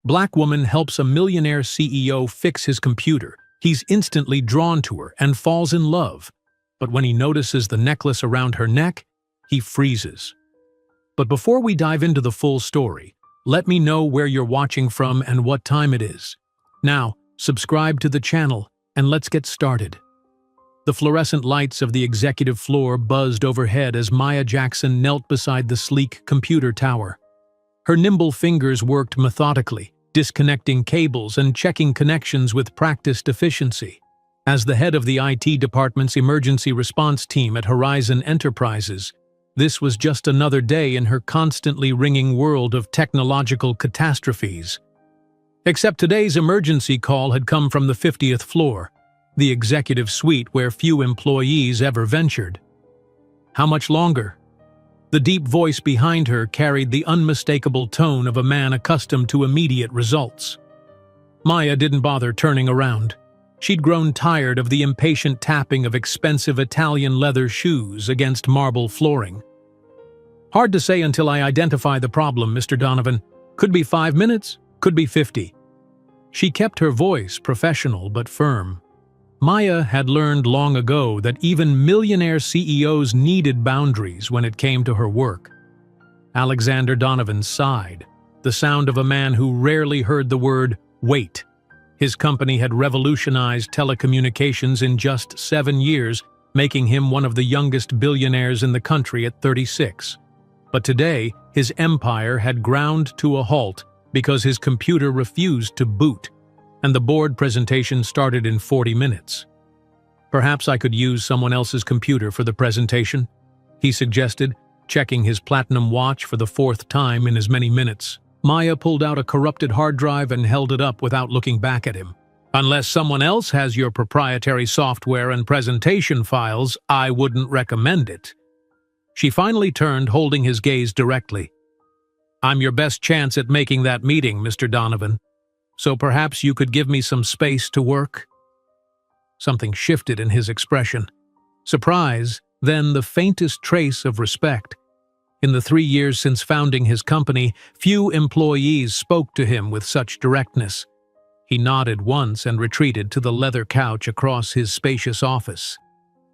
Black woman helps a millionaire CEO fix his computer. He's instantly drawn to her and falls in love. But when he notices the necklace around her neck, he freezes. But before we dive into the full story, let me know where you're watching from and what time it is. Now, subscribe to the channel and let's get started. The fluorescent lights of the executive floor buzzed overhead as Maya Jackson knelt beside the sleek computer tower. Her nimble fingers worked methodically, disconnecting cables and checking connections with practiced efficiency. As the head of the IT department's emergency response team at Horizon Enterprises, this was just another day in her constantly ringing world of technological catastrophes. Except today's emergency call had come from the 50th floor, the executive suite where few employees ever ventured. How much longer? The deep voice behind her carried the unmistakable tone of a man accustomed to immediate results. Maya didn't bother turning around. She'd grown tired of the impatient tapping of expensive Italian leather shoes against marble flooring. Hard to say until I identify the problem, Mr. Donovan. Could be 5 minutes, could be 50. She kept her voice professional but firm. Maya had learned long ago that even millionaire CEOs needed boundaries when it came to her work. Alexander Donovan sighed, the sound of a man who rarely heard the word wait. His company had revolutionized telecommunications in just 7 years, making him one of the youngest billionaires in the country at 36. But today, his empire had ground to a halt because his computer refused to boot, and the board presentation started in 40 minutes. Perhaps I could use someone else's computer for the presentation, he suggested, checking his platinum watch for the 4th time in as many minutes. Maya pulled out a corrupted hard drive and held it up without looking back at him. Unless someone else has your proprietary software and presentation files, I wouldn't recommend it. She finally turned, holding his gaze directly. I'm your best chance at making that meeting, Mr. Donovan. So perhaps you could give me some space to work? Something shifted in his expression. Surprise, then the faintest trace of respect. In the 3 years since founding his company, few employees spoke to him with such directness. He nodded once and retreated to the leather couch across his spacious office.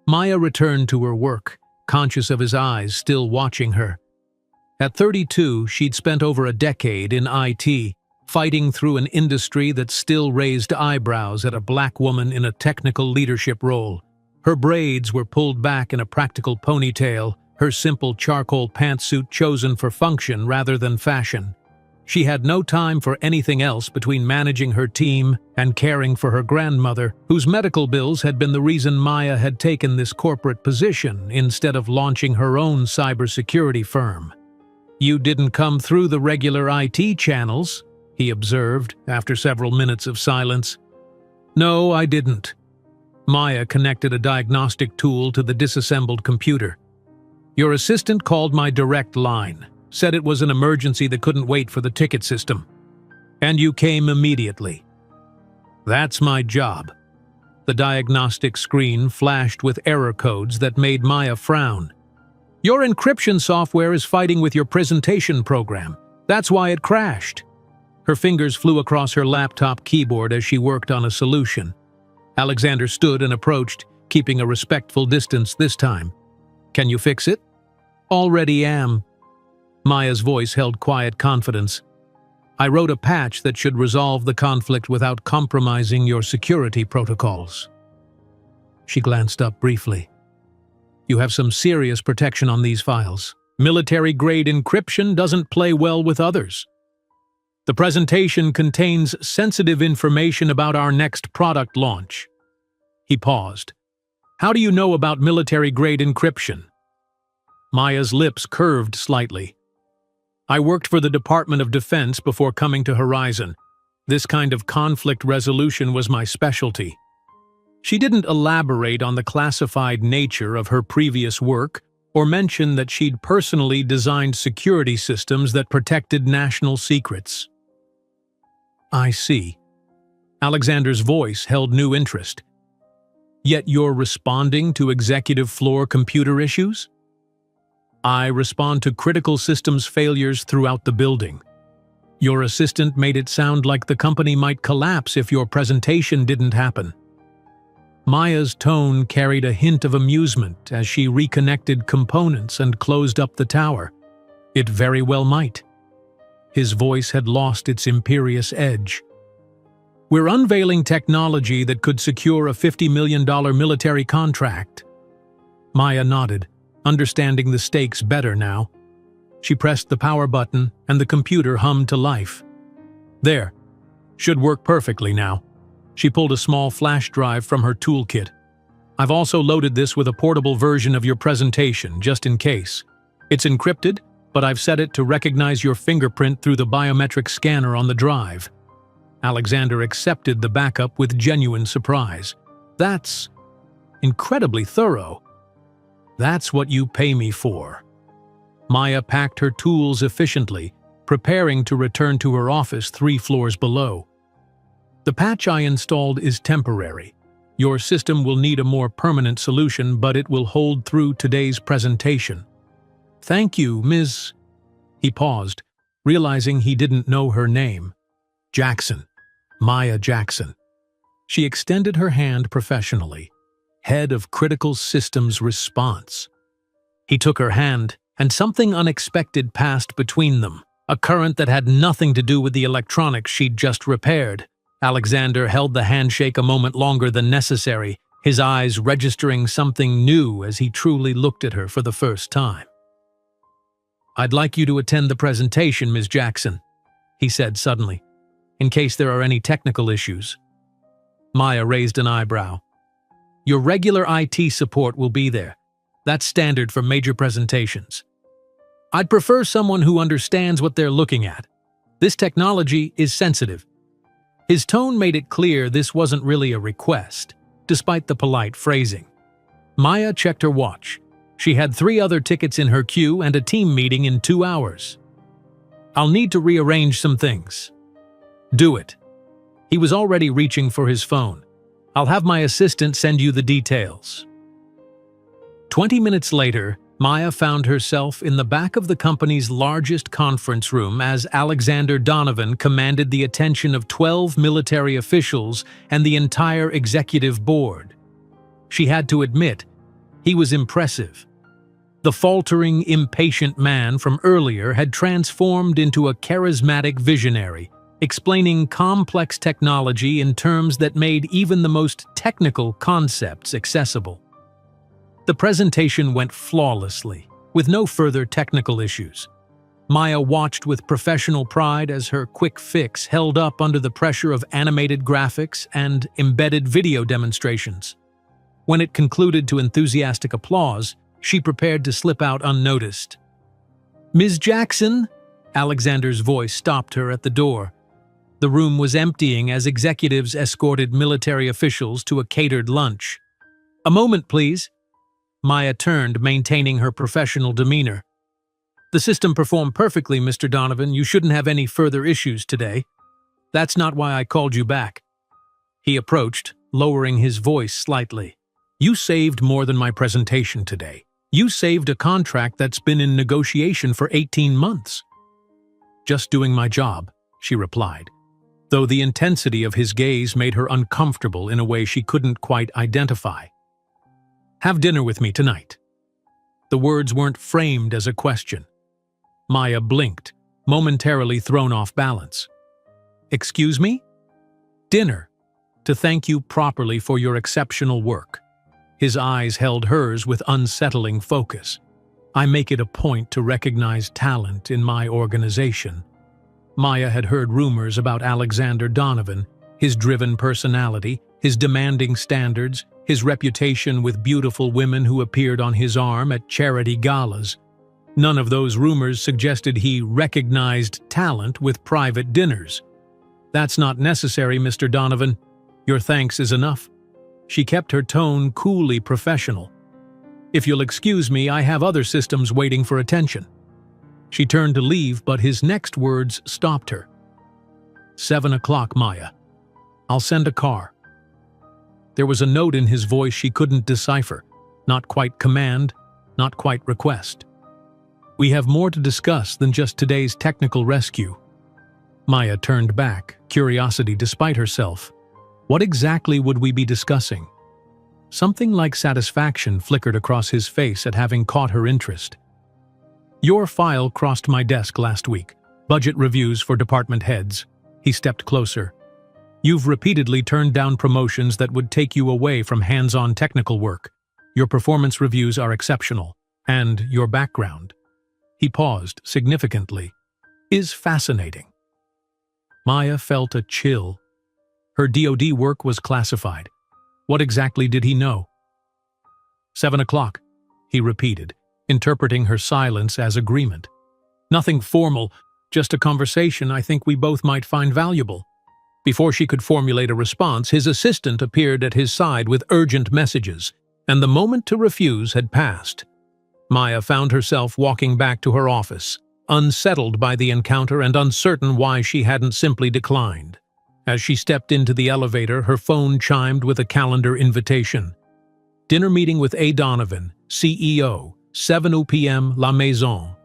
Maya returned to her work, conscious of his eyes still watching her. At 32, she'd spent over a decade in IT, fighting through an industry that still raised eyebrows at a black woman in a technical leadership role. Her braids were pulled back in a practical ponytail, her simple charcoal pantsuit chosen for function rather than fashion. She had no time for anything else between managing her team and caring for her grandmother, whose medical bills had been the reason Maya had taken this corporate position instead of launching her own cybersecurity firm. You didn't come through the regular IT channels, he observed after several minutes of silence. No, I didn't. Maya connected a diagnostic tool to the disassembled computer. Your assistant called my direct line, said it was an emergency that couldn't wait for the ticket system. And you came immediately. That's my job. The diagnostic screen flashed with error codes that made Maya frown. Your encryption software is fighting with your presentation program. That's why it crashed. Her fingers flew across her laptop keyboard as she worked on a solution. Alexander stood and approached, keeping a respectful distance this time. Can you fix it? Already am. Maya's voice held quiet confidence. I wrote a patch that should resolve the conflict without compromising your security protocols. She glanced up briefly. You have some serious protection on these files. Military-grade encryption doesn't play well with others. The presentation contains sensitive information about our next product launch. He paused. How do you know about military-grade encryption? Maya's lips curved slightly. I worked for the Department of Defense before coming to Horizon. This kind of conflict resolution was my specialty. She didn't elaborate on the classified nature of her previous work or mention that she'd personally designed security systems that protected national secrets. I see. Alexander's voice held new interest. Yet you're responding to executive floor computer issues? I respond to critical systems failures throughout the building. Your assistant made it sound like the company might collapse if your presentation didn't happen. Maya's tone carried a hint of amusement as she reconnected components and closed up the tower. It very well might. His voice had lost its imperious edge. We're unveiling technology that could secure a $50 million military contract. Maya nodded, understanding the stakes better now. She pressed the power button and the computer hummed to life. There. Should work perfectly now. She pulled a small flash drive from her toolkit. I've also loaded this with a portable version of your presentation, just in case. It's encrypted, but I've set it to recognize your fingerprint through the biometric scanner on the drive. Alexander accepted the backup with genuine surprise. That's incredibly thorough. That's what you pay me for. Maya packed her tools efficiently, preparing to return to her office 3 floors below. The patch I installed is temporary. Your system will need a more permanent solution, but it will hold through today's presentation. Thank you, Ms. He paused, realizing he didn't know her name. Jackson. Maya Jackson. She extended her hand professionally. Head of Critical Systems Response. He took her hand, and something unexpected passed between them, a current that had nothing to do with the electronics she'd just repaired. Alexander held the handshake a moment longer than necessary, his eyes registering something new as he truly looked at her for the first time. I'd like you to attend the presentation, Ms. Jackson, he said suddenly, in case there are any technical issues. Maya raised an eyebrow. Your regular IT support will be there. That's standard for major presentations. I'd prefer someone who understands what they're looking at. This technology is sensitive. His tone made it clear this wasn't really a request, despite the polite phrasing. Maya checked her watch. She had 3 other tickets in her queue and a team meeting in 2 hours. I'll need to rearrange some things. Do it. He was already reaching for his phone. I'll have my assistant send you the details. 20 minutes later, Maya found herself in the back of the company's largest conference room as Alexander Donovan commanded the attention of 12 military officials and the entire executive board. She had to admit, he was impressive. The faltering, impatient man from earlier had transformed into a charismatic visionary, explaining complex technology in terms that made even the most technical concepts accessible. The presentation went flawlessly, with no further technical issues. Maya watched with professional pride as her quick fix held up under the pressure of animated graphics and embedded video demonstrations. When it concluded to enthusiastic applause, she prepared to slip out unnoticed. Ms. Jackson? Alexander's voice stopped her at the door. The room was emptying as executives escorted military officials to a catered lunch. A moment, please. Maya turned, maintaining her professional demeanor. The system performed perfectly, Mr. Donovan. You shouldn't have any further issues today. That's not why I called you back. He approached, lowering his voice slightly. You saved more than my presentation today. You saved a contract that's been in negotiation for 18 months. Just doing my job, she replied, though the intensity of his gaze made her uncomfortable in a way she couldn't quite identify. Have dinner with me tonight. The words weren't framed as a question. Maya blinked, momentarily thrown off balance. Excuse me? Dinner, to thank you properly for your exceptional work. His eyes held hers with unsettling focus. I make it a point to recognize talent in my organization. Maya had heard rumors about Alexander Donovan, his driven personality, his demanding standards, his reputation with beautiful women who appeared on his arm at charity galas. None of those rumors suggested he recognized talent with private dinners. That's not necessary, Mr. Donovan. Your thanks is enough. She kept her tone coolly professional. If you'll excuse me, I have other systems waiting for attention. She turned to leave, but his next words stopped her. 7 o'clock, Maya. I'll send a car. There was a note in his voice she couldn't decipher. Not quite command, not quite request. We have more to discuss than just today's technical rescue. Maya turned back, curiosity despite herself. What exactly would we be discussing? Something like satisfaction flickered across his face at having caught her interest. Your file crossed my desk last week. Budget reviews for department heads. He stepped closer. You've repeatedly turned down promotions that would take you away from hands-on technical work. Your performance reviews are exceptional. And your background, he paused significantly, is fascinating. Maya felt a chill. Her DoD work was classified. What exactly did he know? 7 o'clock, he repeated, interpreting her silence as agreement. Nothing formal, just a conversation I think we both might find valuable. Before she could formulate a response, his assistant appeared at his side with urgent messages, and the moment to refuse had passed. Maya found herself walking back to her office, unsettled by the encounter and uncertain why she hadn't simply declined. As she stepped into the elevator, her phone chimed with a calendar invitation. Dinner meeting with A. Donovan, CEO, 7 p.m. La Maison.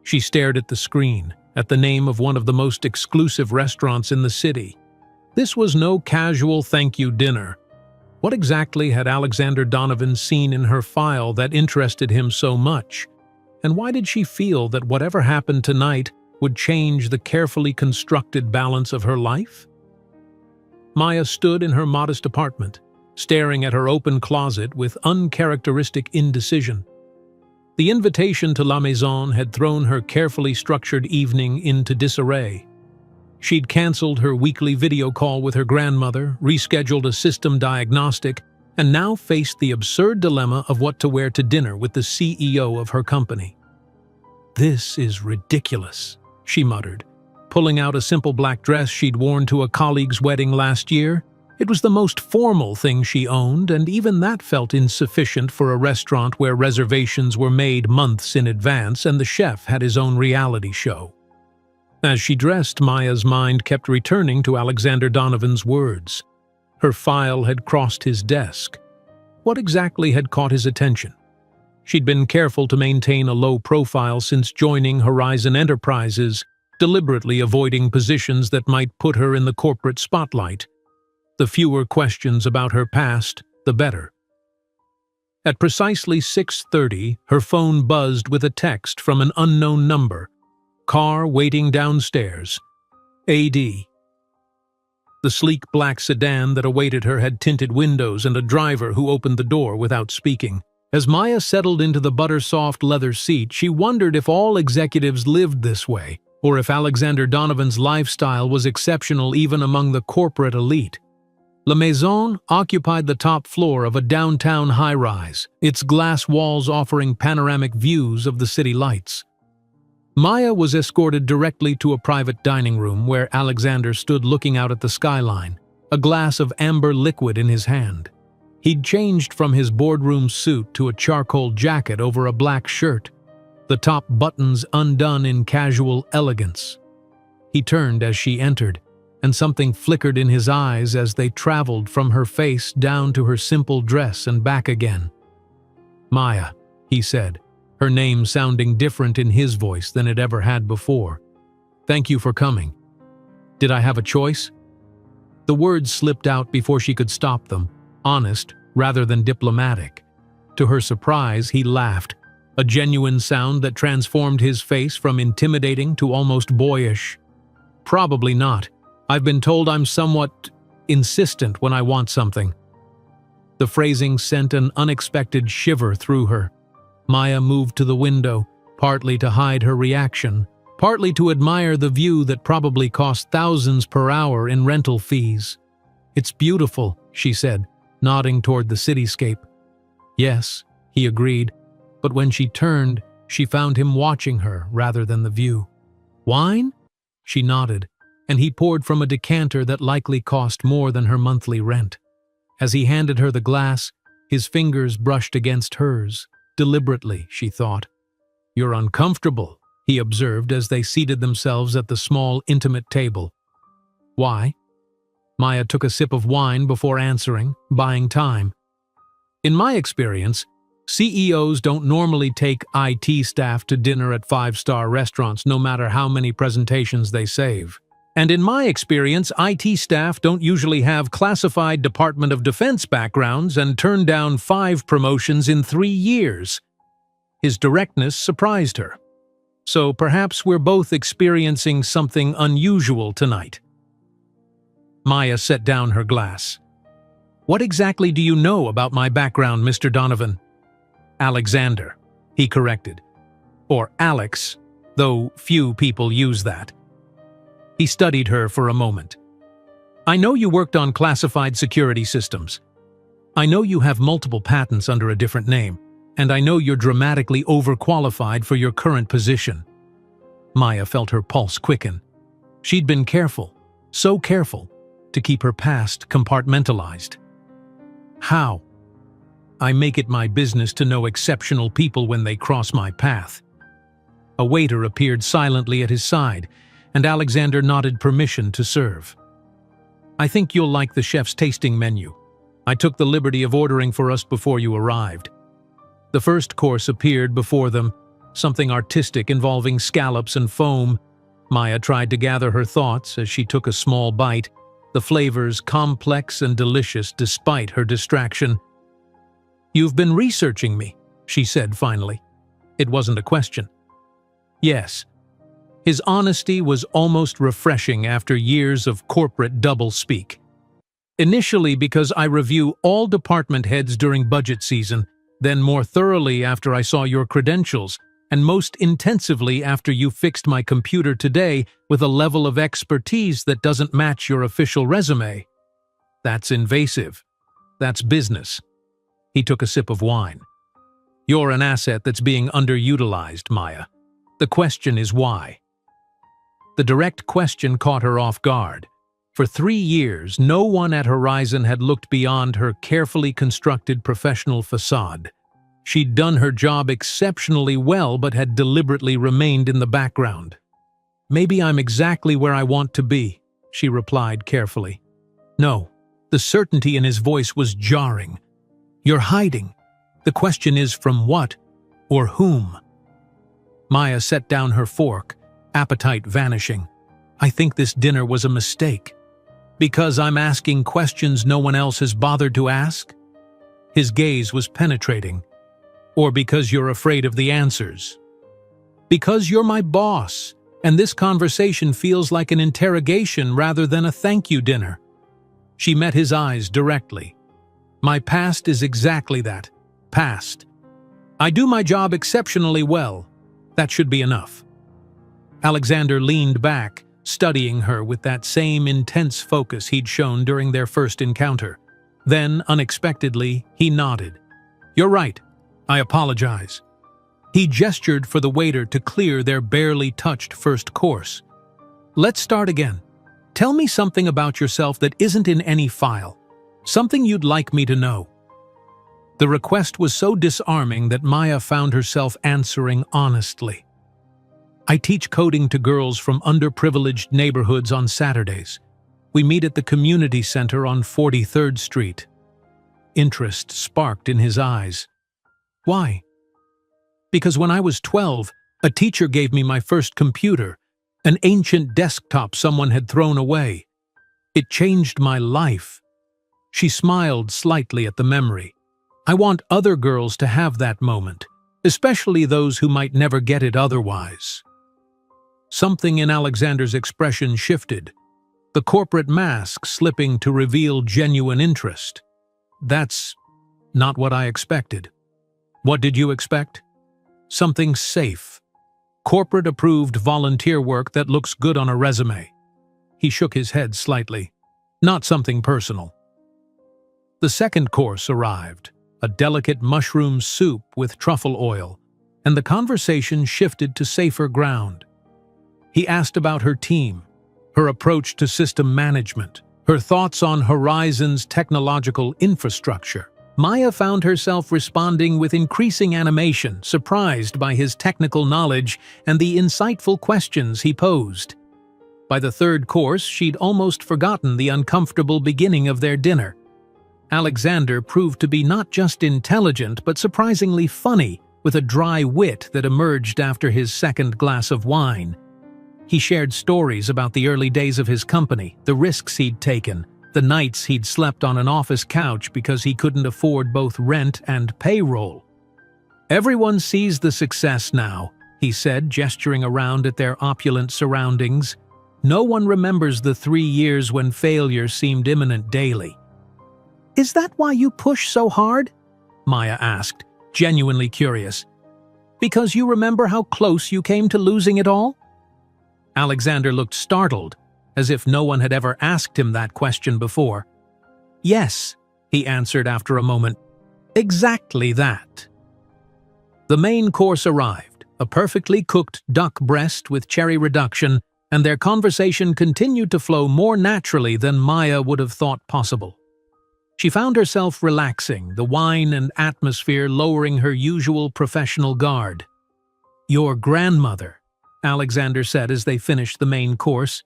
She stared at the screen, at the name of one of the most exclusive restaurants in the city. This was no casual thank you dinner. What exactly had Alexander Donovan seen in her file that interested him so much? And why did she feel that whatever happened tonight would change the carefully constructed balance of her life? Maya stood in her modest apartment, staring at her open closet with uncharacteristic indecision. The invitation to La Maison had thrown her carefully structured evening into disarray. She'd canceled her weekly video call with her grandmother, rescheduled a system diagnostic, and now faced the absurd dilemma of what to wear to dinner with the CEO of her company. "This is ridiculous," she muttered, pulling out a simple black dress she'd worn to a colleague's wedding last year. It was the most formal thing she owned, and even that felt insufficient for a restaurant where reservations were made months in advance and the chef had his own reality show. As she dressed, Maya's mind kept returning to Alexander Donovan's words. Her file had crossed his desk. What exactly had caught his attention? She'd been careful to maintain a low profile since joining Horizon Enterprises, deliberately avoiding positions that might put her in the corporate spotlight. The fewer questions about her past, the better. At precisely 6:30, her phone buzzed with a text from an unknown number. Car waiting downstairs. AD. The sleek black sedan that awaited her had tinted windows and a driver who opened the door without speaking. As Maya settled into the butter-soft leather seat, she wondered if all executives lived this way, or if Alexander Donovan's lifestyle was exceptional even among the corporate elite. La Maison occupied the top floor of a downtown high-rise, its glass walls offering panoramic views of the city lights. Maya was escorted directly to a private dining room where Alexander stood looking out at the skyline, a glass of amber liquid in his hand. He'd changed from his boardroom suit to a charcoal jacket over a black shirt, the top buttons undone in casual elegance. He turned as she entered, and something flickered in his eyes as they traveled from her face down to her simple dress and back again. "Maya," he said, her name sounding different in his voice than it ever had before. "Thank you for coming. Did I have a choice?" The words slipped out before she could stop them, honest rather than diplomatic. To her surprise, he laughed, a genuine sound that transformed his face from intimidating to almost boyish. "Probably not. I've been told I'm somewhat insistent when I want something." The phrasing sent an unexpected shiver through her. Maya moved to the window, partly to hide her reaction, partly to admire the view that probably cost thousands per hour in rental fees. "It's beautiful," she said, nodding toward the cityscape. "Yes," he agreed, but when she turned, she found him watching her rather than the view. "Wine?" She nodded, and he poured from a decanter that likely cost more than her monthly rent. As he handed her the glass, his fingers brushed against hers. Deliberately, she thought. "You're uncomfortable," he observed as they seated themselves at the small, intimate table. "Why?" Maya took a sip of wine before answering, buying time. "In my experience, CEOs don't normally take IT staff to dinner at five-star restaurants no matter how many presentations they save. And in my experience, IT staff don't usually have classified Department of Defense backgrounds and turn down 5 promotions in 3 years. His directness surprised her. So perhaps we're both experiencing something unusual tonight. Maya set down her glass. What exactly do you know about my background, Mr. Donovan? Alexander, he corrected. Or Alex, though few people use that. He studied her for a moment. I know you worked on classified security systems. I know you have multiple patents under a different name, and I know you're dramatically overqualified for your current position. Maya felt her pulse quicken. She'd been careful, so careful, to keep her past compartmentalized. How? I make it my business to know exceptional people when they cross my path. A waiter appeared silently at his side, and Alexander nodded permission to serve. I think you'll like the chef's tasting menu. I took the liberty of ordering for us before you arrived. The first course appeared before them, something artistic involving scallops and foam. Maya tried to gather her thoughts as she took a small bite, the flavors complex and delicious despite her distraction. You've been researching me, she said finally. It wasn't a question. Yes. His honesty was almost refreshing after years of corporate doublespeak. Initially because I review all department heads during budget season, then more thoroughly after I saw your credentials, and most intensively after you fixed my computer today with a level of expertise that doesn't match your official resume. That's invasive. That's business. He took a sip of wine. You're an asset that's being underutilized, Maya. The question is why? The direct question caught her off guard. For 3 years, no one at Horizon had looked beyond her carefully constructed professional facade. She'd done her job exceptionally well but had deliberately remained in the background. Maybe I'm exactly where I want to be, she replied carefully. No, the certainty in his voice was jarring. You're hiding. The question is from what or whom? Maya set down her fork, appetite vanishing. I think this dinner was a mistake. Because I'm asking questions no one else has bothered to ask? His gaze was penetrating. Or because you're afraid of the answers? Because you're my boss, and this conversation feels like an interrogation rather than a thank you dinner. She met his eyes directly. My past is exactly that, past. I do my job exceptionally well. That should be enough. Alexander leaned back, studying her with that same intense focus he'd shown during their first encounter. Then, unexpectedly, he nodded. You're right. I apologize. He gestured for the waiter to clear their barely touched first course. Let's start again. Tell me something about yourself that isn't in any file. Something you'd like me to know. The request was so disarming that Maya found herself answering honestly. I teach coding to girls from underprivileged neighborhoods on Saturdays. We meet at the community center on 43rd Street. Interest sparked in his eyes. Why? Because when I was 12, a teacher gave me my first computer, an ancient desktop someone had thrown away. It changed my life. She smiled slightly at the memory. I want other girls to have that moment, especially those who might never get it otherwise. Something in Alexander's expression shifted, the corporate mask slipping to reveal genuine interest. That's not what I expected. What did you expect? Something safe. Corporate-approved volunteer work that looks good on a resume. He shook his head slightly. Not something personal. The second course arrived, a delicate mushroom soup with truffle oil, and the conversation shifted to safer ground. He asked about her team, her approach to system management, her thoughts on Horizon's technological infrastructure. Maya found herself responding with increasing animation, surprised by his technical knowledge and the insightful questions he posed. By the third course, she'd almost forgotten the uncomfortable beginning of their dinner. Alexander proved to be not just intelligent but surprisingly funny, with a dry wit that emerged after his second glass of wine. He shared stories about the early days of his company, the risks he'd taken, the nights he'd slept on an office couch because he couldn't afford both rent and payroll. "Everyone sees the success now," he said, gesturing around at their opulent surroundings. "No one remembers the 3 years when failure seemed imminent daily." "Is that why you push so hard?" Maya asked, genuinely curious. "Because you remember how close you came to losing it all?" Alexander looked startled, as if no one had ever asked him that question before. "Yes," he answered after a moment. "Exactly that." The main course arrived, a perfectly cooked duck breast with cherry reduction, and their conversation continued to flow more naturally than Maya would have thought possible. She found herself relaxing, the wine and atmosphere lowering her usual professional guard. "Your grandmother," Alexander said as they finished the main course.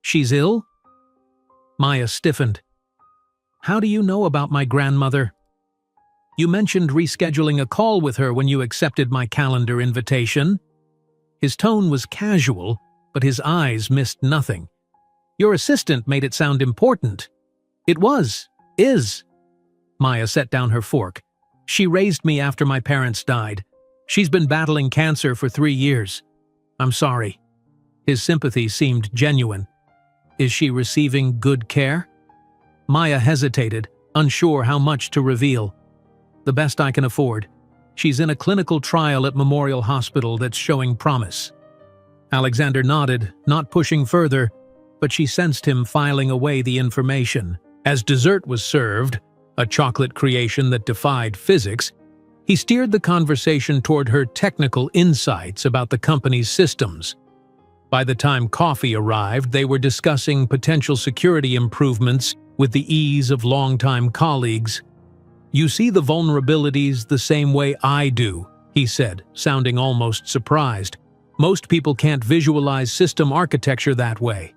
"She's ill?" Maya stiffened. "How do you know about my grandmother?" "You mentioned rescheduling a call with her when you accepted my calendar invitation." His tone was casual, but his eyes missed nothing. "Your assistant made it sound important." "It is." Maya set down her fork. "She raised me after my parents died. She's been battling cancer for 3 years. I'm sorry." His sympathy seemed genuine. "Is she receiving good care?" Maya hesitated, unsure how much to reveal. "The best I can afford. She's in a clinical trial at Memorial Hospital that's showing promise." Alexander nodded, not pushing further, but she sensed him filing away the information. As dessert was served, a chocolate creation that defied physics, he steered the conversation toward her technical insights about the company's systems. By the time coffee arrived, they were discussing potential security improvements with the ease of longtime colleagues. "You see the vulnerabilities the same way I do," he said, sounding almost surprised. "Most people can't visualize system architecture that way."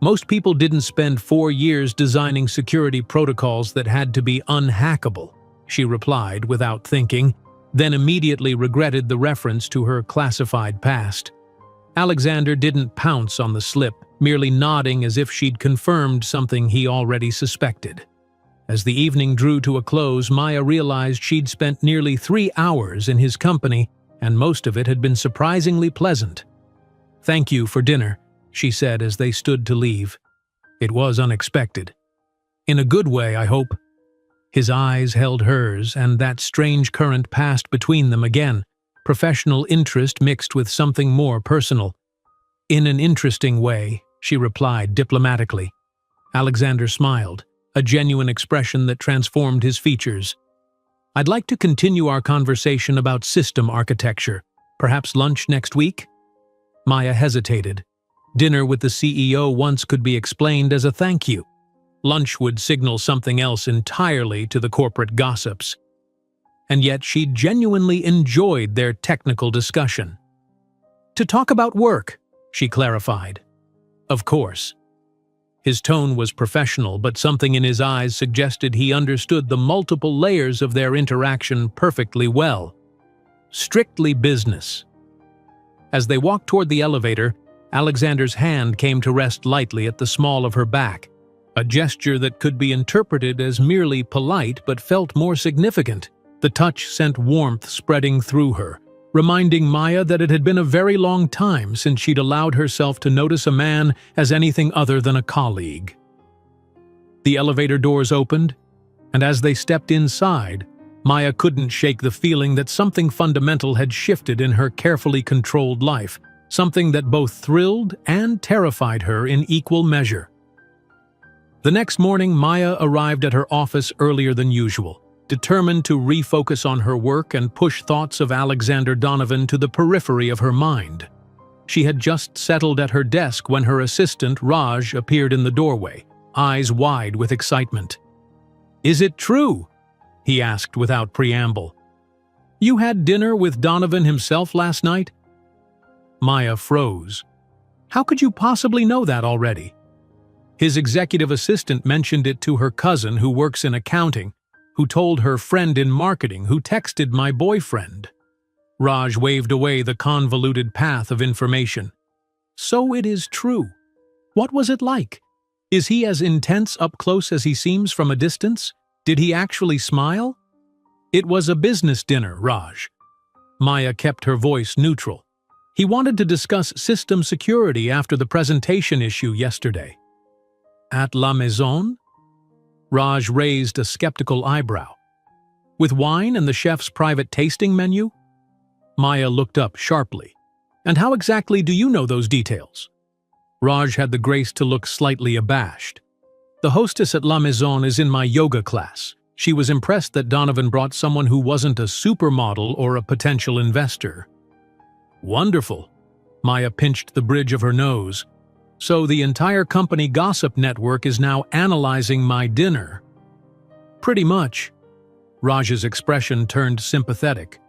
"Most people didn't spend 4 years designing security protocols that had to be unhackable," she replied without thinking, then immediately regretted the reference to her classified past. Alexander didn't pounce on the slip, merely nodding as if she'd confirmed something he already suspected. As the evening drew to a close, Maya realized she'd spent nearly 3 hours in his company, and most of it had been surprisingly pleasant. "Thank you for dinner," she said as they stood to leave. "It was unexpected. In a good way, I hope." His eyes held hers, and that strange current passed between them again, professional interest mixed with something more personal. "In an interesting way," she replied diplomatically. Alexander smiled, a genuine expression that transformed his features. "I'd like to continue our conversation about system architecture. Perhaps lunch next week?" Maya hesitated. Dinner with the CEO once could be explained as a thank you. Lunch would signal something else entirely to the corporate gossips. And yet she genuinely enjoyed their technical discussion. "To talk about work," she clarified. "Of course." His tone was professional, but something in his eyes suggested he understood the multiple layers of their interaction perfectly well. Strictly business. As they walked toward the elevator, Alexander's hand came to rest lightly at the small of her back, a gesture that could be interpreted as merely polite but felt more significant. The touch sent warmth spreading through her, reminding Maya that it had been a very long time since she'd allowed herself to notice a man as anything other than a colleague. The elevator doors opened, and as they stepped inside, Maya couldn't shake the feeling that something fundamental had shifted in her carefully controlled life, something that both thrilled and terrified her in equal measure. The next morning, Maya arrived at her office earlier than usual, determined to refocus on her work and push thoughts of Alexander Donovan to the periphery of her mind. She had just settled at her desk when her assistant, Raj, appeared in the doorway, eyes wide with excitement. "Is it true?" he asked without preamble. "You had dinner with Donovan himself last night?" Maya froze. "How could you possibly know that already?" His executive assistant mentioned it to her cousin who works in accounting, who told her friend in marketing, who texted my boyfriend. Raj waved away the convoluted path of information. So it is true. What was it like? Is he as intense up close as he seems from a distance? Did he actually smile? It was a business dinner, Raj. Maya kept her voice neutral. He wanted to discuss system security after the presentation issue yesterday. At La Maison? Raj raised a skeptical eyebrow. With wine and the chef's private tasting menu? Maya looked up sharply. And how exactly do you know those details? Raj had the grace to look slightly abashed. The hostess at La Maison is in my yoga class. She was impressed that Donovan brought someone who wasn't a supermodel or a potential investor. Wonderful. Maya pinched the bridge of her nose. So the entire company gossip network is now analyzing my dinner. Pretty much. Raj's expression turned sympathetic.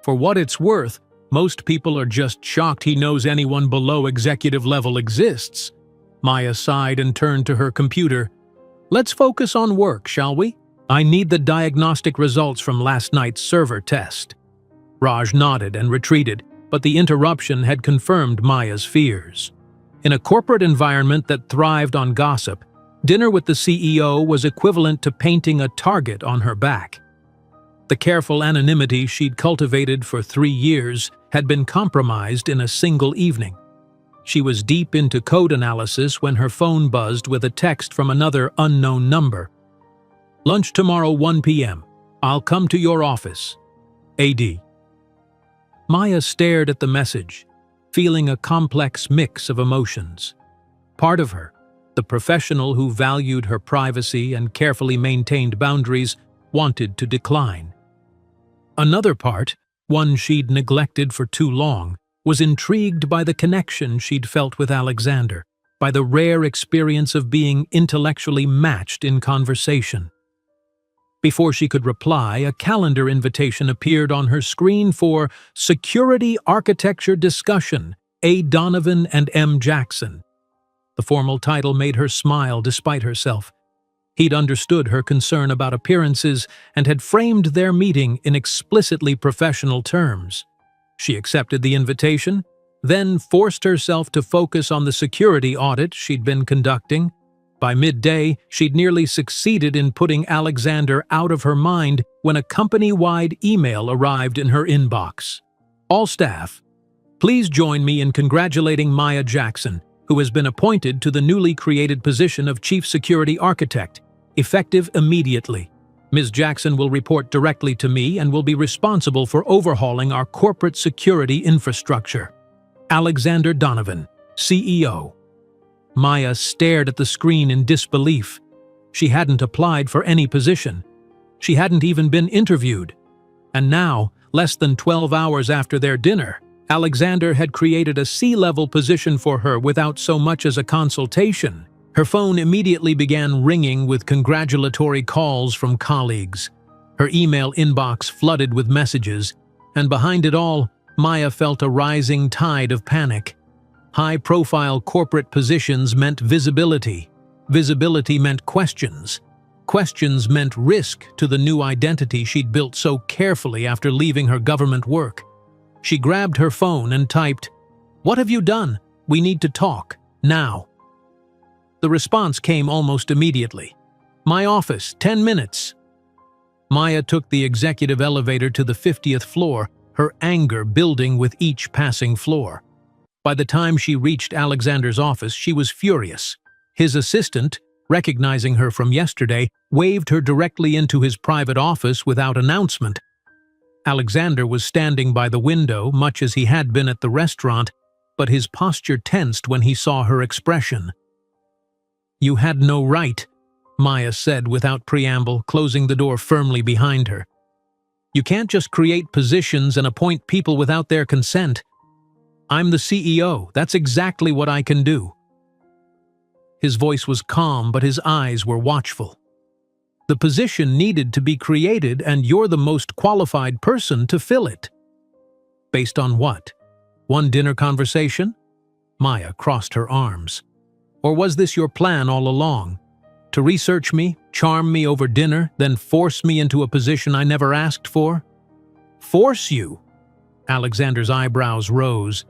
For what it's worth, most people are just shocked he knows anyone below executive level exists. Maya sighed and turned to her computer. Let's focus on work, shall we? I need the diagnostic results from last night's server test. Raj nodded and retreated, but the interruption had confirmed Maya's fears. In a corporate environment that thrived on gossip, dinner with the CEO was equivalent to painting a target on her back. The careful anonymity she'd cultivated for 3 years had been compromised in a single evening. She was deep into code analysis when her phone buzzed with a text from another unknown number. Lunch tomorrow 1 p.m. I'll come to your office. AD. Maya stared at the message, feeling a complex mix of emotions. Part of her, the professional who valued her privacy and carefully maintained boundaries, wanted to decline. Another part, one she'd neglected for too long, was intrigued by the connection she'd felt with Alexander, by the rare experience of being intellectually matched in conversation. Before she could reply, a calendar invitation appeared on her screen for Security Architecture Discussion, A. Donovan and M. Jackson. The formal title made her smile despite herself. He'd understood her concern about appearances and had framed their meeting in explicitly professional terms. She accepted the invitation, then forced herself to focus on the security audit she'd been conducting. By midday, she'd nearly succeeded in putting Alexander out of her mind when a company-wide email arrived in her inbox. All staff, please join me in congratulating Maya Jackson, who has been appointed to the newly created position of Chief Security Architect, effective immediately. Ms. Jackson will report directly to me and will be responsible for overhauling our corporate security infrastructure. Alexander Donovan, CEO. Maya stared at the screen in disbelief. She hadn't applied for any position. She hadn't even been interviewed. And now, less than 12 hours after their dinner, Alexander had created a C-level position for her without so much as a consultation. Her phone immediately began ringing with congratulatory calls from colleagues. Her email inbox flooded with messages, and behind it all, Maya felt a rising tide of panic. High-profile corporate positions meant visibility. Visibility meant questions. Questions meant risk to the new identity she'd built so carefully after leaving her government work. She grabbed her phone and typed, "What have you done? We need to talk, now." The response came almost immediately. "My office, 10 minutes." Maya took the executive elevator to the 50th floor, her anger building with each passing floor. By the time she reached Alexander's office, she was furious. His assistant, recognizing her from yesterday, waved her directly into his private office without announcement. Alexander was standing by the window, much as he had been at the restaurant, but his posture tensed when he saw her expression. "You had no right," Maya said without preamble, closing the door firmly behind her. "You can't just create positions and appoint people without their consent. I'm the CEO, that's exactly what I can do." His voice was calm, but his eyes were watchful. "The position needed to be created, and you're the most qualified person to fill it." "Based on what? One dinner conversation?" Maya crossed her arms. "Or was this your plan all along? To research me, charm me over dinner, then force me into a position I never asked for?" "Force you?" Alexander's eyebrows rose.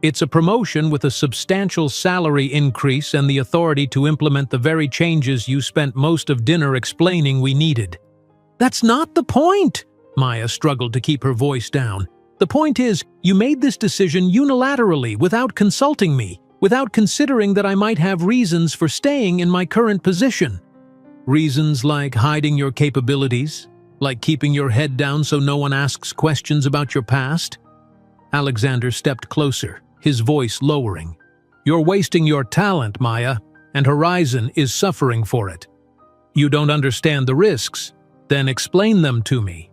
It's a promotion with a substantial salary increase and the authority to implement the very changes you spent most of dinner explaining we needed." "That's not the point!" Maya struggled to keep her voice down. "The point is, you made this decision unilaterally without consulting me, without considering that I might have reasons for staying in my current position. Reasons like hiding your capabilities, like keeping your head down so no one asks questions about your past." Alexander stepped closer, his voice lowering. "You're wasting your talent, Maya, and Horizon is suffering for it. You don't understand the risks? Then explain them to me."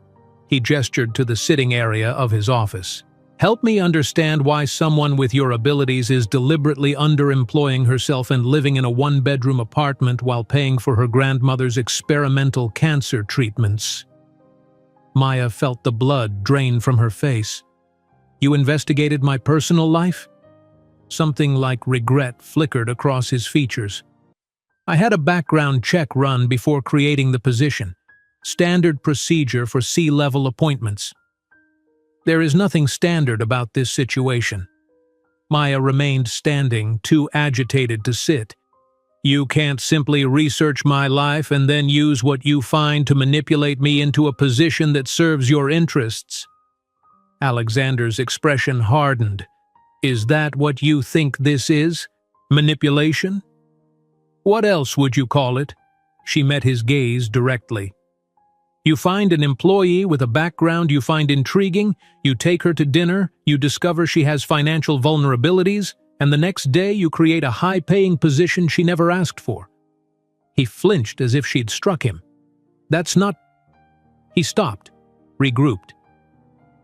He gestured to the sitting area of his office. "Help me understand why someone with your abilities is deliberately underemploying herself and living in a one-bedroom apartment while paying for her grandmother's experimental cancer treatments." Maya felt the blood drain from her face. "You investigated my personal life?" Something like regret flickered across his features. "I had a background check run before creating the position. Standard procedure for C-level appointments. There is nothing standard about this situation." Maya remained standing, too agitated to sit. "You can't simply research my life and then use what you find to manipulate me into a position that serves your interests." Alexander's expression hardened. "Is that what you think this is? Manipulation? What else would you call it?" She met his gaze directly. "You find an employee with a background you find intriguing, you take her to dinner, you discover she has financial vulnerabilities, and the next day you create a high-paying position she never asked for." He flinched as if she'd struck him. "That's not—" He stopped, regrouped.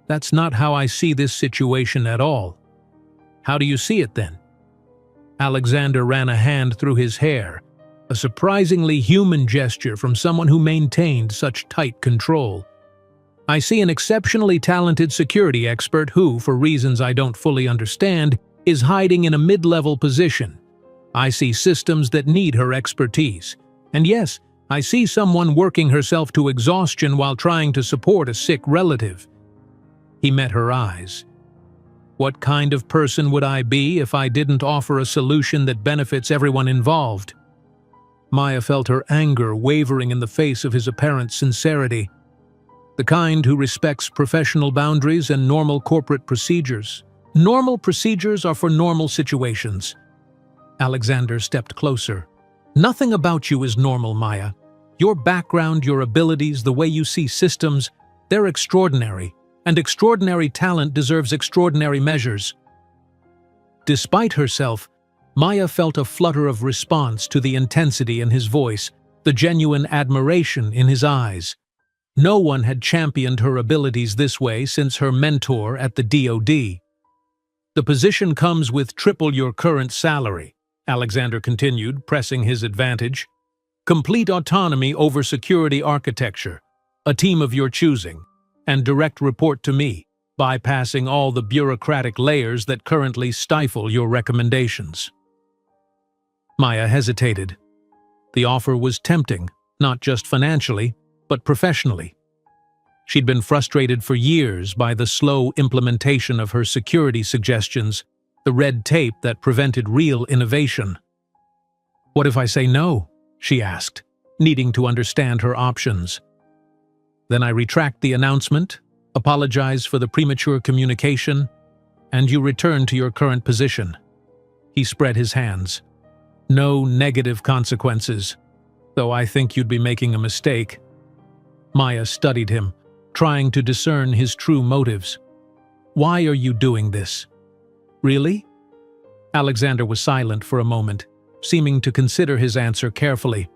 "That's not how I see this situation at all." "How do you see it then?" Alexander ran a hand through his hair, a surprisingly human gesture from someone who maintained such tight control. "I see an exceptionally talented security expert who, for reasons I don't fully understand, is hiding in a mid-level position. I see systems that need her expertise. And yes, I see someone working herself to exhaustion while trying to support a sick relative." He met her eyes. "What kind of person would I be if I didn't offer a solution that benefits everyone involved?" Maya felt her anger wavering in the face of his apparent sincerity. "The kind who respects professional boundaries and normal corporate procedures. Normal procedures are for normal situations." Alexander stepped closer. "Nothing about you is normal, Maya. Your background, your abilities, the way you see systems, they're extraordinary. And extraordinary talent deserves extraordinary measures." Despite herself, Maya felt a flutter of response to the intensity in his voice, the genuine admiration in his eyes. No one had championed her abilities this way since her mentor at the DoD. "The position comes with triple your current salary," Alexander continued, pressing his advantage. "Complete autonomy over security architecture, a team of your choosing, and direct report to me, bypassing all the bureaucratic layers that currently stifle your recommendations." Maya hesitated. The offer was tempting, not just financially, but professionally. She'd been frustrated for years by the slow implementation of her security suggestions, the red tape that prevented real innovation. "What if I say no?" she asked, needing to understand her options. "Then I retract the announcement, apologize for the premature communication, and you return to your current position." He spread his hands. "No negative consequences, though I think you'd be making a mistake." Maya studied him, trying to discern his true motives. "Why are you doing this? Really?" Alexander was silent for a moment, seeming to consider his answer carefully.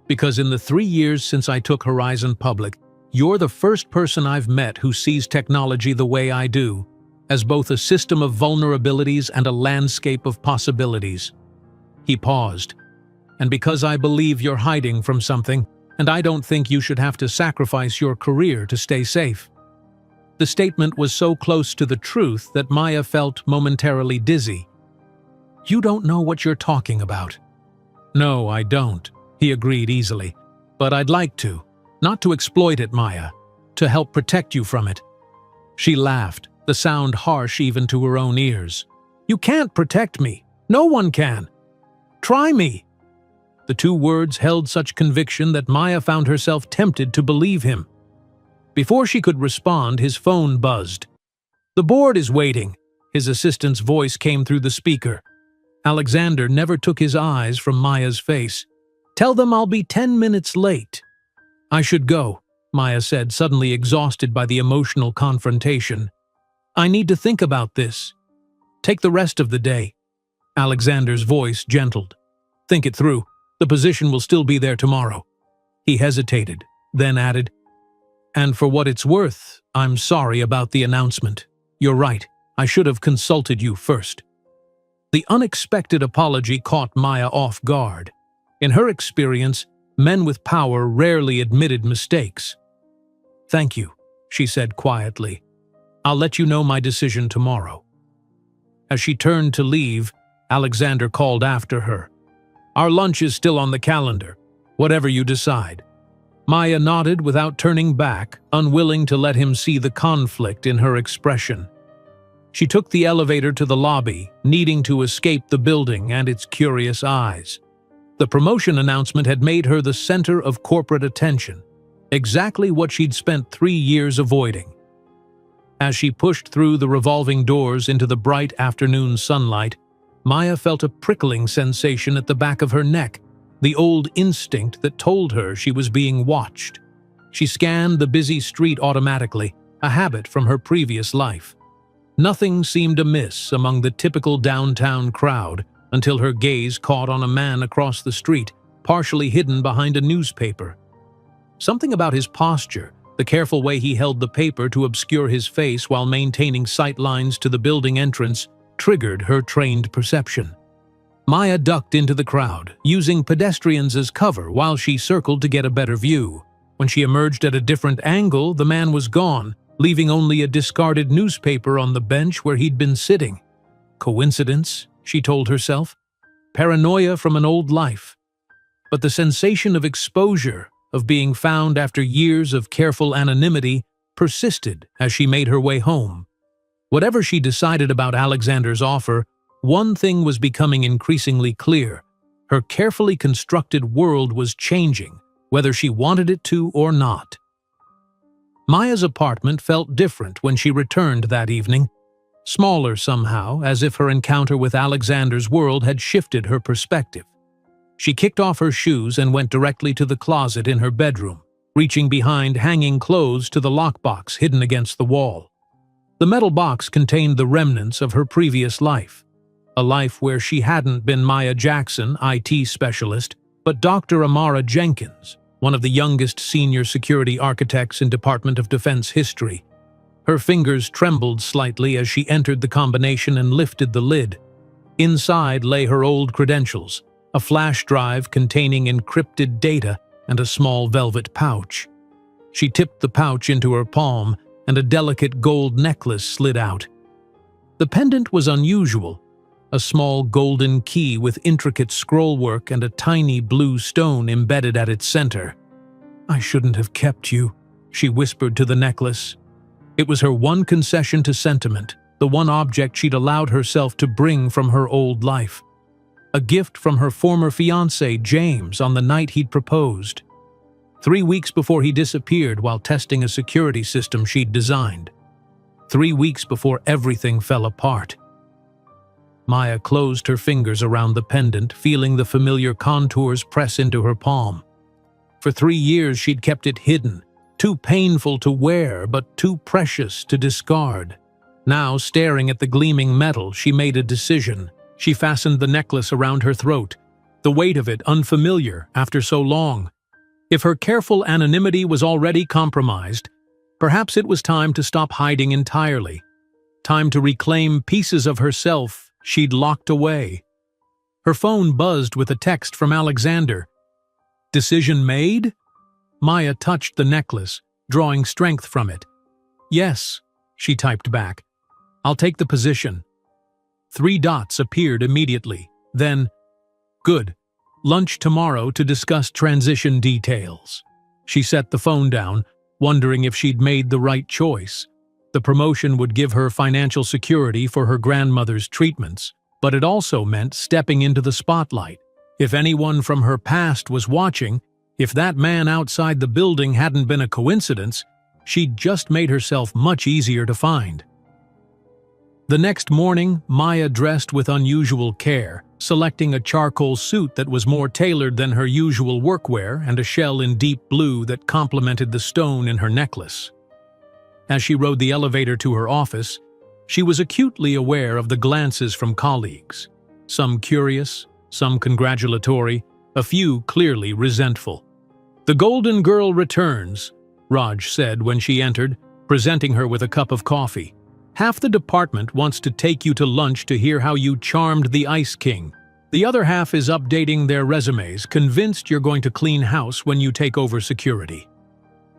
"Because in the 3 years since I took Horizon public, you're the first person I've met who sees technology the way I do, as both a system of vulnerabilities and a landscape of possibilities." He paused. "And because I believe you're hiding from something, and I don't think you should have to sacrifice your career to stay safe." The statement was so close to the truth that Maya felt momentarily dizzy. "You don't know what you're talking about." "No, I don't," he agreed easily. "But I'd like to. Not to exploit it, Maya. To help protect you from it." She laughed, the sound harsh even to her own ears. You can't protect me. No one can. Try me." The two words held such conviction that Maya found herself tempted to believe him. Before she could respond, his phone buzzed. "The board is waiting," his assistant's voice came through the speaker. Alexander never took his eyes from Maya's face. "Tell them I'll be 10 minutes late." "I should go," Maya said, suddenly exhausted by the emotional confrontation. "I need to think about this. Take the rest of the day." Alexander's voice gentled. "Think it through. The position will still be there tomorrow." He hesitated, then added, "And for what it's worth, I'm sorry about the announcement. You're right, I should have consulted you first." The unexpected apology caught Maya off guard. In her experience, men with power rarely admitted mistakes. "Thank you," she said quietly. "I'll let you know my decision tomorrow." As she turned to leave, Alexander called after her. "Our lunch is still on the calendar, whatever you decide." Maya nodded without turning back, unwilling to let him see the conflict in her expression. She took the elevator to the lobby, needing to escape the building and its curious eyes. The promotion announcement had made her the center of corporate attention, exactly what she'd spent 3 years avoiding. As she pushed through the revolving doors into the bright afternoon sunlight, Maya felt a prickling sensation at the back of her neck, the old instinct that told her she was being watched. She scanned the busy street automatically, a habit from her previous life. Nothing seemed amiss among the typical downtown crowd until her gaze caught on a man across the street, partially hidden behind a newspaper. Something about his posture, the careful way he held the paper to obscure his face while maintaining sight lines to the building entrance, triggered her trained perception. Maya ducked into the crowd, using pedestrians as cover while she circled to get a better view. When she emerged at a different angle, the man was gone, leaving only a discarded newspaper on the bench where he'd been sitting. Coincidence, she told herself. Paranoia from an old life. But the sensation of exposure, of being found after years of careful anonymity, persisted as she made her way home. Whatever she decided about Alexander's offer, one thing was becoming increasingly clear. Her carefully constructed world was changing, whether she wanted it to or not. Maya's apartment felt different when she returned that evening. Smaller somehow, as if her encounter with Alexander's world had shifted her perspective. She kicked off her shoes and went directly to the closet in her bedroom, reaching behind hanging clothes to the lockbox hidden against the wall. The metal box contained the remnants of her previous life, a life where she hadn't been Maya Jackson, IT specialist, but Dr. Amara Jenkins, one of the youngest senior security architects in Department of Defense history. Her fingers trembled slightly as she entered the combination and lifted the lid. Inside lay her old credentials, a flash drive containing encrypted data and a small velvet pouch. She tipped the pouch into her palm, and a delicate gold necklace slid out. The pendant was unusual, a small golden key with intricate scrollwork and a tiny blue stone embedded at its center. "I shouldn't have kept you," she whispered to the necklace. It was her one concession to sentiment, the one object she'd allowed herself to bring from her old life. A gift from her former fiancé, James, on the night he'd proposed. 3 weeks before he disappeared while testing a security system she'd designed. 3 weeks before everything fell apart. Maya closed her fingers around the pendant, feeling the familiar contours press into her palm. For 3 years she'd kept it hidden, too painful to wear but too precious to discard. Now, staring at the gleaming metal, she made a decision. She fastened the necklace around her throat, the weight of it unfamiliar after so long. If her careful anonymity was already compromised, perhaps it was time to stop hiding entirely. Time to reclaim pieces of herself she'd locked away. Her phone buzzed with a text from Alexander. "Decision made?" Maya touched the necklace, drawing strength from it. "Yes," she typed back. "I'll take the position." 3 dots appeared immediately. Then, "Good. Lunch tomorrow to discuss transition details." She set the phone down, wondering if she'd made the right choice. The promotion would give her financial security for her grandmother's treatments, but it also meant stepping into the spotlight. If anyone from her past was watching, if that man outside the building hadn't been a coincidence, she'd just made herself much easier to find. The next morning, Maya dressed with unusual care, selecting a charcoal suit that was more tailored than her usual workwear and a shell in deep blue that complemented the stone in her necklace. As she rode the elevator to her office, she was acutely aware of the glances from colleagues, some curious, some congratulatory, a few clearly resentful. "The Golden Girl returns," Raj said when she entered, presenting her with a cup of coffee. "Half the department wants to take you to lunch to hear how you charmed the Ice King. The other half is updating their resumes, convinced you're going to clean house when you take over security."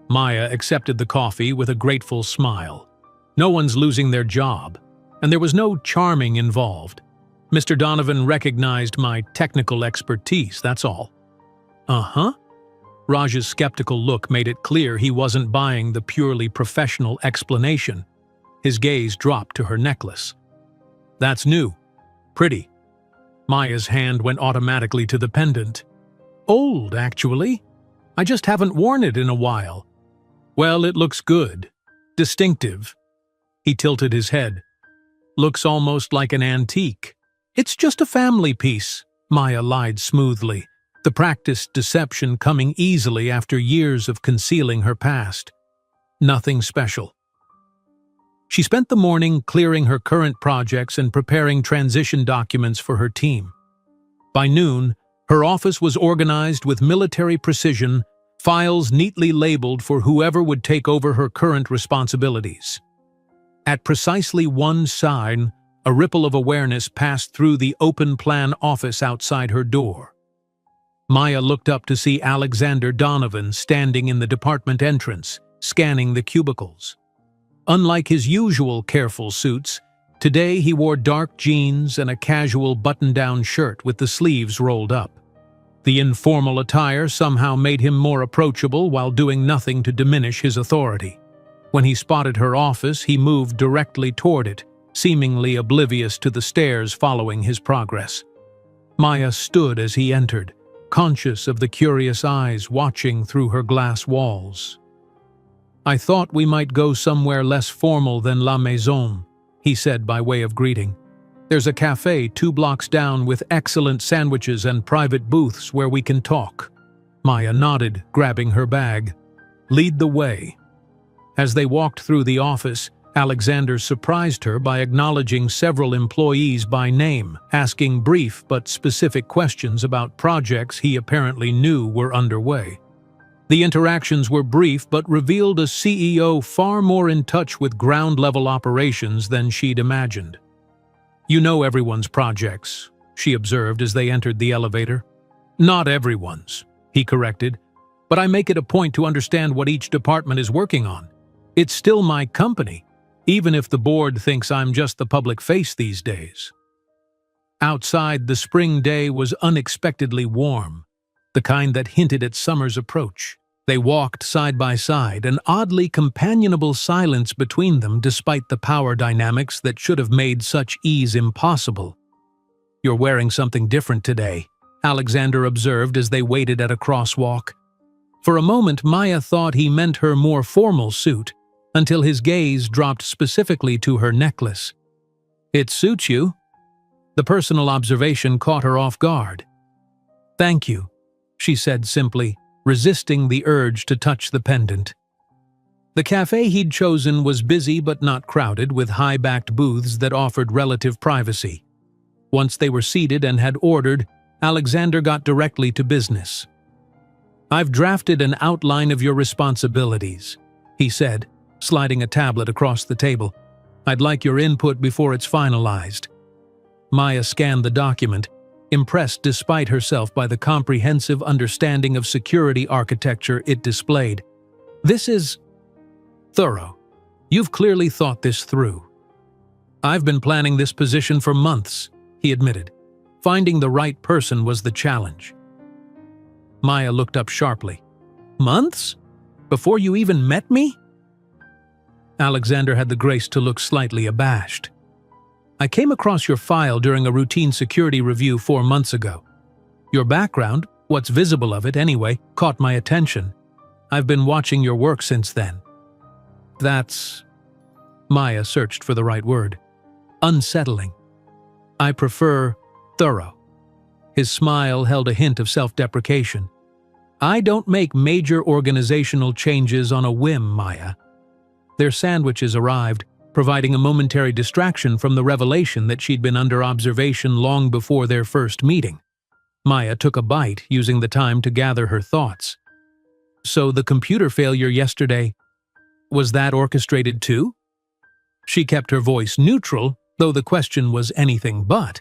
Maya accepted the coffee with a grateful smile. No one's losing their job, and there was no charming involved. Mr. Donovan recognized my technical expertise, that's all. Uh-huh. Raj's skeptical look made it clear he wasn't buying the purely professional explanation. His gaze dropped to her necklace. "That's new. Pretty." Maya's hand went automatically to the pendant. "Old, actually. I just haven't worn it in a while." "Well, it looks good. Distinctive." He tilted his head. "Looks almost like an antique." "It's just a family piece," Maya lied smoothly, the practiced deception coming easily after years of concealing her past. Nothing special. She spent the morning clearing her current projects and preparing transition documents for her team. By noon, her office was organized with military precision, files neatly labeled for whoever would take over her current responsibilities. At precisely one sign, a ripple of awareness passed through the open-plan office outside her door. Maya looked up to see Alexander Donovan standing in the department entrance, scanning the cubicles. Unlike his usual careful suits, today he wore dark jeans and a casual button-down shirt with the sleeves rolled up. The informal attire somehow made him more approachable while doing nothing to diminish his authority. When he spotted her office, he moved directly toward it, seemingly oblivious to the stares following his progress. Maya stood as he entered, conscious of the curious eyes watching through her glass walls. "I thought we might go somewhere less formal than La Maison," he said by way of greeting. "There's a cafe 2 blocks down with excellent sandwiches and private booths where we can talk." Maya nodded, grabbing her bag. "Lead the way." As they walked through the office, Alexander surprised her by acknowledging several employees by name, asking brief but specific questions about projects he apparently knew were underway. The interactions were brief but revealed a CEO far more in touch with ground-level operations than she'd imagined. "You know everyone's projects," she observed as they entered the elevator. "Not everyone's," he corrected, "but I make it a point to understand what each department is working on. It's still my company, even if the board thinks I'm just the public face these days." Outside, the spring day was unexpectedly warm, the kind that hinted at summer's approach. They walked side by side, an oddly companionable silence between them despite the power dynamics that should have made such ease impossible. "You're wearing something different today," Alexander observed as they waited at a crosswalk. For a moment, Maya thought he meant her more formal suit, until his gaze dropped specifically to her necklace. "It suits you." The personal observation caught her off guard. "Thank you," she said simply, resisting the urge to touch the pendant. The cafe he'd chosen was busy but not crowded, with high-backed booths that offered relative privacy. Once they were seated and had ordered, Alexander got directly to business. "I've drafted an outline of your responsibilities," he said, sliding a tablet across the table. "I'd like your input before it's finalized." Maya scanned the document, impressed despite herself by the comprehensive understanding of security architecture it displayed. "This is thorough. You've clearly thought this through." "I've been planning this position for months," he admitted. "Finding the right person was the challenge." Maya looked up sharply. "Months? Before you even met me?" Alexander had the grace to look slightly abashed. I came across your file during a routine security review 4 months ago. Your background, what's visible of it anyway, caught my attention. I've been watching your work since then. That's... Maya searched for the right word. Unsettling. I prefer thorough. His smile held a hint of self-deprecation. I don't make major organizational changes on a whim, Maya. Their sandwiches arrived, providing a momentary distraction from the revelation that she'd been under observation long before their first meeting. Maya took a bite, using the time to gather her thoughts. So the computer failure yesterday, was that orchestrated too? She kept her voice neutral, though the question was anything but.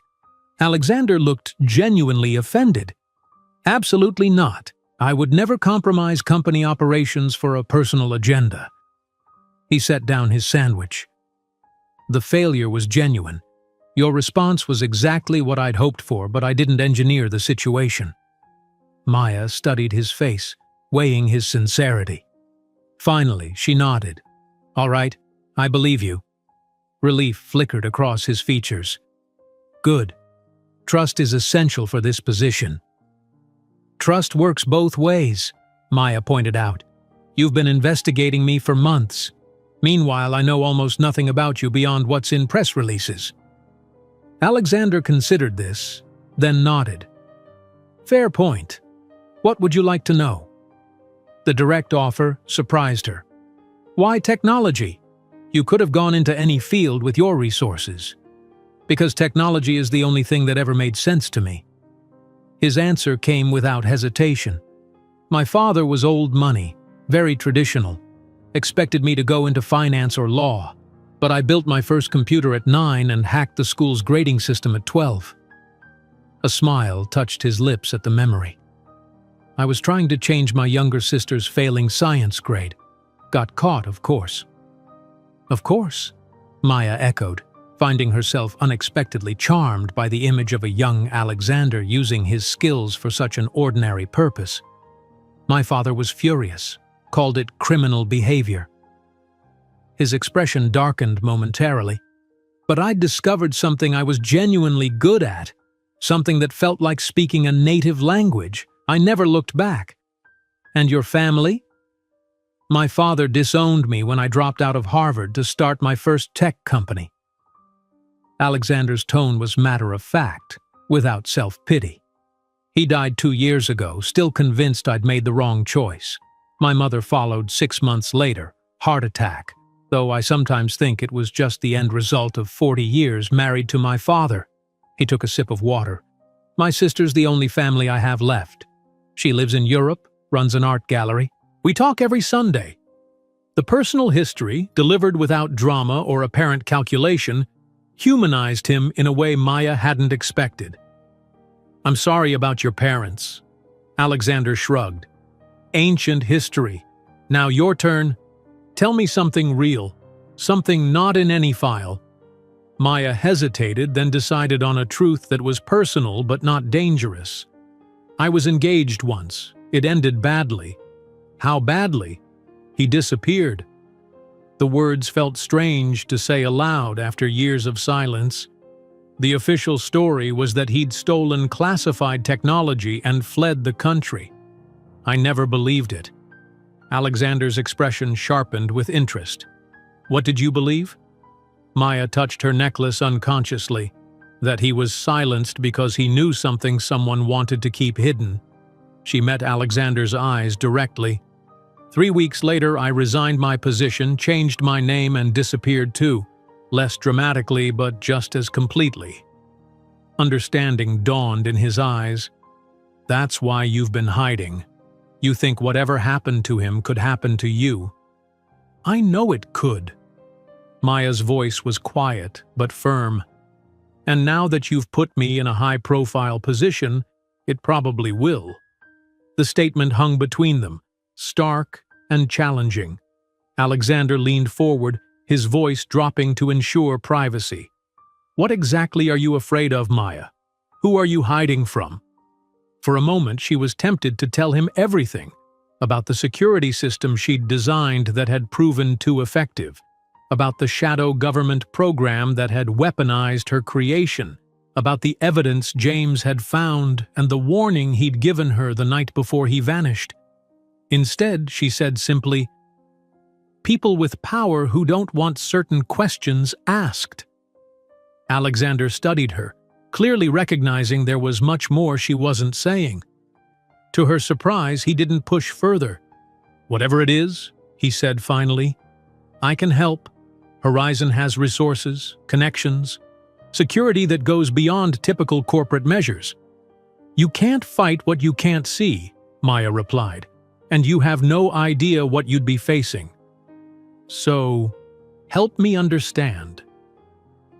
Alexander looked genuinely offended. Absolutely not. I would never compromise company operations for a personal agenda. He set down his sandwich. The failure was genuine. Your response was exactly what I'd hoped for, but I didn't engineer the situation. Maya studied his face, weighing his sincerity. Finally, she nodded. All right, I believe you. Relief flickered across his features. Good. Trust is essential for this position. Trust works both ways, Maya pointed out. You've been investigating me for months. Meanwhile, I know almost nothing about you beyond what's in press releases. Alexander considered this, then nodded. Fair point. What would you like to know? The direct offer surprised her. Why technology? You could have gone into any field with your resources. Because technology is the only thing that ever made sense to me. His answer came without hesitation. My father was old money, very traditional. Expected me to go into finance or law, but I built my first computer at 9 and hacked the school's grading system at 12. A smile touched his lips at the memory. I was trying to change my younger sister's failing science grade. Got caught, of course. Of course, Maya echoed, finding herself unexpectedly charmed by the image of a young Alexander using his skills for such an ordinary purpose. My father was furious, called it criminal behavior. His expression darkened momentarily. But I'd discovered something I was genuinely good at, something that felt like speaking a native language. I never looked back. And your family? My father disowned me when I dropped out of Harvard to start my first tech company. Alexander's tone was matter-of-fact, without self-pity. He died 2 years ago, still convinced I'd made the wrong choice. My mother followed 6 months later, heart attack, though I sometimes think it was just the end result of 40 years married to my father. He took a sip of water. My sister's the only family I have left. She lives in Europe, runs an art gallery. We talk every Sunday. The personal history, delivered without drama or apparent calculation, humanized him in a way Maya hadn't expected. I'm sorry about your parents. Alexander shrugged. Ancient history. Now your turn. Tell me something real, something not in any file. Maya hesitated, then decided on a truth that was personal but not dangerous. I was engaged once. It ended badly. How badly? He disappeared. The words felt strange to say aloud after years of silence. The official story was that he'd stolen classified technology and fled the country. I never believed it. Alexander's expression sharpened with interest. What did you believe? Maya touched her necklace unconsciously, that he was silenced because he knew something someone wanted to keep hidden. She met Alexander's eyes directly. 3 weeks later, I resigned my position, changed my name, and disappeared too. Less dramatically, but just as completely. Understanding dawned in his eyes. That's why you've been hiding. You think whatever happened to him could happen to you. I know it could. Maya's voice was quiet, but firm. And now that you've put me in a high-profile position, it probably will. The statement hung between them, stark and challenging. Alexander leaned forward, his voice dropping to ensure privacy. What exactly are you afraid of, Maya? Who are you hiding from? For a moment, she was tempted to tell him everything about the security system she'd designed that had proven too effective. about the shadow government program that had weaponized her creation, about the evidence James had found and the warning he'd given her the night before he vanished. Instead, she said simply, "People with power who don't want certain questions asked." Alexander studied her, clearly recognizing there was much more she wasn't saying. To her surprise, he didn't push further. "Whatever it is," he said finally, "I can help. Horizon has resources, connections, security that goes beyond typical corporate measures." "You can't fight what you can't see," Maya replied, "and you have no idea what you'd be facing. So, help me understand."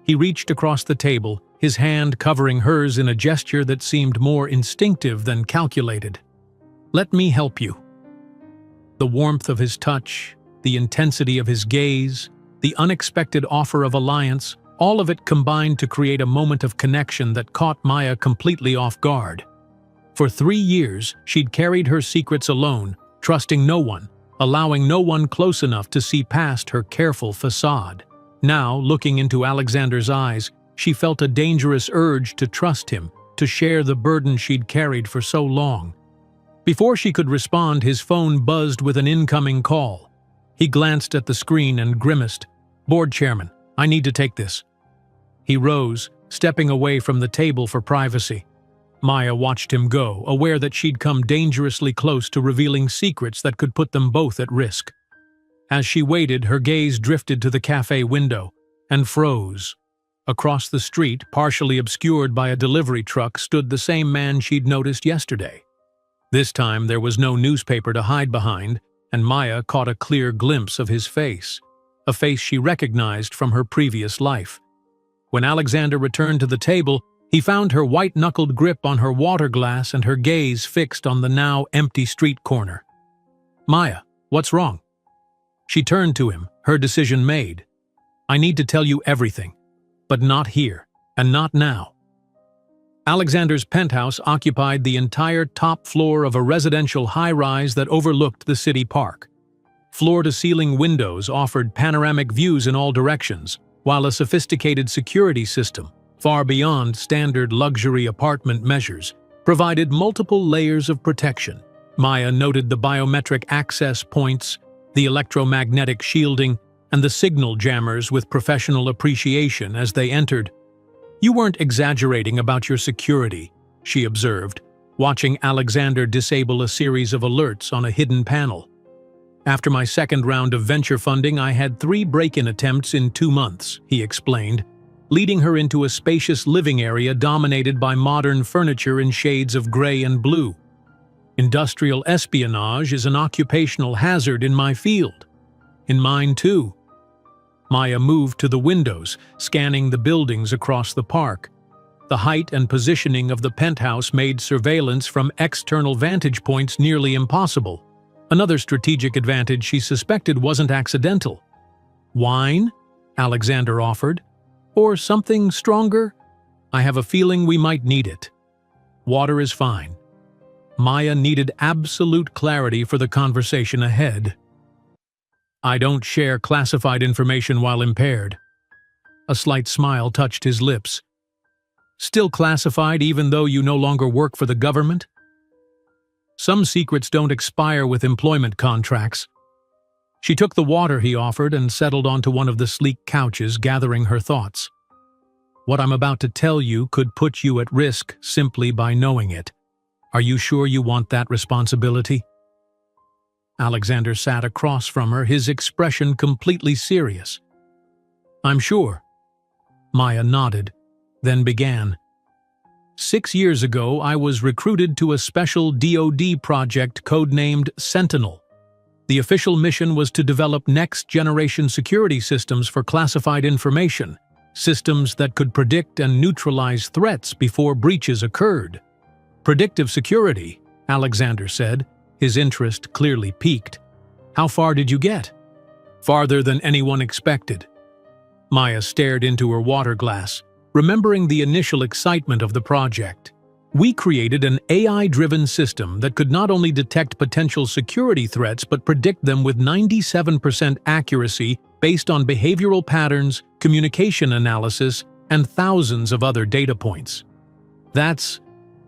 He reached across the table, his hand covering hers in a gesture that seemed more instinctive than calculated. "Let me help you." The warmth of his touch, the intensity of his gaze, the unexpected offer of alliance, all of it combined to create a moment of connection that caught Maya completely off guard. For 3 years, she'd carried her secrets alone, trusting no one, allowing no one close enough to see past her careful facade. Now, looking into Alexander's eyes, she felt a dangerous urge to trust him, to share the burden she'd carried for so long. Before she could respond, his phone buzzed with an incoming call. He glanced at the screen and grimaced. "Board chairman, I need to take this." He rose, stepping away from the table for privacy. Maya watched him go, aware that she'd come dangerously close to revealing secrets that could put them both at risk. As she waited, her gaze drifted to the cafe window and froze. Across the street, partially obscured by a delivery truck, stood the same man she'd noticed yesterday. This time there was no newspaper to hide behind, and Maya caught a clear glimpse of his face, a face she recognized from her previous life. When Alexander returned to the table, he found her white-knuckled grip on her water glass and her gaze fixed on the now empty street corner. "Maya, what's wrong?" She turned to him, her decision made. "I need to tell you everything, but not here, and not now." Alexander's penthouse occupied the entire top floor of a residential high-rise that overlooked the city park. Floor-to-ceiling windows offered panoramic views in all directions, while a sophisticated security system, far beyond standard luxury apartment measures, provided multiple layers of protection. Maya noted the biometric access points, the electromagnetic shielding, and the signal jammers with professional appreciation as they entered. "You weren't exaggerating about your security," she observed, watching Alexander disable a series of alerts on a hidden panel. "After my second round of venture funding, I had 3 break-in attempts in 2 months," he explained, leading her into a spacious living area dominated by modern furniture in shades of gray and blue. "Industrial espionage is an occupational hazard in my field. In mine, too." Maya moved to the windows, scanning the buildings across the park. The height and positioning of the penthouse made surveillance from external vantage points nearly impossible. Another strategic advantage she suspected wasn't accidental. "Wine?" Alexander offered. "Or something stronger? I have a feeling we might need it." "Water is fine." Maya needed absolute clarity for the conversation ahead. "I don't share classified information while impaired." A slight smile touched his lips. "Still classified even though you no longer work for the government?" "Some secrets don't expire with employment contracts." She took the water he offered and settled onto one of the sleek couches, gathering her thoughts. "What I'm about to tell you could put you at risk simply by knowing it. Are you sure you want that responsibility?" Alexander sat across from her, his expression completely serious. "I'm sure." Maya nodded, then began. 6 years ago, I was recruited to a special DoD project codenamed Sentinel. The official mission was to develop next-generation security systems for classified information, systems that could predict and neutralize threats before breaches occurred. "Predictive security," Alexander said, his interest clearly piqued. "How far did you get?" "Farther than anyone expected." Maya stared into her water glass, remembering the initial excitement of the project. We created an AI-driven system that could not only detect potential security threats but predict them with 97% accuracy based on behavioral patterns, communication analysis, and thousands of other data points.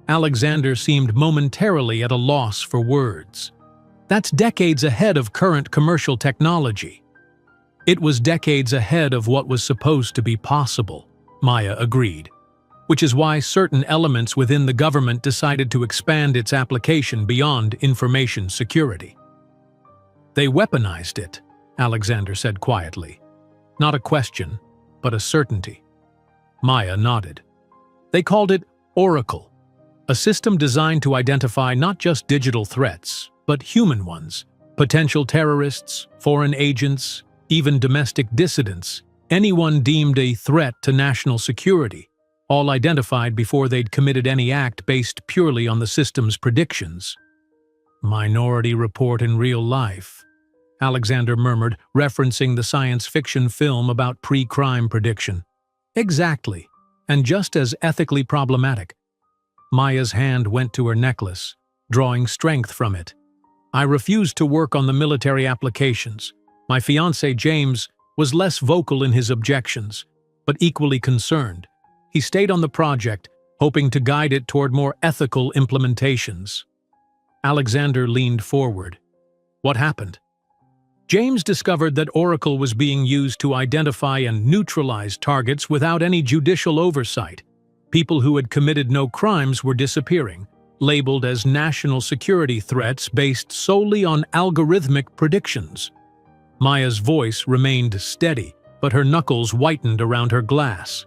Alexander seemed momentarily at a loss for words. That's decades ahead of current commercial technology. It was decades ahead of what was supposed to be possible, Maya agreed, which is why certain elements within the government decided to expand its application beyond information security. They weaponized it, Alexander said quietly. Not a question, but a certainty. Maya nodded. They called it Oracle, a system designed to identify not just digital threats, but human ones, potential terrorists, foreign agents, even domestic dissidents, anyone deemed a threat to national security, all identified before they'd committed any act based purely on the system's predictions. Minority Report in real life, Alexander murmured, referencing the science fiction film about pre-crime prediction. Exactly, and just as ethically problematic. Maya's hand went to her necklace, drawing strength from it. I refused to work on the military applications. My fiancé, James, was less vocal in his objections, but equally concerned. He stayed on the project, hoping to guide it toward more ethical implementations. Alexander leaned forward. What happened? James discovered that Oracle was being used to identify and neutralize targets without any judicial oversight. People who had committed no crimes were disappearing, labeled as national security threats based solely on algorithmic predictions. Maya's voice remained steady, but her knuckles whitened around her glass.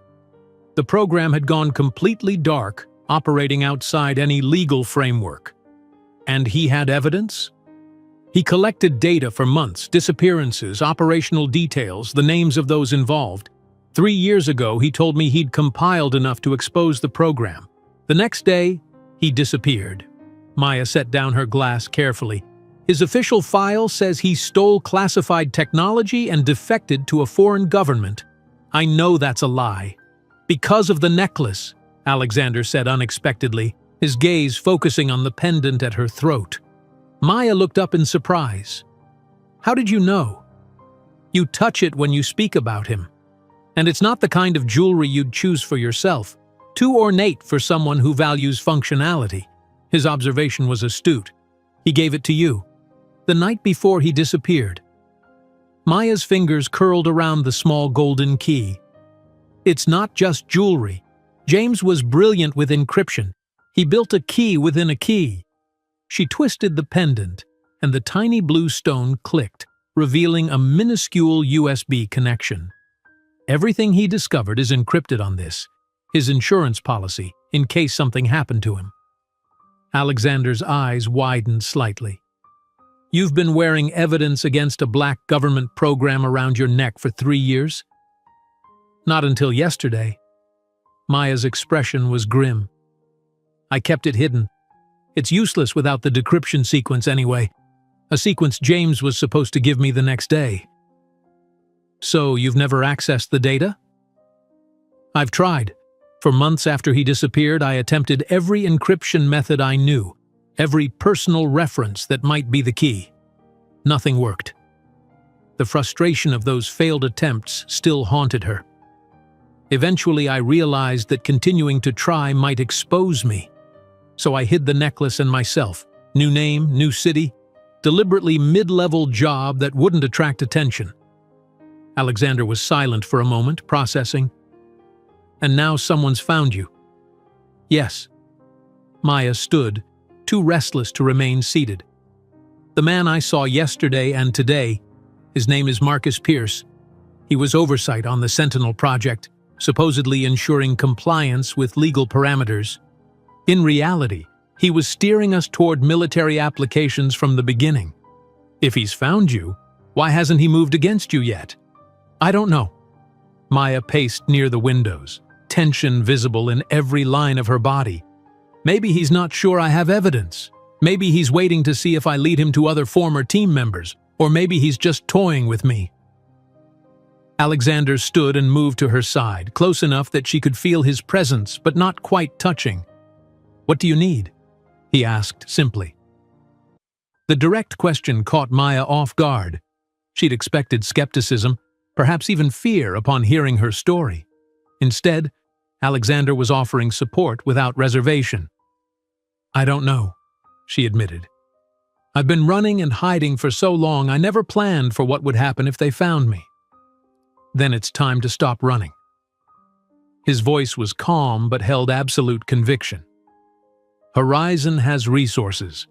The program had gone completely dark, operating outside any legal framework. And he had evidence? He collected data for months, disappearances, operational details, the names of those involved. 3 years ago, he told me he'd compiled enough to expose the program. The next day, he disappeared. Maya set down her glass carefully. His official file says he stole classified technology and defected to a foreign government. I know that's a lie. Because of the necklace, Alexander said unexpectedly, his gaze focusing on the pendant at her throat. Maya looked up in surprise. How did you know? You touch it when you speak about him. And it's not the kind of jewelry you'd choose for yourself. Too ornate for someone who values functionality. His observation was astute. He gave it to you. The night before he disappeared. Maya's fingers curled around the small golden key. It's not just jewelry. James was brilliant with encryption. He built a key within a key. She twisted the pendant, and the tiny blue stone clicked, revealing a minuscule USB connection. Everything he discovered is encrypted on this, his insurance policy, in case something happened to him. Alexander's eyes widened slightly. You've been wearing evidence against a black government program around your neck for 3 years? Not until yesterday. Maya's expression was grim. I kept it hidden. It's useless without the decryption sequence anyway, a sequence James was supposed to give me the next day. So you've never accessed the data? I've tried. For months after he disappeared, I attempted every encryption method I knew, every personal reference that might be the key. Nothing worked. The frustration of those failed attempts still haunted her. Eventually, I realized that continuing to try might expose me. So I hid the necklace and myself. New name, new city, deliberately mid-level job that wouldn't attract attention. Alexander was silent for a moment, processing. And now someone's found you. Yes. Maya stood, too restless to remain seated. The man I saw yesterday and today, his name is Marcus Pierce. He was oversight on the Sentinel project, supposedly ensuring compliance with legal parameters. In reality, he was steering us toward military applications from the beginning. If he's found you, why hasn't he moved against you yet? I don't know. Maya paced near the windows, tension visible in every line of her body. Maybe he's not sure I have evidence. Maybe he's waiting to see if I lead him to other former team members, or maybe he's just toying with me. Alexander stood and moved to her side, close enough that she could feel his presence, but not quite touching. "What do you need?" he asked simply. The direct question caught Maya off guard. She'd expected skepticism, perhaps even fear upon hearing her story. Instead, Alexander was offering support without reservation. "I don't know," she admitted. "I've been running and hiding for so long I never planned for what would happen if they found me." "Then it's time to stop running." His voice was calm but held absolute conviction. "Horizon has resources,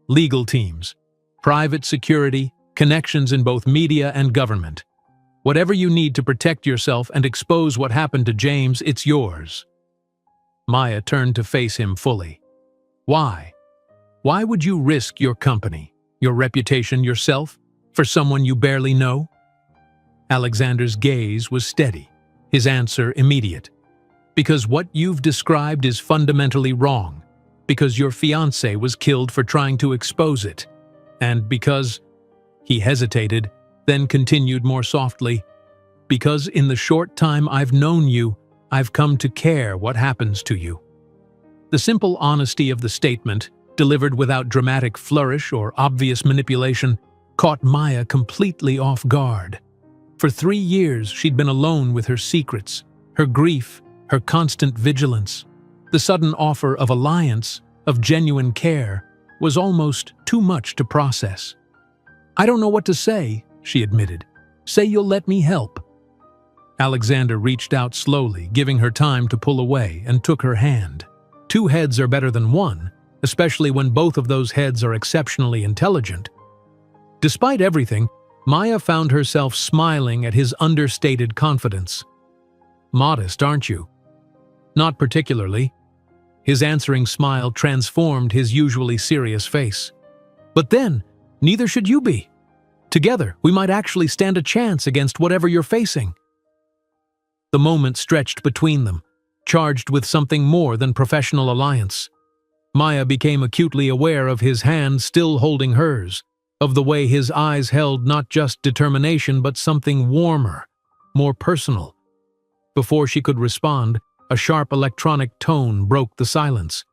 legal teams, private security, connections in both media and government. Whatever you need to protect yourself and expose what happened to James, it's yours." Maya turned to face him fully. "Why? Why would you risk your company, your reputation, yourself, for someone you barely know?" Alexander's gaze was steady, his answer immediate. "Because what you've described is fundamentally wrong. Because your fiancé was killed for trying to expose it. And because—" He hesitated, then continued more softly, "because in the short time I've known you, I've come to care what happens to you." The simple honesty of the statement, delivered without dramatic flourish or obvious manipulation, caught Maya completely off guard. For 3 years she'd been alone with her secrets, her grief, her constant vigilance. The sudden offer of alliance, of genuine care, was almost too much to process. "I don't know what to say," she admitted. "Say you'll let me help." Alexander reached out slowly, giving her time to pull away, and took her hand. 2 heads are better than 1, especially when both of those heads are exceptionally intelligent. Despite everything, Maya found herself smiling at his understated confidence. "Modest, aren't you?" "Not particularly." His answering smile transformed his usually serious face. "But then, neither should you be. Together, we might actually stand a chance against whatever you're facing." The moment stretched between them, charged with something more than professional alliance. Maya became acutely aware of his hand still holding hers, of the way his eyes held not just determination but something warmer, more personal. Before she could respond, a sharp electronic tone broke the silence.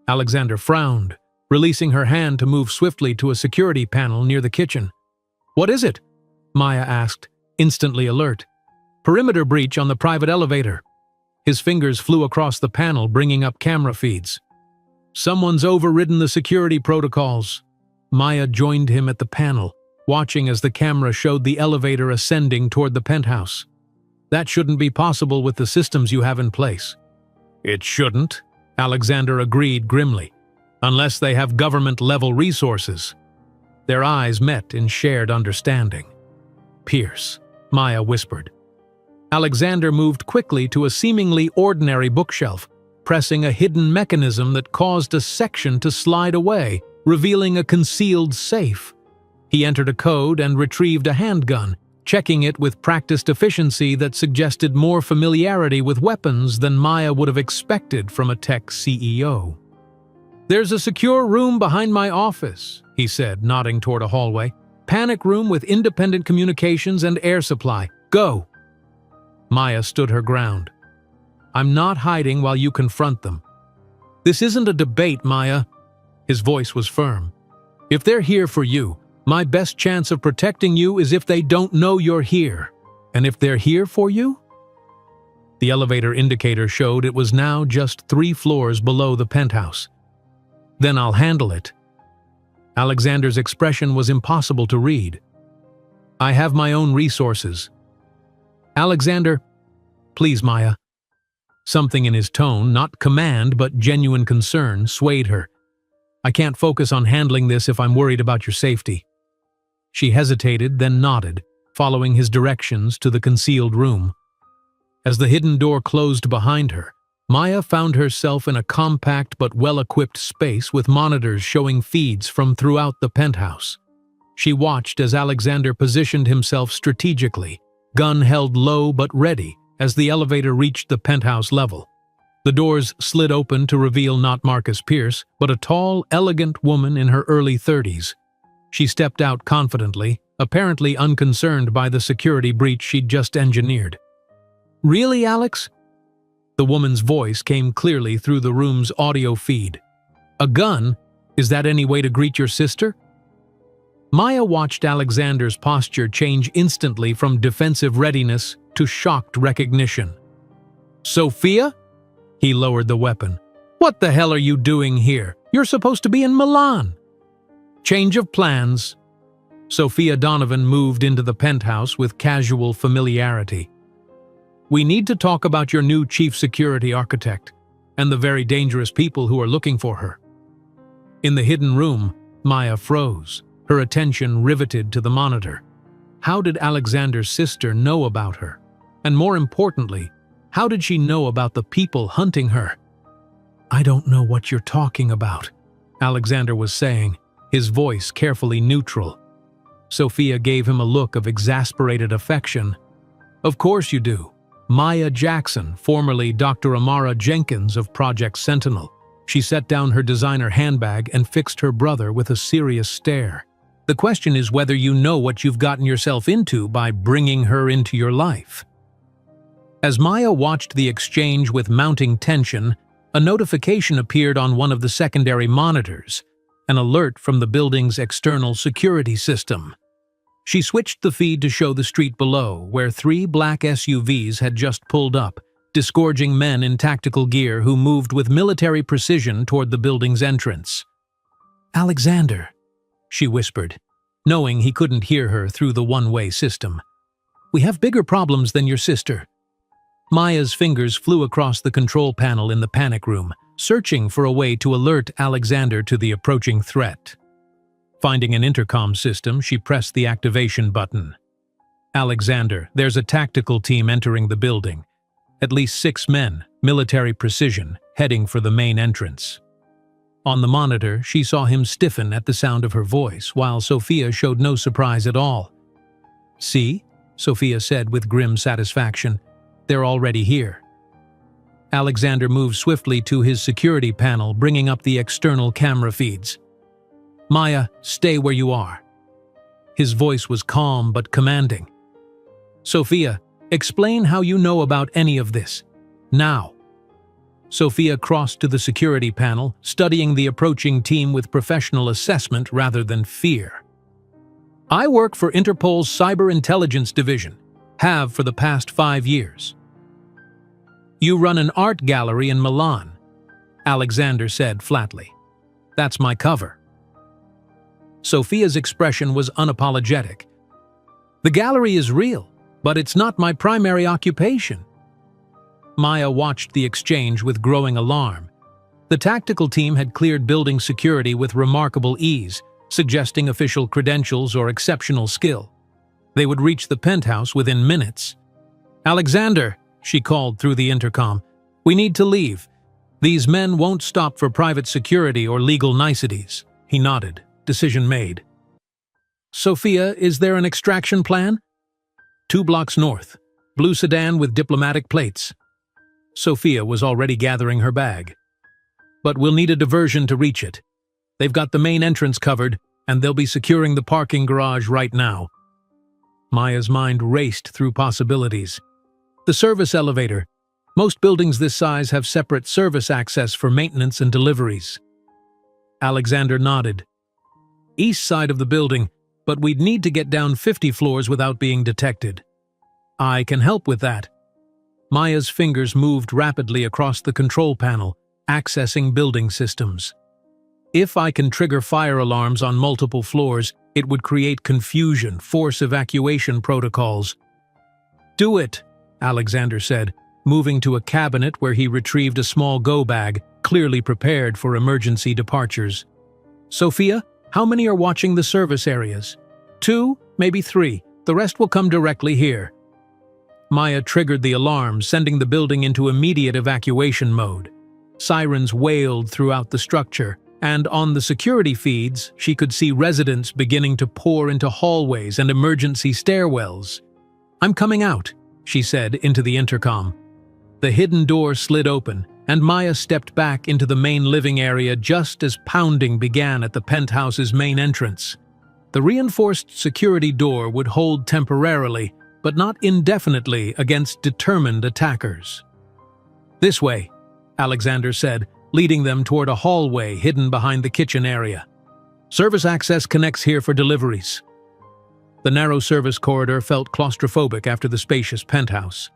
Alexander frowned, releasing her hand to move swiftly to a security panel near the kitchen. "What is it?" Maya asked, instantly alert. "Perimeter breach on the private elevator." His fingers flew across the panel, bringing up camera feeds. "Someone's overridden the security protocols." Maya joined him at the panel, watching as the camera showed the elevator ascending toward the penthouse. "That shouldn't be possible with the systems you have in place." "It shouldn't," Alexander agreed grimly, "unless they have government-level resources." Their eyes met in shared understanding. "Pierce," Maya whispered. Alexander moved quickly to a seemingly ordinary bookshelf, pressing a hidden mechanism that caused a section to slide away, revealing a concealed safe. He entered a code and retrieved a handgun, checking it with practiced efficiency that suggested more familiarity with weapons than Maya would have expected from a tech CEO. "There's a secure room behind my office," he said, nodding toward a hallway. "Panic room with independent communications and air supply. Go!" Maya stood her ground. "I'm not hiding while you confront them." "This isn't a debate, Maya." His voice was firm. "If they're here for you, my best chance of protecting you is if they don't know you're here. And if they're here for you?" The elevator indicator showed it was now just 3 floors below the penthouse. "Then I'll handle it." Alexander's expression was impossible to read. "I have my own resources." "Alexander—" "Please, Maya." Something in his tone, not command but genuine concern, swayed her. "I can't focus on handling this if I'm worried about your safety." She hesitated, then nodded, following his directions to the concealed room. As the hidden door closed behind her, Maya found herself in a compact but well-equipped space with monitors showing feeds from throughout the penthouse. She watched as Alexander positioned himself strategically, gun held low but ready, as the elevator reached the penthouse level. The doors slid open to reveal not Marcus Pierce, but a tall, elegant woman in her early 30s. She stepped out confidently, apparently unconcerned by the security breach she'd just engineered. "Really, Alex?" The woman's voice came clearly through the room's audio feed. "A gun? Is that any way to greet your sister?" Maya watched Alexander's posture change instantly from defensive readiness to shocked recognition. "Sophia?" He lowered the weapon. "What the hell are you doing here? You're supposed to be in Milan." Change of plans. Sophia Donovan moved into the penthouse with casual familiarity. "We need to talk about your new chief security architect and the very dangerous people who are looking for her." In the hidden room, Maya froze, her attention riveted to the monitor. How did Alexander's sister know about her? And more importantly, how did she know about the people hunting her? "I don't know what you're talking about," Alexander was saying, his voice carefully neutral. Sophia gave him a look of exasperated affection. "Of course you do. Maya Jackson, formerly Dr. Amara Jenkins of Project Sentinel." She set down her designer handbag and fixed her brother with a serious stare. "The question is whether you know what you've gotten yourself into by bringing her into your life." As Maya watched the exchange with mounting tension, a notification appeared on one of the secondary monitors, an alert from the building's external security system. She switched the feed to show the street below, where 3 black SUVs had just pulled up, disgorging men in tactical gear who moved with military precision toward the building's entrance. "Alexander," she whispered, knowing he couldn't hear her through the one-way system. "We have bigger problems than your sister." Maya's fingers flew across the control panel in the panic room, searching for a way to alert Alexander to the approaching threat. Finding an intercom system, she pressed the activation button. "Alexander, there's a tactical team entering the building. At least 6 men, military precision, heading for the main entrance." On the monitor, she saw him stiffen at the sound of her voice, while Sophia showed no surprise at all. "See?" Sophia said with grim satisfaction. "They're already here." Alexander moved swiftly to his security panel, bringing up the external camera feeds. "Maya, stay where you are." His voice was calm but commanding. "Sophia, explain how you know about any of this. Now." Sophia crossed to the security panel, studying the approaching team with professional assessment rather than fear. "I work for Interpol's Cyber Intelligence Division, have for the past 5 years. You run an art gallery in Milan," Alexander said flatly. "That's my cover." Sophia's expression was unapologetic. "The gallery is real, but it's not my primary occupation." Maya watched the exchange with growing alarm. The tactical team had cleared building security with remarkable ease, suggesting official credentials or exceptional skill. They would reach the penthouse within minutes. "Alexander," she called through the intercom, "we need to leave. These men won't stop for private security or legal niceties." He nodded. Decision made. "Sophia, is there an extraction plan?" 2 blocks north. Blue sedan with diplomatic plates." Sophia was already gathering her bag. "But we'll need a diversion to reach it. They've got the main entrance covered, and they'll be securing the parking garage right now." Maya's mind raced through possibilities. The service elevator. Most buildings this size have separate service access for maintenance and deliveries. Alexander nodded. "East side of the building, but we'd need to get down 50 floors without being detected." "I can help with that." Maya's fingers moved rapidly across the control panel, accessing building systems. "If I can trigger fire alarms on multiple floors, it would create confusion, force evacuation protocols." "Do it," Alexander said, moving to a cabinet where he retrieved a small go bag, clearly prepared for emergency departures. "Sophia, how many are watching the service areas?" 2, maybe 3. The rest will come directly here." Maya triggered the alarm, sending the building into immediate evacuation mode. Sirens wailed throughout the structure, and on the security feeds, she could see residents beginning to pour into hallways and emergency stairwells. "I'm coming out," she said into the intercom. The hidden door slid open, and Maya stepped back into the main living area just as pounding began at the penthouse's main entrance. The reinforced security door would hold temporarily, but not indefinitely, against determined attackers. "This way," Alexander said, leading them toward a hallway hidden behind the kitchen area. "Service access connects here for deliveries." The narrow service corridor felt claustrophobic after the spacious penthouse.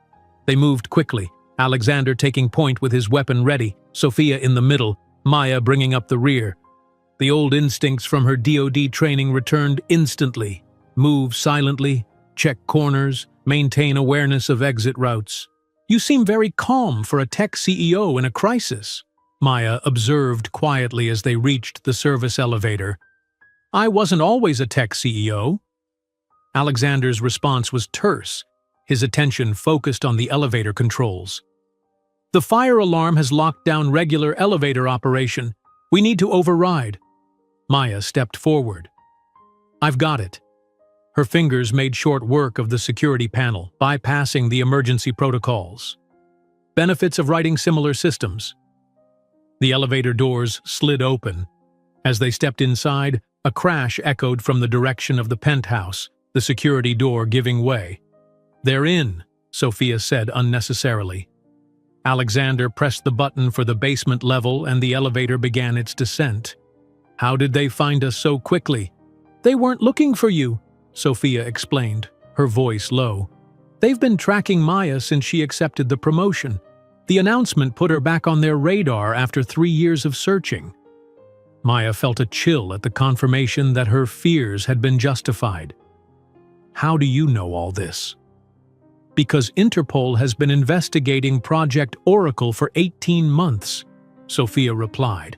They moved quickly, Alexander taking point with his weapon ready, Sophia in the middle, Maya bringing up the rear. The old instincts from her DoD training returned instantly. Move silently, check corners, maintain awareness of exit routes. "You seem very calm for a tech CEO in a crisis," Maya observed quietly as they reached the service elevator. "I wasn't always a tech CEO." Alexander's response was terse, his attention focused on the elevator controls. "The fire alarm has locked down regular elevator operation. We need to override." Maya stepped forward. "I've got it." Her fingers made short work of the security panel, bypassing the emergency protocols. Benefits of writing similar systems. The elevator doors slid open. As they stepped inside, a crash echoed from the direction of the penthouse, the security door giving way. "They're in," Sophia said unnecessarily. Alexander pressed the button for the basement level and the elevator began its descent. "How did they find us so quickly?" "They weren't looking for you," Sophia explained, her voice low. "They've been tracking Maya since she accepted the promotion. The announcement put her back on their radar after 3 years of searching." Maya felt a chill at the confirmation that her fears had been justified. "How do you know all this?" "Because Interpol has been investigating Project Oracle for 18 months, Sophia replied.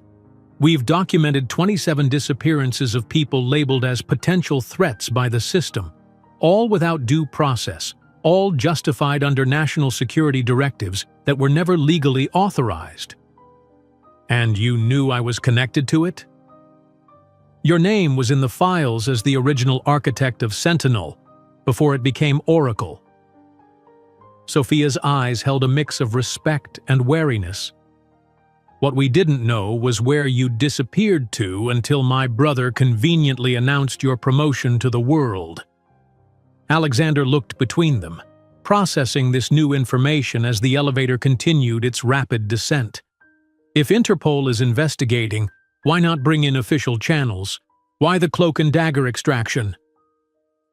"We've documented 27 disappearances of people labeled as potential threats by the system, all without due process, all justified under national security directives that were never legally authorized." "And you knew I was connected to it?" "Your name was in the files as the original architect of Sentinel, before it became Oracle." Sophia's eyes held a mix of respect and wariness. "What we didn't know was where you disappeared to until my brother conveniently announced your promotion to the world." Alexander looked between them, processing this new information as the elevator continued its rapid descent. If Interpol is investigating, why not bring in official channels? Why the cloak and dagger extraction?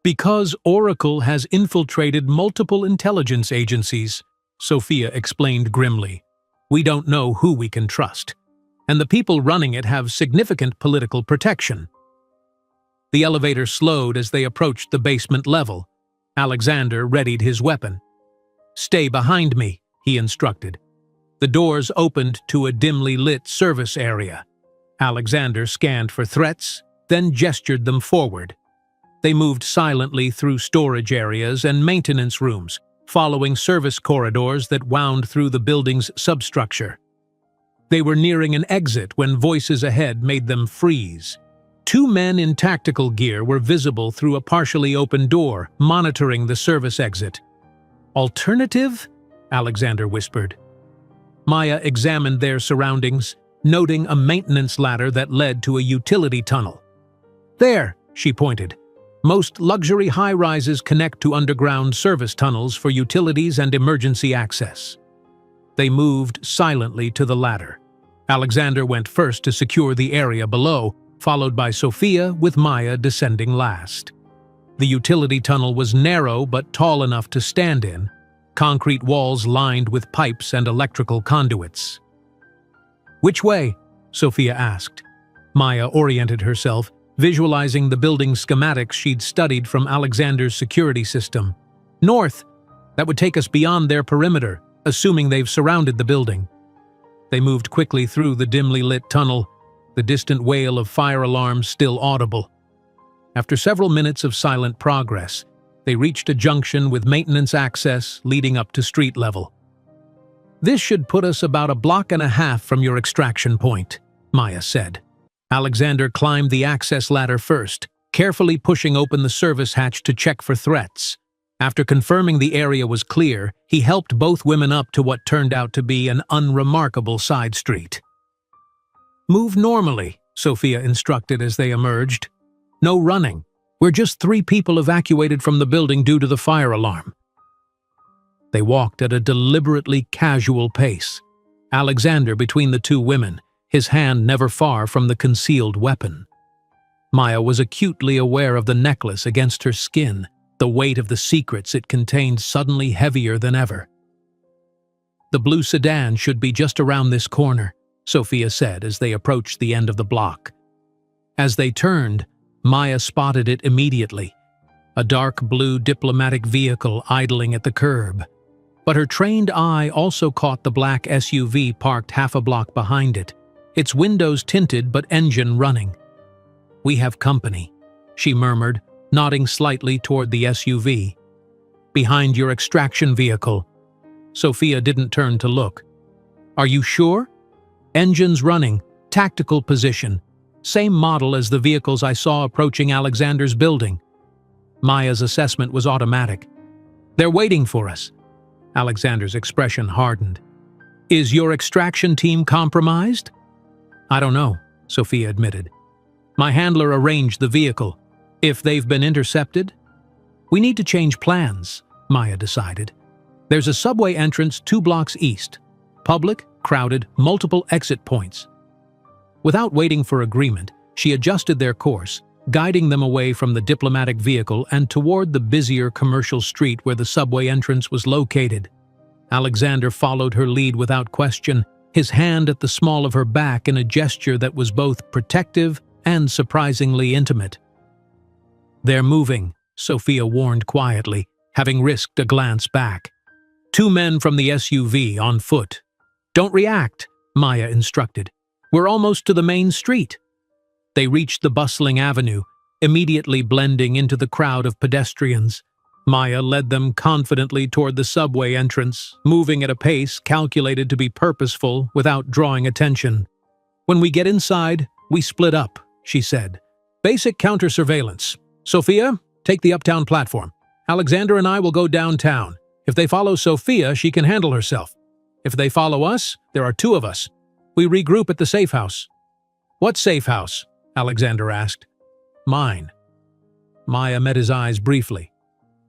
"Because Oracle has infiltrated multiple intelligence agencies," Sophia explained grimly. "We don't know who we can trust, and the people running it have significant political protection." The elevator slowed as they approached the basement level. Alexander readied his weapon. "Stay behind me," he instructed. The doors opened to a dimly lit service area. Alexander scanned for threats, then gestured them forward. They moved silently through storage areas and maintenance rooms, following service corridors that wound through the building's substructure. They were nearing an exit when voices ahead made them freeze. 2 men in tactical gear were visible through a partially open door, monitoring the service exit. "Alternative?" Alexander whispered. Maya examined their surroundings, noting a maintenance ladder that led to a utility tunnel. "There," she pointed. "Most luxury high-rises connect to underground service tunnels for utilities and emergency access." They moved silently to the ladder. Alexander went first to secure the area below, followed by Sophia with Maya descending last. The utility tunnel was narrow but tall enough to stand in, concrete walls lined with pipes and electrical conduits. "Which way?" Sophia asked. Maya oriented herself, visualizing the building schematics she'd studied from Alexander's security system. "North. That would take us beyond their perimeter, assuming they've surrounded the building." They moved quickly through the dimly lit tunnel, the distant wail of fire alarms still audible. After several minutes of silent progress, they reached a junction with maintenance access leading up to street level. "This should put us about 1.5 blocks from your extraction point," Maya said. Alexander climbed the access ladder first, carefully pushing open the service hatch to check for threats. After confirming the area was clear, he helped both women up to what turned out to be an unremarkable side street. "Move normally," Sophia instructed as they emerged. "No running. We're just 3 people evacuated from the building due to the fire alarm." They walked at a deliberately casual pace, Alexander between the two women, his hand never far from the concealed weapon. Maya was acutely aware of the necklace against her skin, the weight of the secrets it contained suddenly heavier than ever. "The blue sedan should be just around this corner," Sophia said as they approached the end of the block. As they turned, Maya spotted it immediately, a dark blue diplomatic vehicle idling at the curb. But her trained eye also caught the black SUV parked half a block behind it, its windows tinted but engine running. "We have company," she murmured, nodding slightly toward the SUV. "Behind your extraction vehicle." Sophia didn't turn to look. "Are you sure?" "Engines running, tactical position. Same model as the vehicles I saw approaching Alexander's building." Maya's assessment was automatic. "They're waiting for us." Alexander's expression hardened. "Is your extraction team compromised?" "I don't know," Sophia admitted. "My handler arranged the vehicle. If they've been intercepted?" "We need to change plans," Maya decided. "There's a subway entrance 2 blocks east. Public, crowded, multiple exit points." Without waiting for agreement, she adjusted their course, guiding them away from the diplomatic vehicle and toward the busier commercial street where the subway entrance was located. Alexander followed her lead without question, his hand at the small of her back in a gesture that was both protective and surprisingly intimate. "They're moving," Sophia warned quietly, having risked a glance back. "2 men from the SUV on foot." "Don't react," Maya instructed. "We're almost to the main street." They reached the bustling avenue, immediately blending into the crowd of pedestrians. Maya led them confidently toward the subway entrance, moving at a pace calculated to be purposeful without drawing attention. "When we get inside, we split up," she said. "Basic counter-surveillance. Sophia, take the uptown platform. Alexander and I will go downtown. If they follow Sophia, she can handle herself. If they follow us, there are 2 of us. We regroup at the safe house." "What safe house?" Alexander asked. "Mine." Maya met his eyes briefly.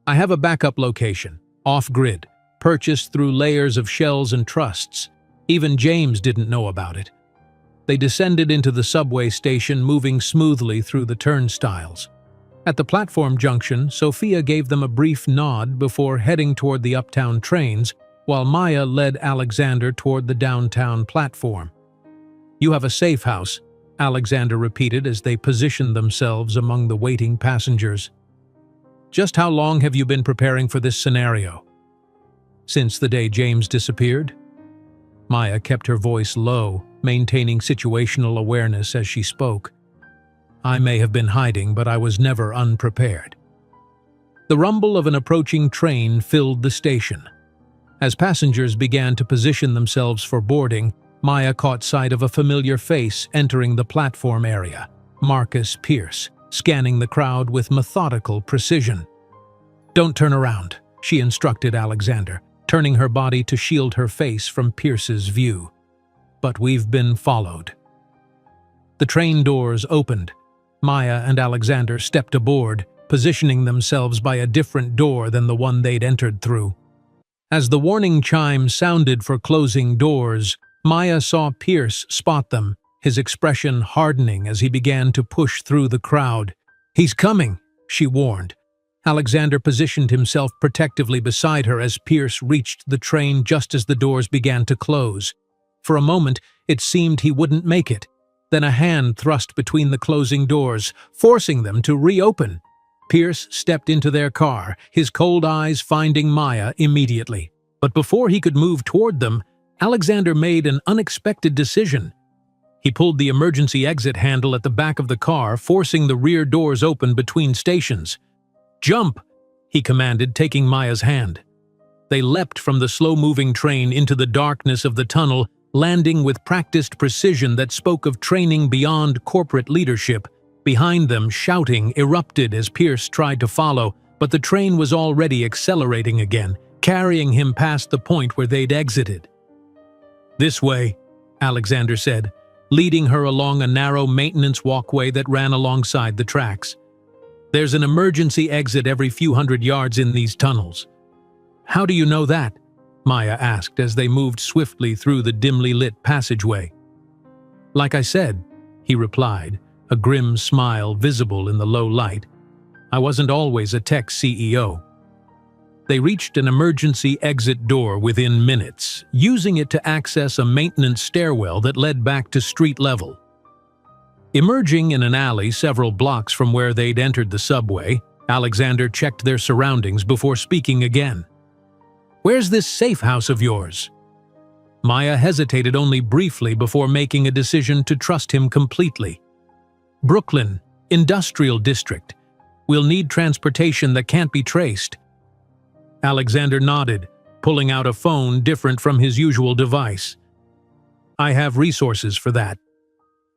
"I have a backup location, off-grid, purchased through layers of shells and trusts. Even James didn't know about it." They descended into the subway station, moving smoothly through the turnstiles. At the platform junction, Sophia gave them a brief nod before heading toward the uptown trains, while Maya led Alexander toward the downtown platform. "You have a safe house," Alexander repeated as they positioned themselves among the waiting passengers. "Just how long have you been preparing for this scenario?" "Since the day James disappeared." Maya kept her voice low, maintaining situational awareness as she spoke. "I may have been hiding, but I was never unprepared." The rumble of an approaching train filled the station. As passengers began to position themselves for boarding, Maya caught sight of a familiar face entering the platform area, Marcus Pierce, scanning the crowd with methodical precision. "Don't turn around," she instructed Alexander, turning her body to shield her face from Pierce's view. "But we've been followed." The train doors opened. Maya and Alexander stepped aboard, positioning themselves by a different door than the one they'd entered through. As the warning chime sounded for closing doors, Maya saw Pierce spot them, his expression hardening as he began to push through the crowd. "He's coming," she warned. Alexander positioned himself protectively beside her as Pierce reached the train just as the doors began to close. For a moment, it seemed he wouldn't make it. Then a hand thrust between the closing doors, forcing them to reopen. Pierce stepped into their car, his cold eyes finding Maya immediately. But before he could move toward them, Alexander made an unexpected decision. He pulled the emergency exit handle at the back of the car, forcing the rear doors open between stations. "Jump!" he commanded, taking Maya's hand. They leapt from the slow-moving train into the darkness of the tunnel, landing with practiced precision that spoke of training beyond corporate leadership. Behind them, shouting erupted as Pierce tried to follow, but the train was already accelerating again, carrying him past the point where they'd exited. "This way," Alexander said, leading her along a narrow maintenance walkway that ran alongside the tracks. "There's an emergency exit every few hundred yards in these tunnels." How do you know that? Maya asked as they moved swiftly through the dimly lit passageway. Like I said, he replied, a grim smile visible in the low light. I wasn't always a tech CEO. They reached an emergency exit door within minutes, using it to access a maintenance stairwell that led back to street level. Emerging in an alley several blocks from where they'd entered the subway, Alexander checked their surroundings before speaking again. Where's this safe house of yours? Maya hesitated only briefly before making a decision to trust him completely. Brooklyn, Industrial District. We'll need transportation that can't be traced. Alexander nodded, pulling out a phone different from his usual device. I have resources for that.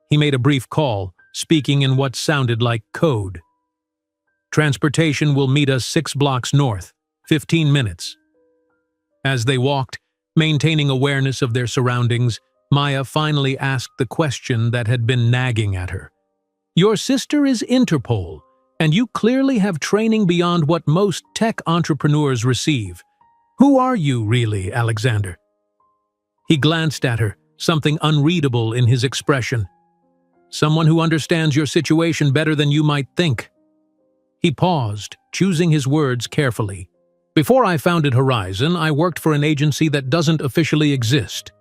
He made a brief call, speaking in what sounded like code. Transportation will meet us 6 blocks north, 15 minutes. As they walked, maintaining awareness of their surroundings, Maya finally asked the question that had been nagging at her. Your sister is Interpol, and you clearly have training beyond what most tech entrepreneurs receive. Who are you, really, Alexander? He glanced at her, something unreadable in his expression. Someone who understands your situation better than you might think. He paused, choosing his words carefully. Before I founded Horizon, I worked for an agency that doesn't officially exist.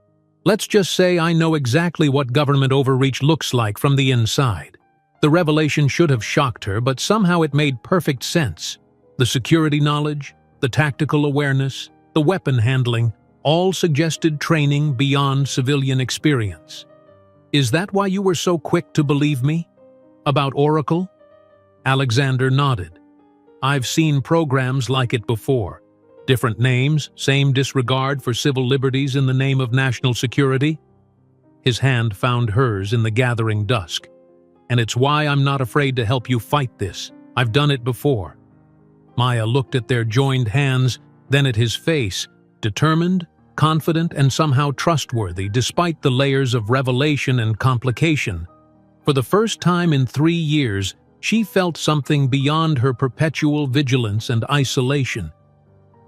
Let's just say I know exactly what government overreach looks like from the inside. The revelation should have shocked her, but somehow it made perfect sense. The security knowledge, the tactical awareness, the weapon handling, all suggested training beyond civilian experience. Is that why you were so quick to believe me? About Oracle? Alexander nodded. I've seen programs like it before. Different names, same disregard for civil liberties in the name of national security. His hand found hers in the gathering dusk. And it's why I'm not afraid to help you fight this. I've done it before. Maya looked at their joined hands, then at his face, determined, confident, and somehow trustworthy despite the layers of revelation and complication. For the first time in 3 years, she felt something beyond her perpetual vigilance and isolation.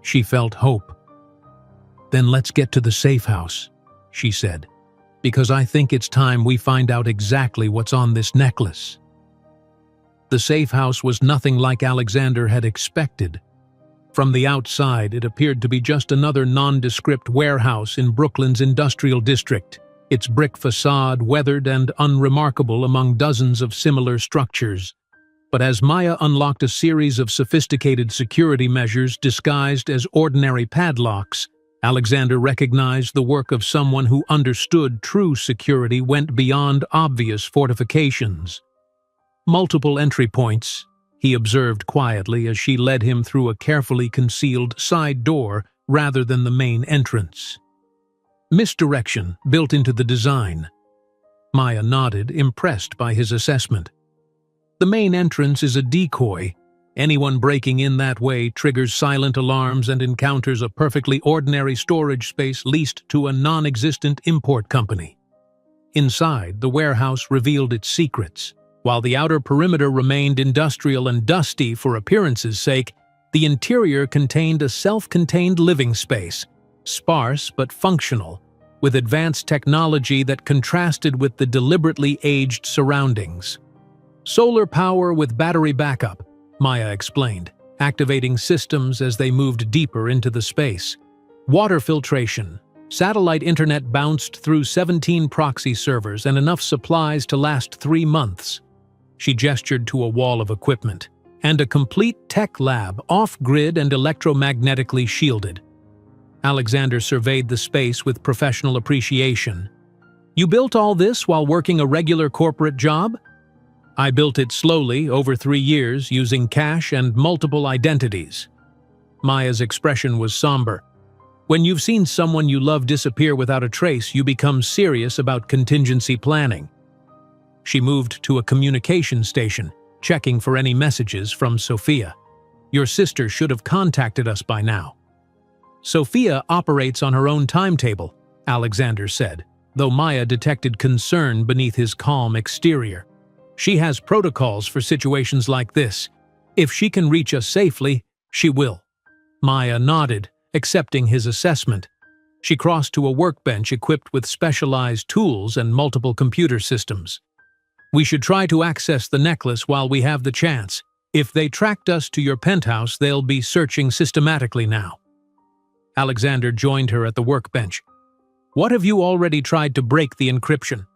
She felt hope. Then let's get to the safe house, she said, because I think it's time we find out exactly what's on this necklace. The safe house was nothing like Alexander had expected. From the outside, it appeared to be just another nondescript warehouse in Brooklyn's industrial district, its brick facade weathered and unremarkable among dozens of similar structures. But as Maya unlocked a series of sophisticated security measures disguised as ordinary padlocks, Alexander recognized the work of someone who understood true security went beyond obvious fortifications. Multiple entry points, he observed quietly as she led him through a carefully concealed side door rather than the main entrance. Misdirection built into the design. Maya nodded, impressed by his assessment. The main entrance is a decoy. Anyone breaking in that way triggers silent alarms and encounters a perfectly ordinary storage space leased to a non-existent import company. Inside, the warehouse revealed its secrets. While the outer perimeter remained industrial and dusty for appearance's sake, the interior contained a self-contained living space, sparse but functional, with advanced technology that contrasted with the deliberately aged surroundings. Solar power with battery backup, Maya explained, activating systems as they moved deeper into the space. Water filtration. Satellite internet bounced through 17 proxy servers and enough supplies to last 3 months. She gestured to a wall of equipment. And a complete tech lab, off-grid and electromagnetically shielded. Alexander surveyed the space with professional appreciation. You built all this while working a regular corporate job? I built it slowly, over 3 years, using cash and multiple identities. Maya's expression was somber. When you've seen someone you love disappear without a trace, you become serious about contingency planning. She moved to a communication station, checking for any messages from Sophia. Your sister should have contacted us by now. Sophia operates on her own timetable, Alexander said, though Maya detected concern beneath his calm exterior. She has protocols for situations like this. If she can reach us safely, she will. Maya nodded, accepting his assessment. She crossed to a workbench equipped with specialized tools and multiple computer systems. "We should try to access the necklace while we have the chance. If they tracked us to your penthouse, they'll be searching systematically now." Alexander joined her at the workbench. "What have you already tried to break the encryption?"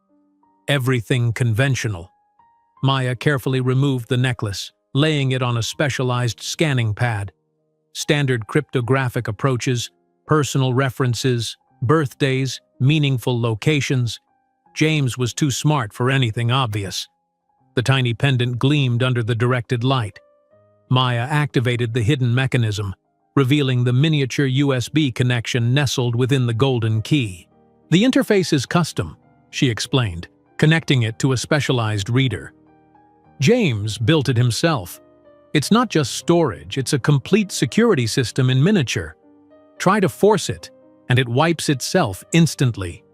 "Everything conventional." Maya carefully removed the necklace, laying it on a specialized scanning pad. Standard cryptographic approaches, personal references, birthdays, meaningful locations. James was too smart for anything obvious. The tiny pendant gleamed under the directed light. Maya activated the hidden mechanism, revealing the miniature USB connection nestled within the golden key. "The interface is custom," she explained, connecting it to a specialized reader. "James built it himself. It's not just storage, it's a complete security system in miniature. Try to force it, and it wipes itself instantly."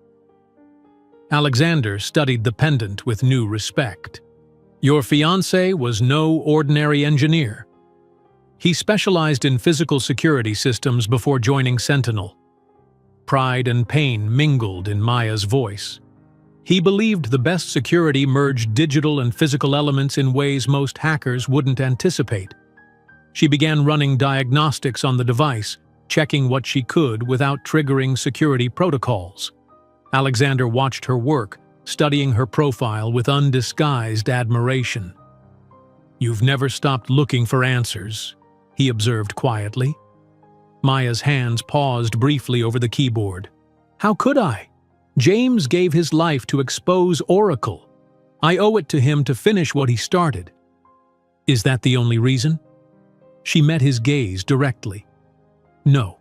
Alexander studied the pendant with new respect. "Your fiancé was no ordinary engineer. He specialized in physical security systems before joining Sentinel." Pride and pain mingled in Maya's voice. He believed the best security merged digital and physical elements in ways most hackers wouldn't anticipate. She began running diagnostics on the device, checking what she could without triggering security protocols. Alexander watched her work, studying her profile with undisguised admiration. "You've never stopped looking for answers," he observed quietly. Maya's hands paused briefly over the keyboard. "How could I? James gave his life to expose Oracle. I owe it to him to finish what he started." "Is that the only reason?" She met his gaze directly. "No.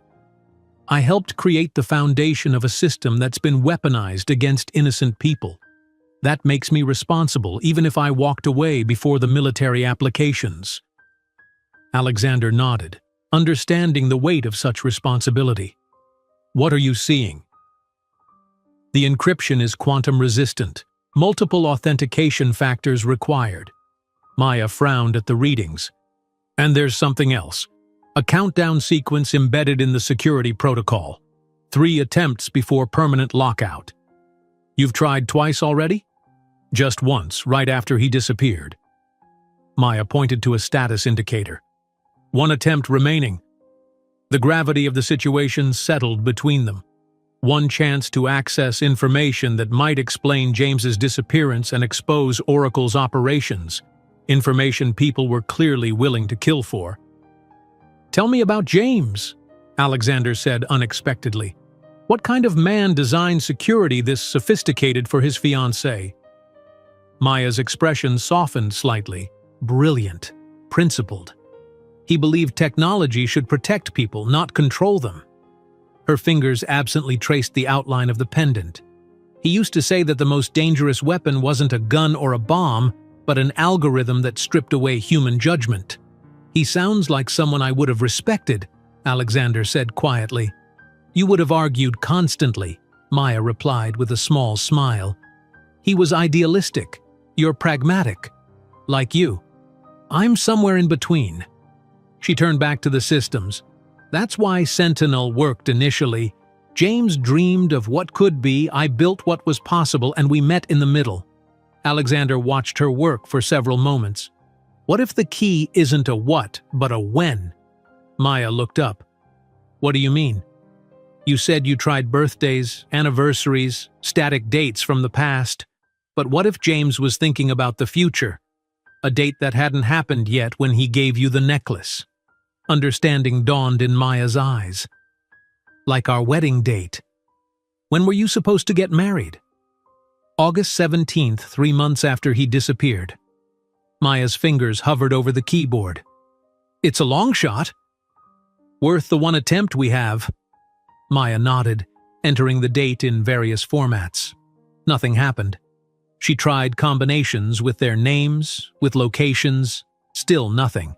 I helped create the foundation of a system that's been weaponized against innocent people. That makes me responsible even if I walked away before the military applications." Alexander nodded, understanding the weight of such responsibility. "What are you seeing?" "The encryption is quantum resistant. Multiple authentication factors required." Maya frowned at the readings. "And there's something else. A countdown sequence embedded in the security protocol. 3 attempts before permanent lockout." "You've tried twice already?" "Just once, right after he disappeared." Maya pointed to a status indicator. "1 attempt remaining." The gravity of the situation settled between them. One chance to access information that might explain James's disappearance and expose Oracle's operations. Information people were clearly willing to kill for. "Tell me about James," Alexander said unexpectedly. "What kind of man designed security this sophisticated for his fiancée?" Maya's expression softened slightly. "Brilliant. Principled. He believed technology should protect people, not control them." Her fingers absently traced the outline of the pendant. "He used to say that the most dangerous weapon wasn't a gun or a bomb, but an algorithm that stripped away human judgment." "He sounds like someone I would have respected," Alexander said quietly. "You would have argued constantly," Maya replied with a small smile. "He was idealistic. You're pragmatic. Like you. I'm somewhere in between." She turned back to the systems. "That's why Sentinel worked initially. James dreamed of what could be, I built what was possible, and we met in the middle." Alexander watched her work for several moments. "What if the key isn't a what, but a when?" Maya looked up. "What do you mean?" "You said you tried birthdays, anniversaries, static dates from the past. But what if James was thinking about the future? A date that hadn't happened yet when he gave you the necklace?" Understanding dawned in Maya's eyes. "Like our wedding date. When were you supposed to get married?" "August 17th, 3 months after he disappeared." Maya's fingers hovered over the keyboard. "It's a long shot." "Worth the 1 attempt we have." Maya nodded, entering the date in various formats. Nothing happened. She tried combinations with their names, with locations, still nothing.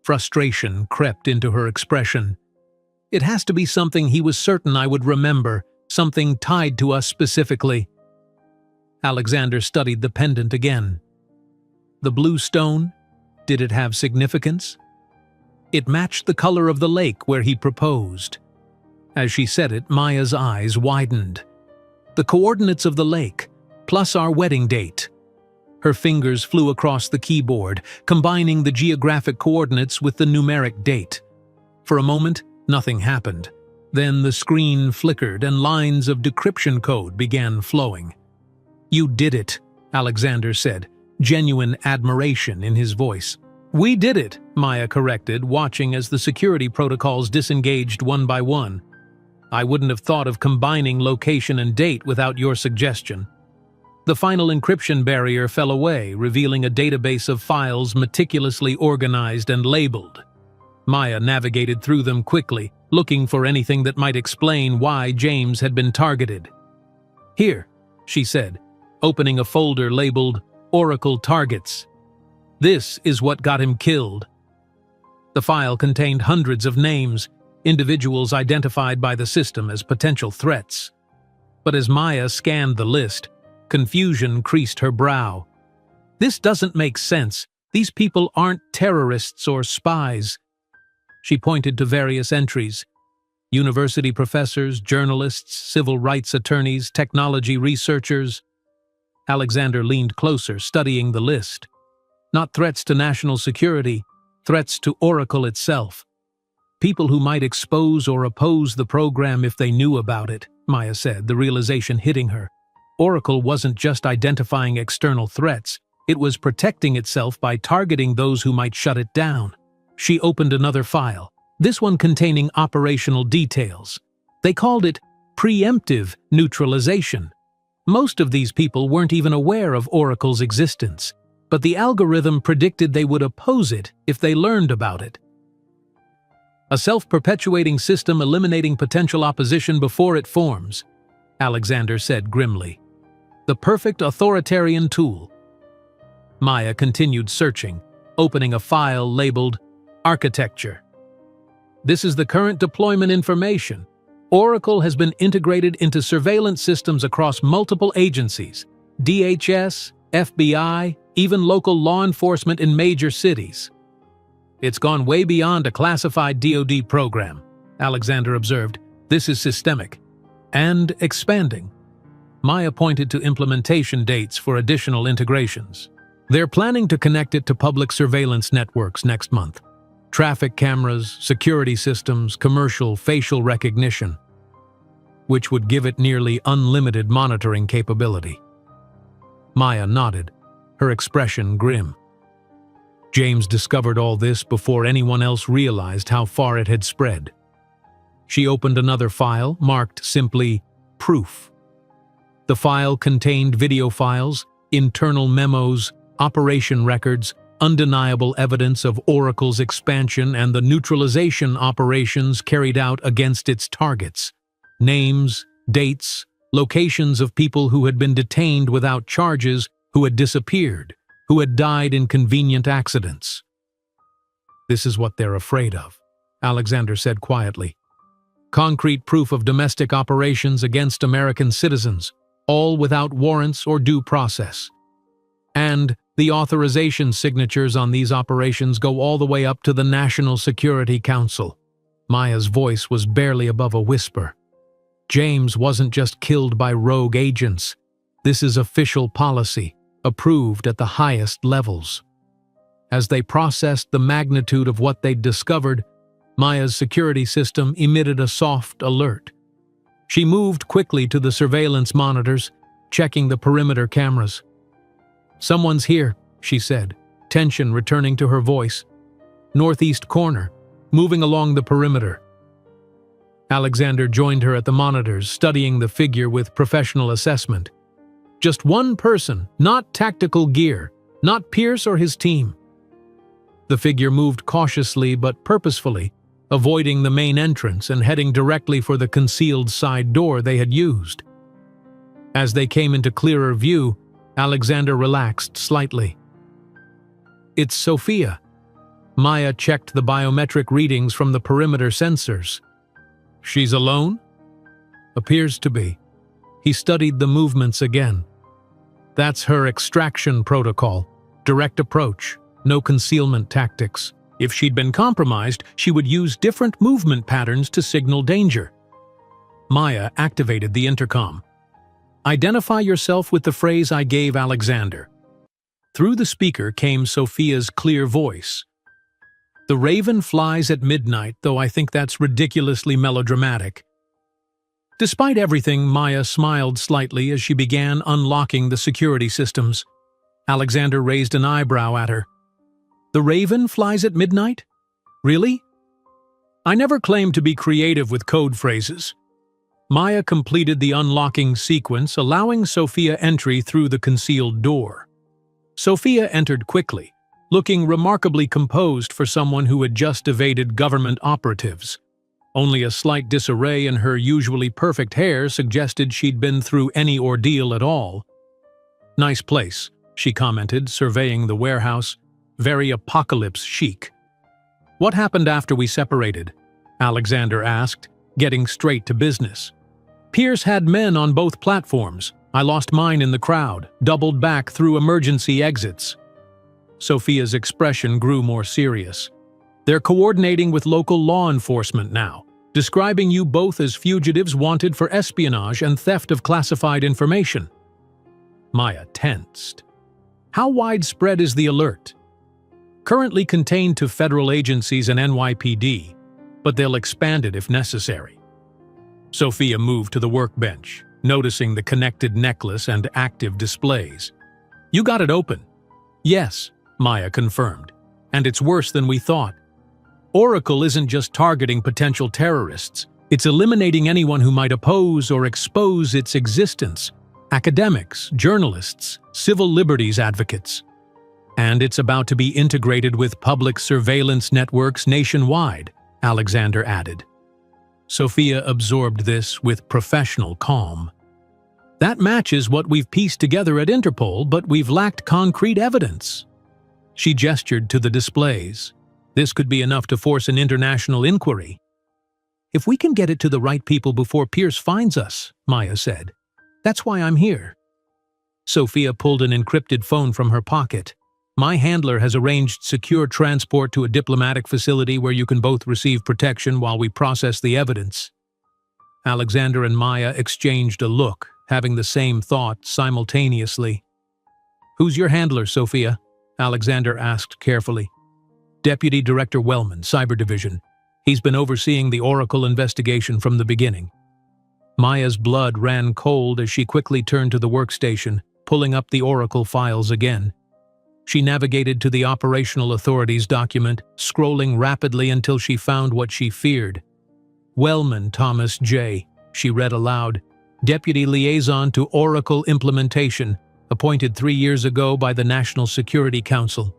Frustration crept into her expression. "It has to be something he was certain I would remember, something tied to us specifically." Alexander studied the pendant again. "The blue stone? Did it have significance?" It matched the color of the lake where he proposed. As she said it, Maya's eyes widened. The coordinates of the lake, plus our wedding date. Her fingers flew across the keyboard, combining the geographic coordinates with the numeric date. For a moment, nothing happened. Then the screen flickered and lines of decryption code began flowing. "You did it," Alexander said, genuine admiration in his voice. "We did it," Maya corrected, watching as the security protocols disengaged one by one. "I wouldn't have thought of combining location and date without your suggestion." The final encryption barrier fell away, revealing a database of files meticulously organized and labeled. Maya navigated through them quickly, looking for anything that might explain why James had been targeted. "Here," she said, opening a folder labeled Oracle Targets. "This is what got him killed." The file contained hundreds of names, individuals identified by the system as potential threats. But as Maya scanned the list, confusion creased her brow. "This doesn't make sense. These people aren't terrorists or spies." She pointed to various entries. University professors, journalists, civil rights attorneys, technology researchers. Alexander leaned closer, studying the list. Not threats to national security, threats to Oracle itself. People who might expose or oppose the program if they knew about it, Maya said, the realization hitting her. Oracle wasn't just identifying external threats, it was protecting itself by targeting those who might shut it down. She opened another file, this one containing operational details. They called it preemptive neutralization. Most of these people weren't even aware of Oracle's existence, but the algorithm predicted they would oppose it if they learned about it. "A self-perpetuating system eliminating potential opposition before it forms," Alexander said grimly. "The perfect authoritarian tool." Maya continued searching, opening a file labeled Architecture. "This is the current deployment information. Oracle has been integrated into surveillance systems across multiple agencies, DHS, FBI, even local law enforcement in major cities. It's gone way beyond a classified DoD program," Alexander observed. "This is systemic and expanding." Maya pointed to implementation dates for additional integrations. "They're planning to connect it to public surveillance networks next month. Traffic cameras, security systems, commercial facial recognition, which would give it nearly unlimited monitoring capability." Maya nodded, her expression grim. James discovered all this before anyone else realized how far it had spread. She opened another file, marked simply Proof. The file contained video files, internal memos, operation records, undeniable evidence of Oracle's expansion and the neutralization operations carried out against its targets. Names, dates, locations of people who had been detained without charges, who had disappeared, who had died in convenient accidents. "This is what they're afraid of," Alexander said quietly. "Concrete proof of domestic operations against American citizens, all without warrants or due process. And the authorization signatures on these operations go all the way up to the National Security Council." Maya's voice was barely above a whisper. "James wasn't just killed by rogue agents. This is official policy, approved at the highest levels." As they processed the magnitude of what they'd discovered, Maya's security system emitted a soft alert. She moved quickly to the surveillance monitors, checking the perimeter cameras. "Someone's here," she said, tension returning to her voice. "Northeast corner, moving along the perimeter." Alexander joined her at the monitors, studying the figure with professional assessment. Just one person, not tactical gear, not Pierce or his team. The figure moved cautiously but purposefully, avoiding the main entrance and heading directly for the concealed side door they had used. As they came into clearer view, Alexander relaxed slightly. "It's Sophia." Maya checked the biometric readings from the perimeter sensors. "She's alone?" "Appears to be." He studied the movements again. "That's her extraction protocol. Direct approach, no concealment tactics." If she'd been compromised, she would use different movement patterns to signal danger. Maya activated the intercom. "Identify yourself with the phrase I gave Alexander." Through the speaker came Sophia's clear voice. "The raven flies at midnight, though I think that's ridiculously melodramatic." Despite everything, Maya smiled slightly as she began unlocking the security systems. Alexander raised an eyebrow at her. "The raven flies at midnight? Really?" "I never claimed to be creative with code phrases." Maya completed the unlocking sequence, allowing Sophia entry through the concealed door. Sophia entered quickly, looking remarkably composed for someone who had just evaded government operatives. Only a slight disarray in her usually perfect hair suggested she'd been through any ordeal at all. "Nice place," she commented, surveying the warehouse. "Very apocalypse chic." "What happened after we separated?" Alexander asked, getting straight to business. "Pierce had men on both platforms. I lost mine in the crowd, doubled back through emergency exits." Sophia's expression grew more serious. "They're coordinating with local law enforcement now, describing you both as fugitives wanted for espionage and theft of classified information." Maya tensed. "How widespread is the alert?" "Currently contained to federal agencies and NYPD, but they'll expand it if necessary." Sophia moved to the workbench, noticing the connected necklace and active displays. "You got it open." "Yes," Maya confirmed. "And it's worse than we thought. Oracle isn't just targeting potential terrorists. It's eliminating anyone who might oppose or expose its existence. Academics, journalists, civil liberties advocates. And it's about to be integrated with public surveillance networks nationwide," Alexander added. Sophia absorbed this with professional calm. "That matches what we've pieced together at Interpol, but we've lacked concrete evidence." She gestured to the displays. "This could be enough to force an international inquiry." "If we can get it to the right people before Pierce finds us," Maya said. "That's why I'm here." Sophia pulled an encrypted phone from her pocket. "My handler has arranged secure transport to a diplomatic facility where you can both receive protection while we process the evidence." Alexander and Maya exchanged a look, having the same thought simultaneously. "Who's your handler, Sophia?" Alexander asked carefully. "Deputy Director Wellman, Cyber Division. He's been overseeing the Oracle investigation from the beginning." Maya's blood ran cold as she quickly turned to the workstation, pulling up the Oracle files again. She navigated to the Operational Authorities document, scrolling rapidly until she found what she feared. "Wellman Thomas J.," she read aloud, "Deputy Liaison to Oracle Implementation, appointed 3 years ago by the National Security Council."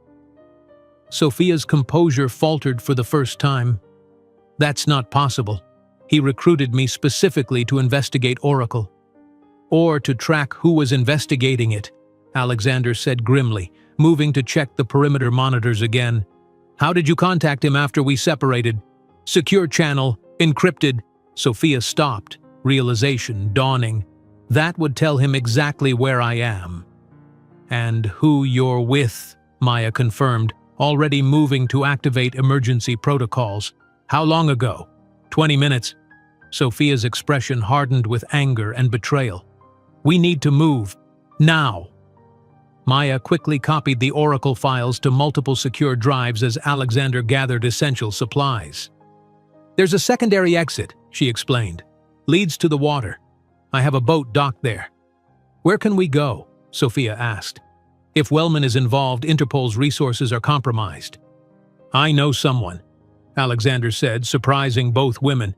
Sophia's composure faltered for the first time. "That's not possible. He recruited me specifically to investigate Oracle." "Or to track who was investigating it," Alexander said grimly, moving to check the perimeter monitors again. "How did you contact him after we separated?" "Secure channel, encrypted." Sophia stopped, realization dawning. "That would tell him exactly where I am." "And who you're with," Maya confirmed, already moving to activate emergency protocols. "How long ago?" 20 minutes. Sophia's expression hardened with anger and betrayal. "We need to move. Now." Maya quickly copied the Oracle files to multiple secure drives as Alexander gathered essential supplies. "There's a secondary exit," she explained. "Leads to the water. I have a boat docked there." "Where can we go?" Sophia asked. "If Wellman is involved, Interpol's resources are compromised." "I know someone," Alexander said, surprising both women.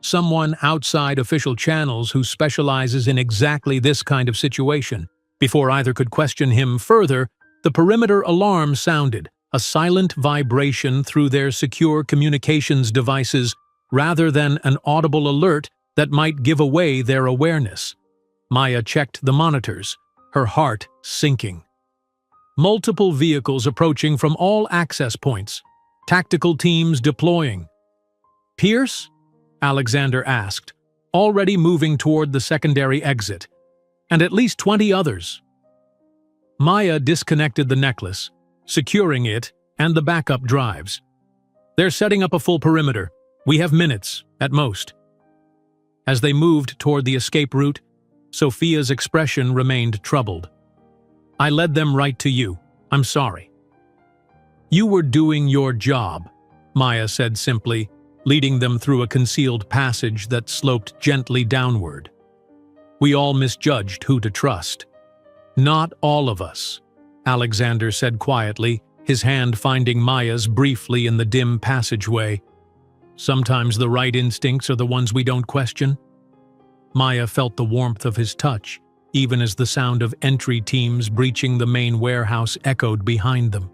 "Someone outside official channels who specializes in exactly this kind of situation." Before either could question him further, the perimeter alarm sounded, a silent vibration through their secure communications devices rather than an audible alert that might give away their awareness. Maya checked the monitors, her heart sinking. Multiple vehicles approaching from all access points. Tactical teams deploying. "Pierce?" Alexander asked, already moving toward the secondary exit. "And at least 20 others." Maya disconnected the necklace, securing it and the backup drives. They're setting up a full perimeter. We have minutes, at most. As they moved toward the escape route, Sophia's expression remained troubled. I led them right to you. I'm sorry. You were doing your job, Maya said simply, leading them through a concealed passage that sloped gently downward. We all misjudged who to trust. Not all of us, Alexander said quietly, his hand finding Maya's briefly in the dim passageway. Sometimes the right instincts are the ones we don't question. Maya felt the warmth of his touch, even as the sound of entry teams breaching the main warehouse echoed behind them.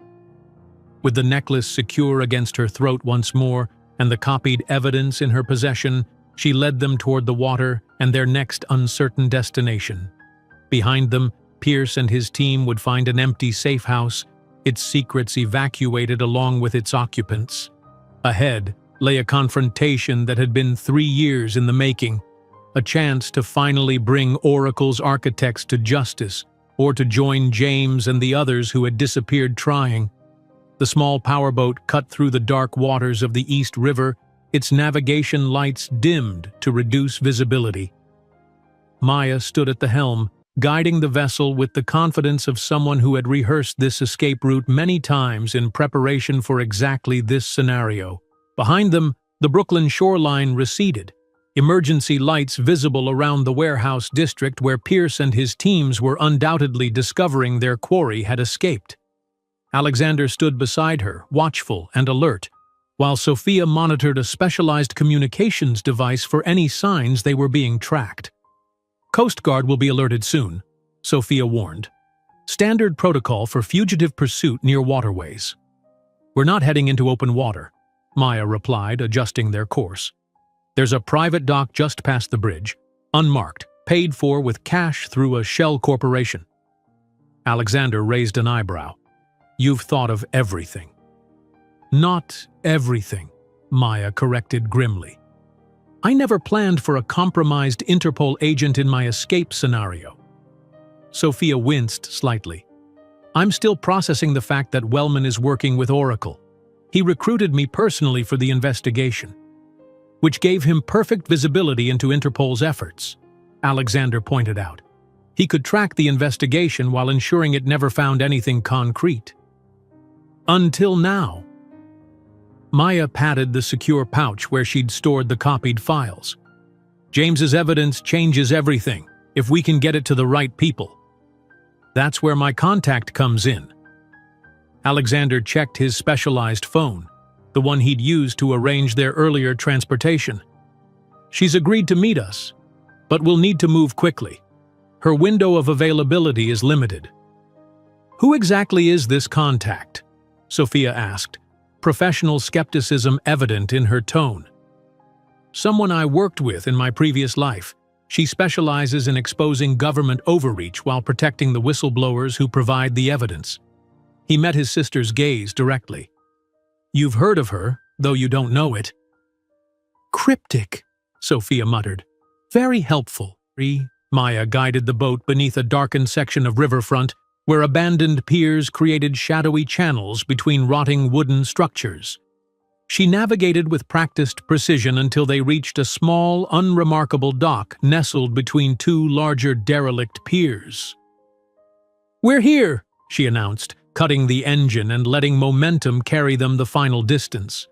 With the necklace secure against her throat once more, and the copied evidence in her possession, she led them toward the water and their next uncertain destination. Behind them, Pierce and his team would find an empty safe house, its secrets evacuated along with its occupants. Ahead lay a confrontation that had been 3 years in the making, a chance to finally bring Oracle's architects to justice, or to join James and the others who had disappeared trying. The small powerboat cut through the dark waters of the East River, its navigation lights dimmed to reduce visibility. Maya stood at the helm, guiding the vessel with the confidence of someone who had rehearsed this escape route many times in preparation for exactly this scenario. Behind them, the Brooklyn shoreline receded, emergency lights visible around the warehouse district where Pierce and his teams were undoubtedly discovering their quarry had escaped. Alexander stood beside her, watchful and alert, while Sophia monitored a specialized communications device for any signs they were being tracked. Coast Guard will be alerted soon, Sophia warned. Standard protocol for fugitive pursuit near waterways. We're not heading into open water, Maya replied, adjusting their course. There's a private dock just past the bridge, unmarked, paid for with cash through a shell corporation. Alexander raised an eyebrow. You've thought of everything. Not everything, Maya corrected grimly. I never planned for a compromised Interpol agent in my escape scenario. Sophia winced slightly. I'm still processing the fact that Wellman is working with Oracle. He recruited me personally for the investigation, which gave him perfect visibility into Interpol's efforts, Alexander pointed out. He could track the investigation while ensuring it never found anything concrete. Until now. Maya patted the secure pouch where she'd stored the copied files. James's evidence changes everything, if we can get it to the right people. That's where my contact comes in. Alexander checked his specialized phone, the one he'd used to arrange their earlier transportation. She's agreed to meet us, but we'll need to move quickly. Her window of availability is limited. Who exactly is this contact? Sophia asked, professional skepticism evident in her tone. Someone I worked with in my previous life. She specializes in exposing government overreach while protecting the whistleblowers who provide the evidence. He met his sister's gaze directly. You've heard of her, though you don't know it. Cryptic, Sophia muttered. Very helpful. Maya guided the boat beneath a darkened section of riverfront where abandoned piers created shadowy channels between rotting wooden structures. She navigated with practiced precision until they reached a small, unremarkable dock nestled between two larger derelict piers. We're here, she announced, cutting the engine and letting momentum carry them the final distance.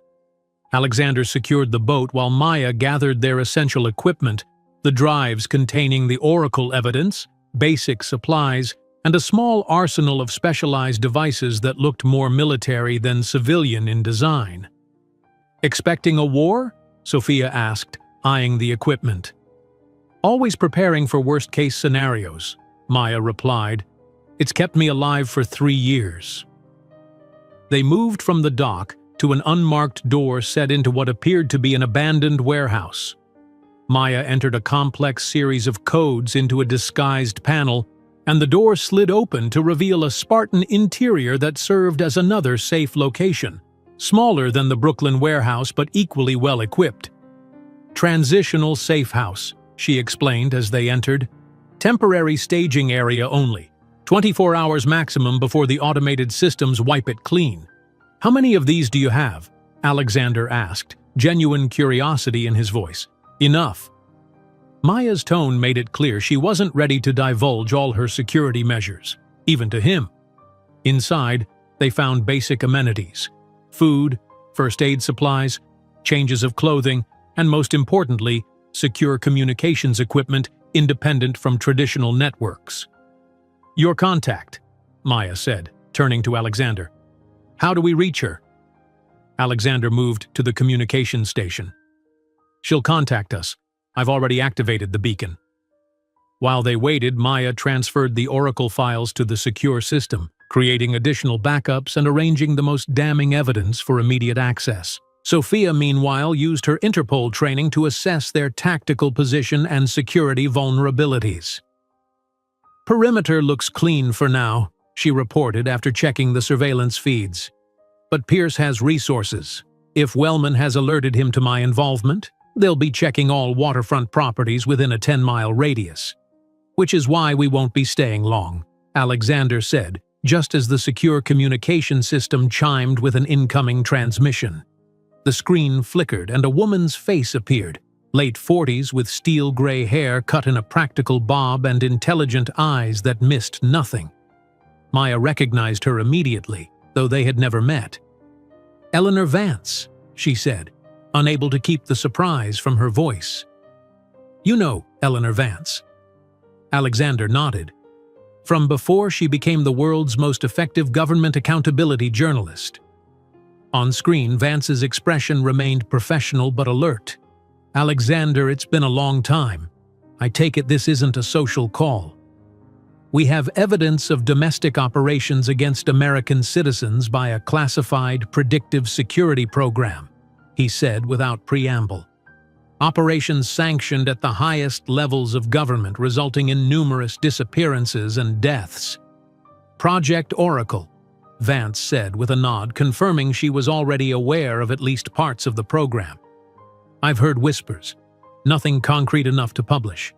Alexander secured the boat while Maya gathered their essential equipment, the drives containing the Oracle evidence, basic supplies, and a small arsenal of specialized devices that looked more military than civilian in design. Expecting a war? Sophia asked, eyeing the equipment. Always preparing for worst-case scenarios, Maya replied. It's kept me alive for 3 years. They moved from the dock to an unmarked door set into what appeared to be an abandoned warehouse. Maya entered a complex series of codes into a disguised panel, and the door slid open to reveal a Spartan interior that served as another safe location, smaller than the Brooklyn warehouse but equally well-equipped. Transitional safe house, she explained as they entered. Temporary staging area only, 24 hours maximum before the automated systems wipe it clean. How many of these do you have? Alexander asked, genuine curiosity in his voice. Enough. Maya's tone made it clear she wasn't ready to divulge all her security measures, even to him. Inside, they found basic amenities: food, first aid supplies, changes of clothing, and most importantly, secure communications equipment independent from traditional networks. Your contact, Maya said, turning to Alexander. How do we reach her? Alexander moved to the communication station. She'll contact us. I've already activated the beacon. While they waited, Maya transferred the Oracle files to the secure system, creating additional backups and arranging the most damning evidence for immediate access. Sophia, meanwhile, used her Interpol training to assess their tactical position and security vulnerabilities. Perimeter looks clean for now, she reported after checking the surveillance feeds. But Pierce has resources. If Wellman has alerted him to my involvement, they'll be checking all waterfront properties within a 10-mile radius. Which is why we won't be staying long, Alexander said, just as the secure communication system chimed with an incoming transmission. The screen flickered and a woman's face appeared, late 40s with steel-gray hair cut in a practical bob and intelligent eyes that missed nothing. Maya recognized her immediately, though they had never met. Eleanor Vance, she said, unable to keep the surprise from her voice. You know Eleanor Vance. Alexander nodded. From before she became the world's most effective government accountability journalist. On screen, Vance's expression remained professional but alert. Alexander, it's been a long time. I take it this isn't a social call. We have evidence of domestic operations against American citizens by a classified predictive security program, he said without preamble. Operations sanctioned at the highest levels of government, resulting in numerous disappearances and deaths. Project Oracle, Vance said with a nod, confirming she was already aware of at least parts of the program. I've heard whispers. Nothing concrete enough to publish.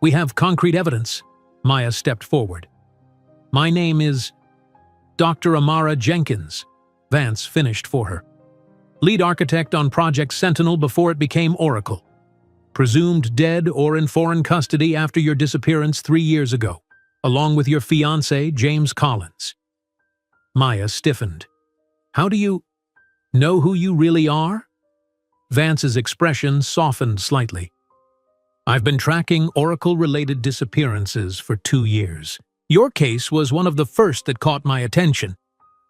We have concrete evidence. Maya stepped forward. My name is Dr. Amara Jenkins, Vance finished for her. Lead architect on Project Sentinel before it became Oracle. Presumed dead or in foreign custody after your disappearance 3 years ago, along with your fiancé, James Collins. Maya stiffened. How do you know who you really are? Vance's expression softened slightly. I've been tracking Oracle-related disappearances for 2 years. Your case was one of the first that caught my attention.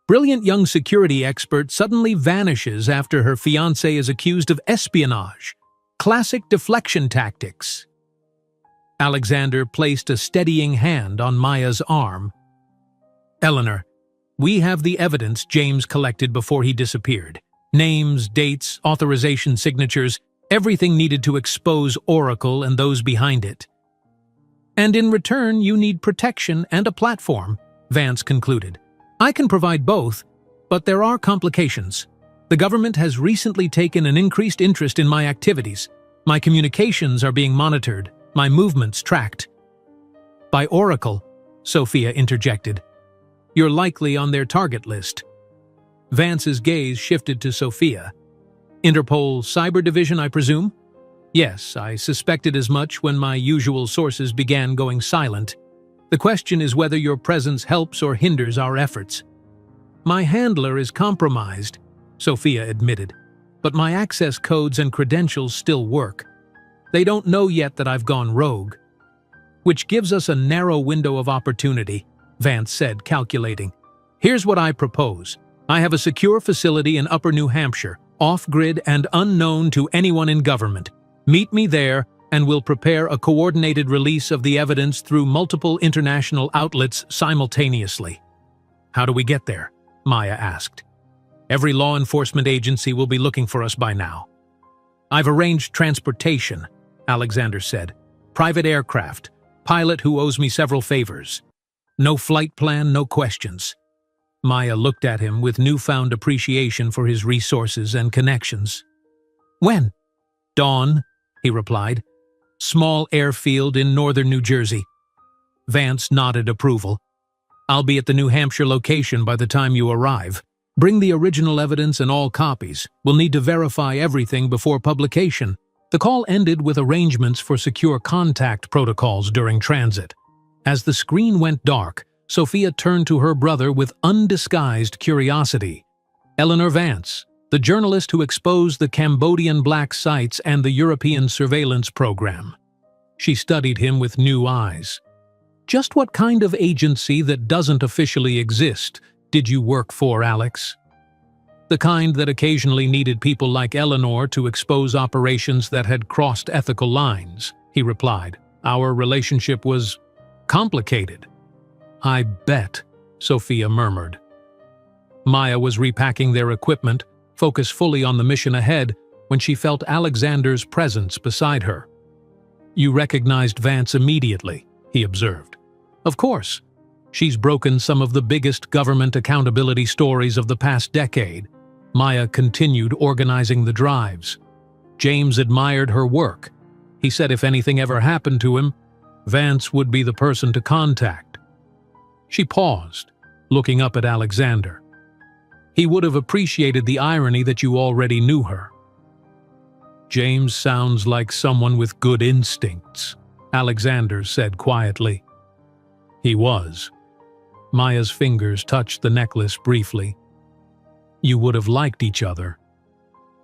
Brilliant young security expert suddenly vanishes after her fiancé is accused of espionage. Classic deflection tactics. Alexander placed a steadying hand on Maya's arm. Eleanor, we have the evidence James collected before he disappeared. Names, dates, authorization signatures, everything needed to expose Oracle and those behind it. And in return, you need protection and a platform, Vance concluded. I can provide both, but there are complications. The government has recently taken an increased interest in my activities. My communications are being monitored, my movements tracked. By Oracle, Sophia interjected. You're likely on their target list. Vance's gaze shifted to Sophia. Interpol Cyber Division, I presume? Yes, I suspected as much when my usual sources began going silent. The question is whether your presence helps or hinders our efforts. My handler is compromised, Sophia admitted, but my access codes and credentials still work. They don't know yet that I've gone rogue. Which gives us a narrow window of opportunity, Vance said, calculating. Here's what I propose. I have a secure facility in Upper New Hampshire, off-grid and unknown to anyone in government. Meet me there, and we'll prepare a coordinated release of the evidence through multiple international outlets simultaneously. How do we get there? Maya asked. Every law enforcement agency will be looking for us by now. I've arranged transportation, Alexander said. Private aircraft, pilot who owes me several favors. No flight plan, no questions. Maya looked at him with newfound appreciation for his resources and connections. When? Dawn, he replied. Small airfield in northern New Jersey. Vance nodded approval. I'll be at the New Hampshire location by the time you arrive. Bring the original evidence and all copies. We'll need to verify everything before publication. The call ended with arrangements for secure contact protocols during transit. As the screen went dark, Sophia turned to her brother with undisguised curiosity. Eleanor Vance, the journalist who exposed the Cambodian black sites and the European surveillance program. She studied him with new eyes. Just what kind of agency that doesn't officially exist did you work for, Alex? The kind that occasionally needed people like Eleanor to expose operations that had crossed ethical lines, he replied. Our relationship was complicated. I bet, Sophia murmured. Maya was repacking their equipment, focused fully on the mission ahead, when she felt Alexander's presence beside her. You recognized Vance immediately, he observed. Of course. She's broken some of the biggest government accountability stories of the past decade. Maya continued organizing the drives. James admired her work. He said if anything ever happened to him, Vance would be the person to contact. She paused, looking up at Alexander. He would have appreciated the irony that you already knew her. James sounds like someone with good instincts, Alexander said quietly. He was. Maya's fingers touched the necklace briefly. You would have liked each other.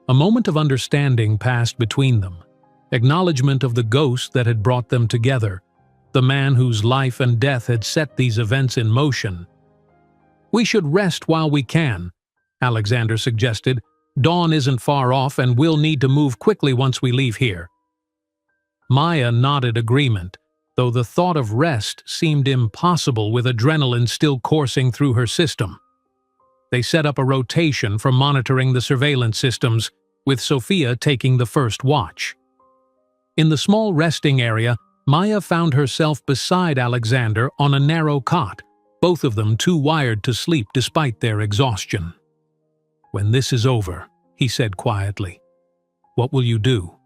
A moment of understanding passed between them, acknowledgement of the ghost that had brought them together, the man whose life and death had set these events in motion. We should rest while we can, Alexander suggested. Dawn isn't far off and we'll need to move quickly once we leave here. Maya nodded agreement, though the thought of rest seemed impossible with adrenaline still coursing through her system. They set up a rotation for monitoring the surveillance systems, with Sophia taking the first watch. In the small resting area, Maya found herself beside Alexander on a narrow cot, both of them too wired to sleep despite their exhaustion. When this is over, he said quietly, what will you do?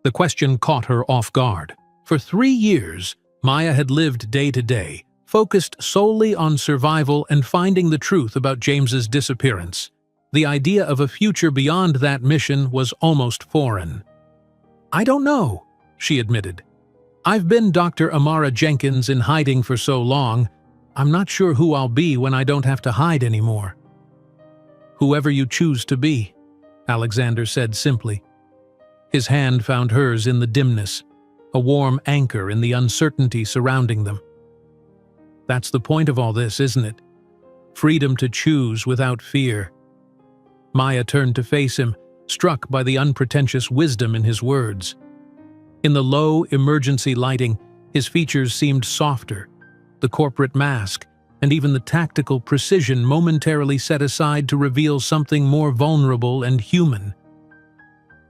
The question caught her off guard. For 3 years, Maya had lived day to day, focused solely on survival and finding the truth about James's disappearance. The idea of a future beyond that mission was almost foreign. I don't know, she admitted. I've been Dr. Amara Jenkins in hiding for so long, I'm not sure who I'll be when I don't have to hide anymore. Whoever you choose to be, Alexander said simply. His hand found hers in the dimness, a warm anchor in the uncertainty surrounding them. That's the point of all this, isn't it? Freedom to choose without fear. Maya turned to face him, struck by the unpretentious wisdom in his words. In the low, emergency lighting, his features seemed softer, the corporate mask, and even the tactical precision momentarily set aside to reveal something more vulnerable and human.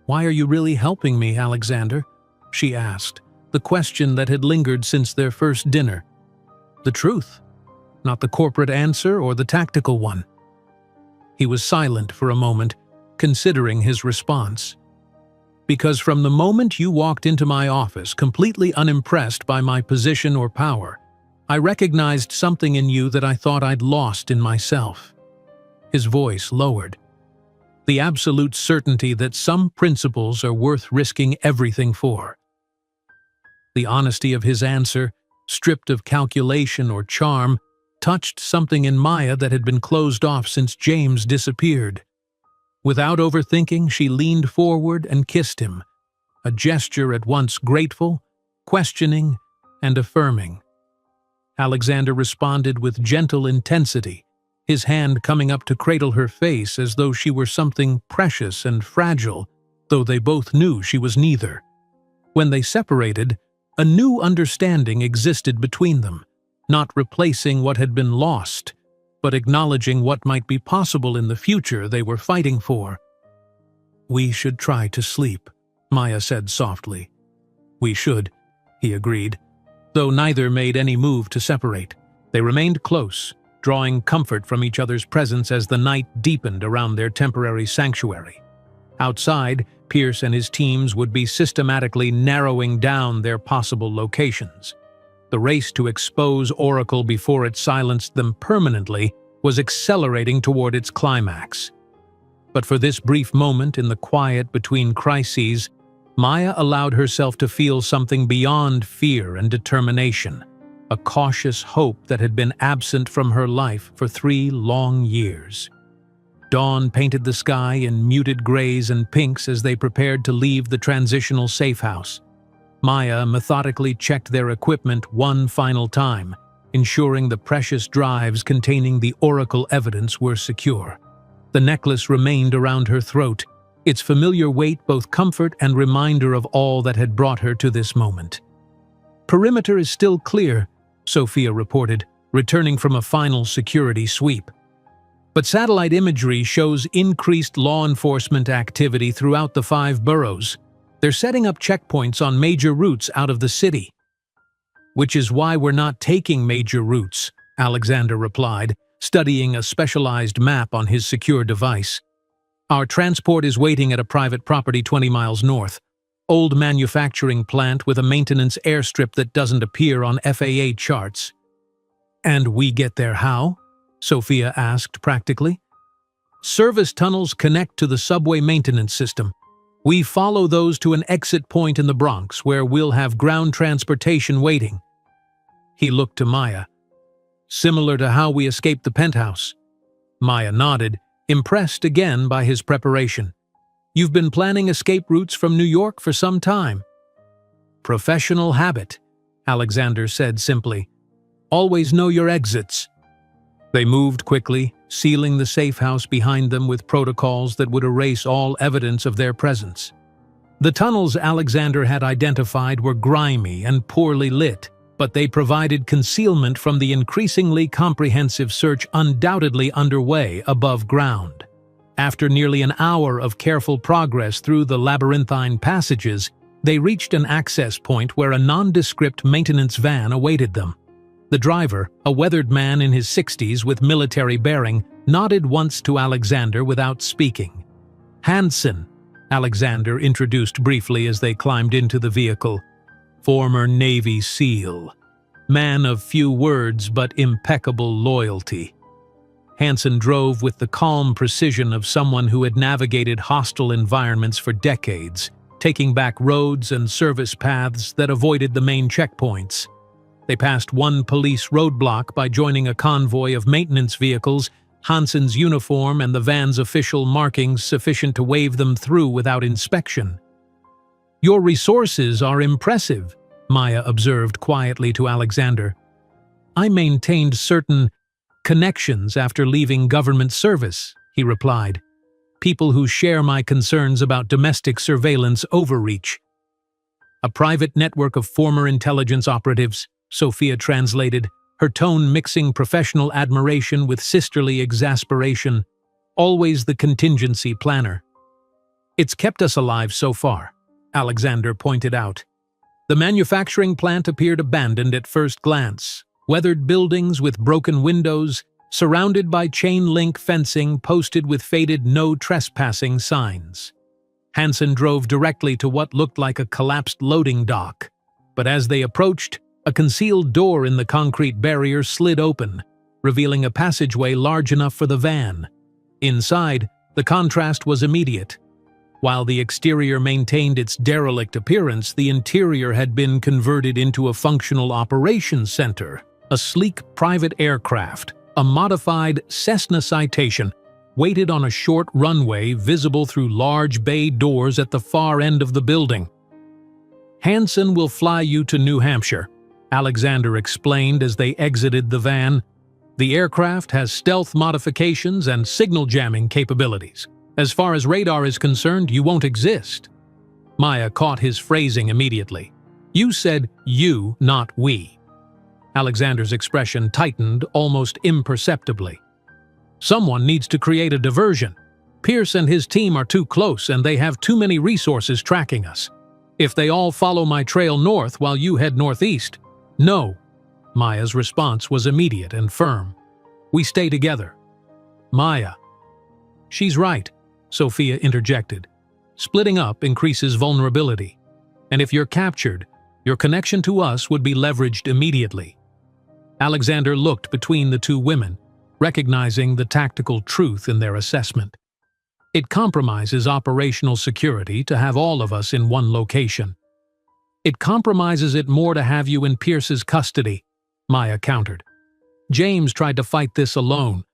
Why are you really helping me, Alexander? She asked, the question that had lingered since their first dinner. The truth, not the corporate answer or the tactical one. He was silent for a moment, considering his response. Because from the moment you walked into my office completely unimpressed by my position or power, I recognized something in you that I thought I'd lost in myself. His voice lowered. The absolute certainty that some principles are worth risking everything for. The honesty of his answer, stripped of calculation or charm, touched something in Maya that had been closed off since James disappeared. Without overthinking, she leaned forward and kissed him, a gesture at once grateful, questioning, and affirming. Alexander responded with gentle intensity, his hand coming up to cradle her face as though she were something precious and fragile, though they both knew she was neither. When they separated, a new understanding existed between them, not replacing what had been lost, but acknowledging what might be possible in the future they were fighting for. We should try to sleep, Maya said softly. We should, he agreed, though neither made any move to separate. They remained close, drawing comfort from each other's presence as the night deepened around their temporary sanctuary. Outside, Pierce and his teams would be systematically narrowing down their possible locations. The race to expose Oracle before it silenced them permanently was accelerating toward its climax. But for this brief moment in the quiet between crises, Maya allowed herself to feel something beyond fear and determination, a cautious hope that had been absent from her life for 3 long years. Dawn painted the sky in muted grays and pinks as they prepared to leave the transitional safe house. Maya methodically checked their equipment one final time, ensuring the precious drives containing the oracle evidence were secure. The necklace remained around her throat, its familiar weight both comfort and reminder of all that had brought her to this moment. "Perimeter is still clear," Sophia reported, returning from a final security sweep. But satellite imagery shows increased law enforcement activity throughout the 5 boroughs. They're setting up checkpoints on major routes out of the city. "Which is why we're not taking major routes," Alexander replied, studying a specialized map on his secure device. "Our transport is waiting at a private property 20 miles north. Old manufacturing plant with a maintenance airstrip that doesn't appear on FAA charts." "And we get there how?" Sophia asked practically. "Service tunnels connect to the subway maintenance system. We follow those to an exit point in the Bronx where we'll have ground transportation waiting." He looked to Maya. "Similar to how we escaped the penthouse." Maya nodded, impressed again by his preparation. "You've been planning escape routes from New York for some time." "Professional habit," Alexander said simply. "Always know your exits." They moved quickly, sealing the safe house behind them with protocols that would erase all evidence of their presence. The tunnels Alexander had identified were grimy and poorly lit, but they provided concealment from the increasingly comprehensive search undoubtedly underway above ground. After nearly an hour of careful progress through the labyrinthine passages, they reached an access point where a nondescript maintenance van awaited them. The driver, a weathered man in his 60s with military bearing, nodded once to Alexander without speaking. "Hansen," Alexander introduced briefly as they climbed into the vehicle. "Former Navy SEAL. Man of few words but impeccable loyalty." Hansen drove with the calm precision of someone who had navigated hostile environments for decades, taking back roads and service paths that avoided the main checkpoints. They passed one police roadblock by joining a convoy of maintenance vehicles, Hansen's uniform and the van's official markings sufficient to wave them through without inspection. "Your resources are impressive," Maya observed quietly to Alexander. "I maintained certain connections after leaving government service," he replied. "People who share my concerns about domestic surveillance overreach." "A private network of former intelligence operatives," Sophia translated, her tone mixing professional admiration with sisterly exasperation. "Always the contingency planner." "It's kept us alive so far," Alexander pointed out. The manufacturing plant appeared abandoned at first glance. Weathered buildings with broken windows, surrounded by chain-link fencing posted with faded "no trespassing" signs. Hansen drove directly to what looked like a collapsed loading dock, but as they approached, a concealed door in the concrete barrier slid open, revealing a passageway large enough for the van. Inside, the contrast was immediate. While the exterior maintained its derelict appearance, the interior had been converted into a functional operations center. A sleek private aircraft, a modified Cessna Citation, waited on a short runway visible through large bay doors at the far end of the building. "Hansen will fly you to New Hampshire," Alexander explained as they exited the van. "The aircraft has stealth modifications and signal jamming capabilities. As far as radar is concerned, you won't exist." Maya caught his phrasing immediately. "You said you, not we." Alexander's expression tightened almost imperceptibly. "Someone needs to create a diversion. Pierce and his team are too close and they have too many resources tracking us. If they all follow my trail north while you head northeast..." "No." Maya's response was immediate and firm. "We stay together." "Maya." "She's right," Sophia interjected. "Splitting up increases vulnerability. And if you're captured, your connection to us would be leveraged immediately." Alexander looked between the two women. recognizing the tactical truth in their assessment. It compromises operational security to have all of us in one location. It compromises it more to have you in Pierce's custody, Maya countered. James tried to fight this alone.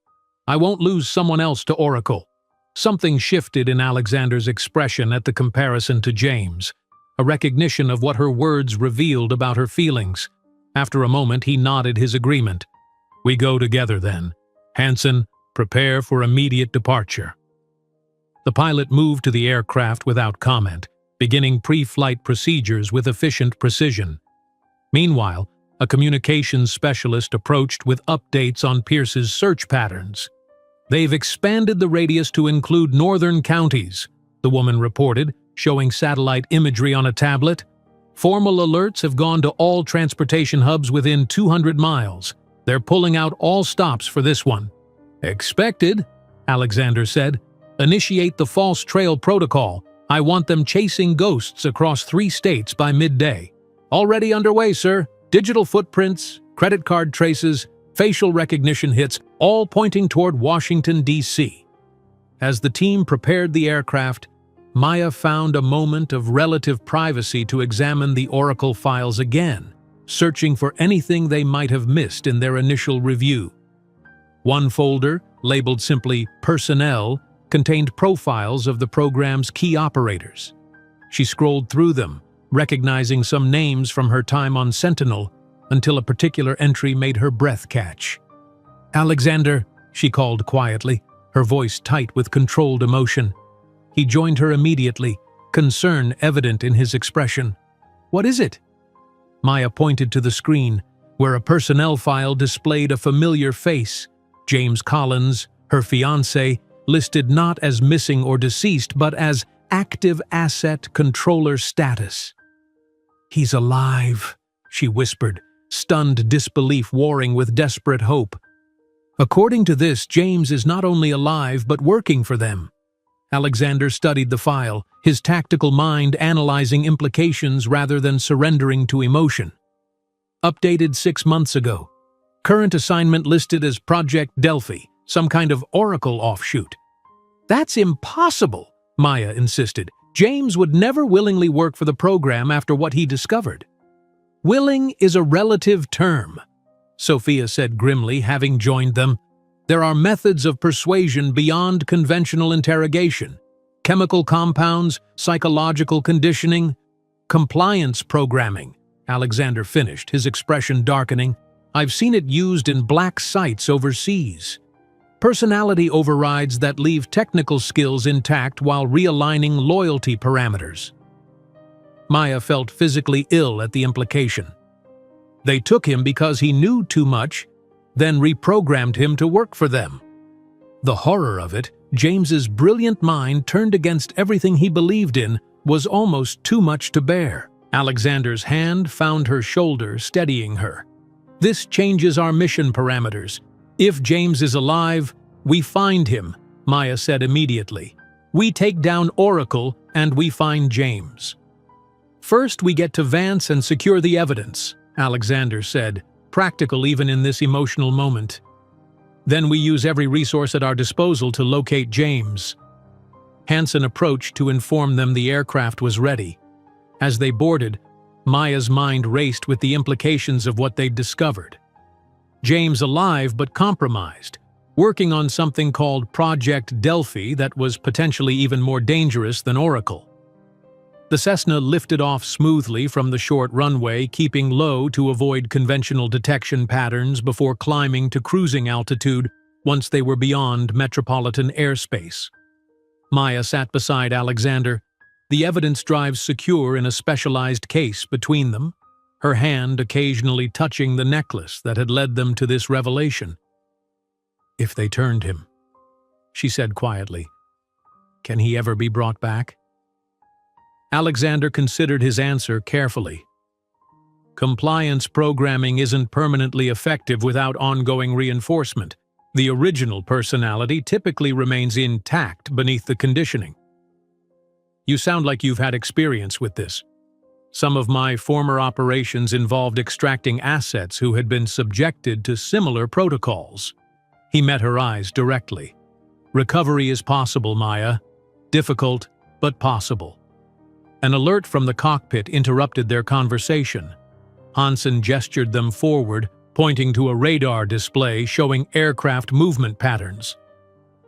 I won't lose someone else to Oracle. Something shifted in Alexander's expression at the comparison to James, a recognition of what her words revealed about her feelings. After a moment, he nodded his agreement. We go together then. Hansen, prepare for immediate departure. The pilot moved to the aircraft without comment, beginning pre-flight procedures with efficient precision. Meanwhile, a communications specialist approached with updates on Pierce's search patterns. They've expanded the radius to include northern counties, the woman reported, showing satellite imagery on a tablet. Formal alerts have gone to all transportation hubs within 200 miles. They're pulling out all stops for this one. Expected, Alexander said. Initiate the false trail protocol. I want them chasing ghosts across 3 states by midday. Already underway, sir. Digital footprints, credit card traces, facial recognition hits, all pointing toward Washington, D.C. As the team prepared the aircraft, Maya found a moment of relative privacy to examine the Oracle files again, searching for anything they might have missed in their initial review. One folder, labeled simply Personnel, contained profiles of the program's key operators. She scrolled through them, recognizing some names from her time on Sentinel, until a particular entry made her breath catch. Alexander, she called quietly, her voice tight with controlled emotion. He joined her immediately, concern evident in his expression. What is it? Maya pointed to the screen, where a personnel file displayed a familiar face, James Collins, her fiancé, listed not as missing or deceased, but as active asset controller status. He's alive, she whispered, stunned disbelief warring with desperate hope. According to this, James is not only alive but working for them. Alexander studied the file, his tactical mind analyzing implications rather than surrendering to emotion. Updated 6 months ago. Current assignment listed as Project Delphi, some kind of Oracle offshoot. That's impossible, Maya insisted. James would never willingly work for the program after what he discovered. Willing is a relative term, Sophia said grimly, having joined them. There are methods of persuasion beyond conventional interrogation. Chemical compounds, psychological conditioning, compliance programming. Alexander finished, his expression darkening. I've seen it used in black sites overseas. Personality overrides that leave technical skills intact while realigning loyalty parameters. Maya felt physically ill at the implication. They took him because he knew too much, then reprogrammed him to work for them. The horror of it, James's brilliant mind turned against everything he believed in, was almost too much to bear. Alexander's hand found her shoulder, steadying her. This changes our mission parameters. If James is alive, we find him, Maya said immediately. We take down Oracle and we find James. First, we get to Vance and secure the evidence, Alexander said, practical even in this emotional moment. Then we use every resource at our disposal to locate James. Hansen approached to inform them the aircraft was ready. As they boarded, Maya's mind raced with the implications of what they'd discovered. James alive but compromised, working on something called Project Delphi that was potentially even more dangerous than Oracle. The Cessna lifted off smoothly from the short runway, keeping low to avoid conventional detection patterns before climbing to cruising altitude once they were beyond metropolitan airspace. Maya sat beside Alexander, the evidence drive secure in a specialized case between them, her hand occasionally touching the necklace that had led them to this revelation. If they turned him, she said quietly, can he ever be brought back? Alexander considered his answer carefully. Compliance programming isn't permanently effective without ongoing reinforcement. The original personality typically remains intact beneath the conditioning. You sound like you've had experience with this. Some of my former operations involved extracting assets who had been subjected to similar protocols. He met her eyes directly. "Recovery is possible, Maya. Difficult, but possible." An alert from the cockpit interrupted their conversation. Hansen gestured them forward, pointing to a radar display showing aircraft movement patterns.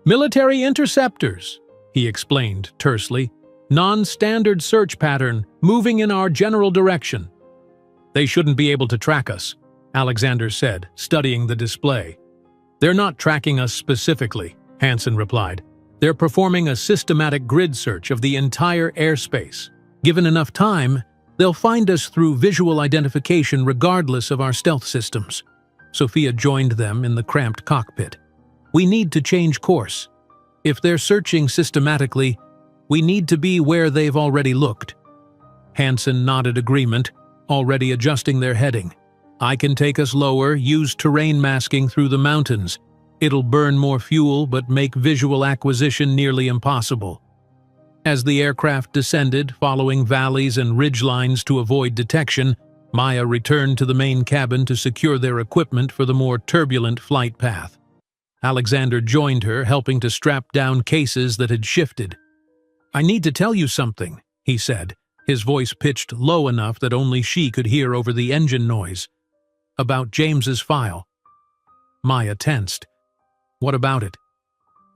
"Military interceptors," he explained tersely. "Non-standard search pattern, moving in our general direction." "They shouldn't be able to track us," Alexander said, studying the display. "They're not tracking us specifically," Hansen replied. "They're performing a systematic grid search of the entire airspace. Given enough time, they'll find us through visual identification regardless of our stealth systems." Sophia joined them in the cramped cockpit. "We need to change course. If they're searching systematically, we need to be where they've already looked." Hansen nodded agreement, already adjusting their heading. "I can take us lower, use terrain masking through the mountains. It'll burn more fuel but make visual acquisition nearly impossible." As the aircraft descended, following valleys and ridgelines to avoid detection, Maya returned to the main cabin to secure their equipment for the more turbulent flight path. Alexander joined her, helping to strap down cases that had shifted. "I need to tell you something," he said, his voice pitched low enough that only she could hear over the engine noise. "About James's file." Maya tensed. "What about it?"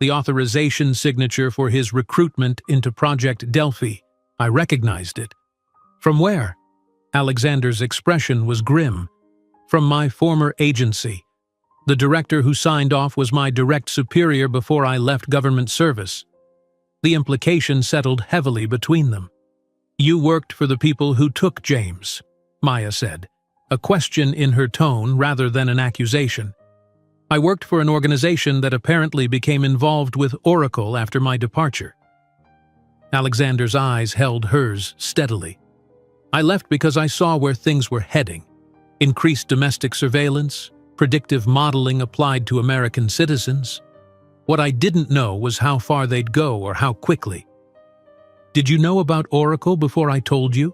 "The authorization signature for his recruitment into Project Delphi. I recognized it." "From where?" Alexander's expression was grim. "From my former agency. The director who signed off was my direct superior before I left government service." The implication settled heavily between them. "You worked for the people who took James," Maya said, a question in her tone rather than an accusation. "I worked for an organization that apparently became involved with Oracle after my departure." Alexander's eyes held hers steadily. "I left because I saw where things were heading. Increased domestic surveillance, predictive modeling applied to American citizens. What I didn't know was how far they'd go or how quickly." "Did you know about Oracle before I told you?"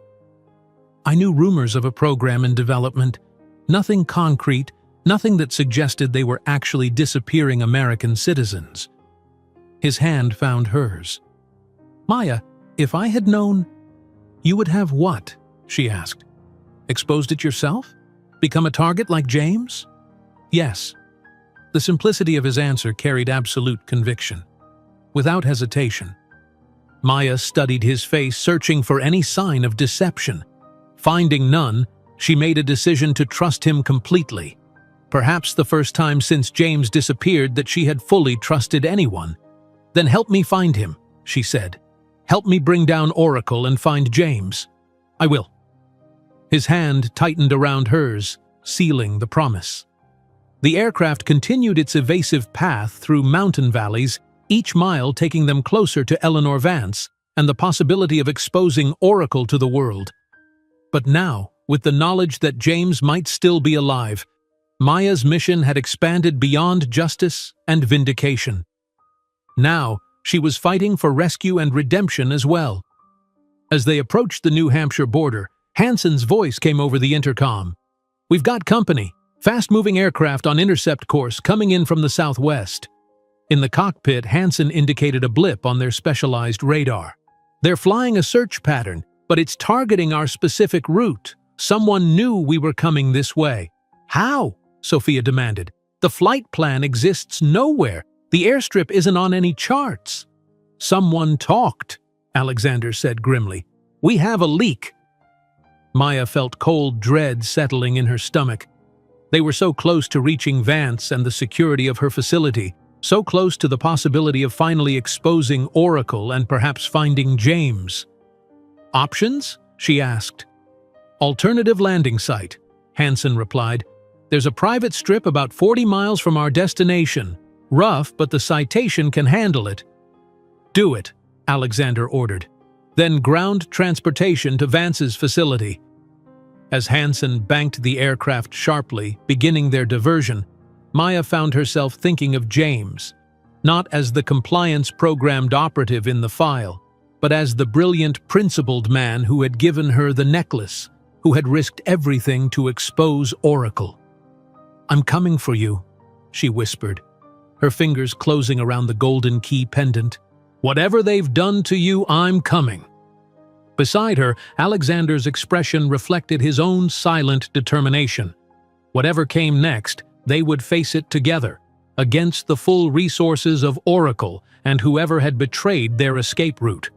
"I knew rumors of a program in development. Nothing concrete, nothing that suggested they were actually disappearing American citizens." His hand found hers. "Maya, if I had known—" "You would have what?" she asked. "Exposed it yourself? Become a target like James?" "Yes." The simplicity of his answer carried absolute conviction. Without hesitation, Maya studied his face, searching for any sign of deception. Finding none, she made a decision to trust him completely. Perhaps the first time since James disappeared that she had fully trusted anyone. "Then help me find him," she said. "Help me bring down Oracle and find James." "I will." His hand tightened around hers, sealing the promise. The aircraft continued its evasive path through mountain valleys, each mile taking them closer to Eleanor Vance and the possibility of exposing Oracle to the world. But now, with the knowledge that James might still be alive, Maya's mission had expanded beyond justice and vindication. Now, she was fighting for rescue and redemption as well. As they approached the New Hampshire border, Hansen's voice came over the intercom. "We've got company. Fast-moving aircraft on intercept course coming in from the southwest." In the cockpit, Hansen indicated a blip on their specialized radar. "They're flying a search pattern, but it's targeting our specific route. Someone knew we were coming this way." "How?" Sophia demanded. "The flight plan exists nowhere. The airstrip isn't on any charts." "Someone talked," Alexander said grimly. "We have a leak." Maya felt cold dread settling in her stomach. They were so close to reaching Vance and the security of her facility, so close to the possibility of finally exposing Oracle and perhaps finding James. "Options?" she asked. "Alternative landing site," Hansen replied. "There's a private strip about 40 miles from our destination. Rough, but the citation can handle it." "Do it," Alexander ordered. "Then ground transportation to Vance's facility." As Hansen banked the aircraft sharply, beginning their diversion, Maya found herself thinking of James, not as the compliance-programmed operative in the file, but as the brilliant, principled man who had given her the necklace, who had risked everything to expose Oracle. "I'm coming for you," she whispered. her fingers closing around the golden key pendant. "Whatever they've done to you, I'm coming." Beside her, Alexander's expression reflected his own silent determination. Whatever came next, they would face it together, against the full resources of Oracle and whoever had betrayed their escape route.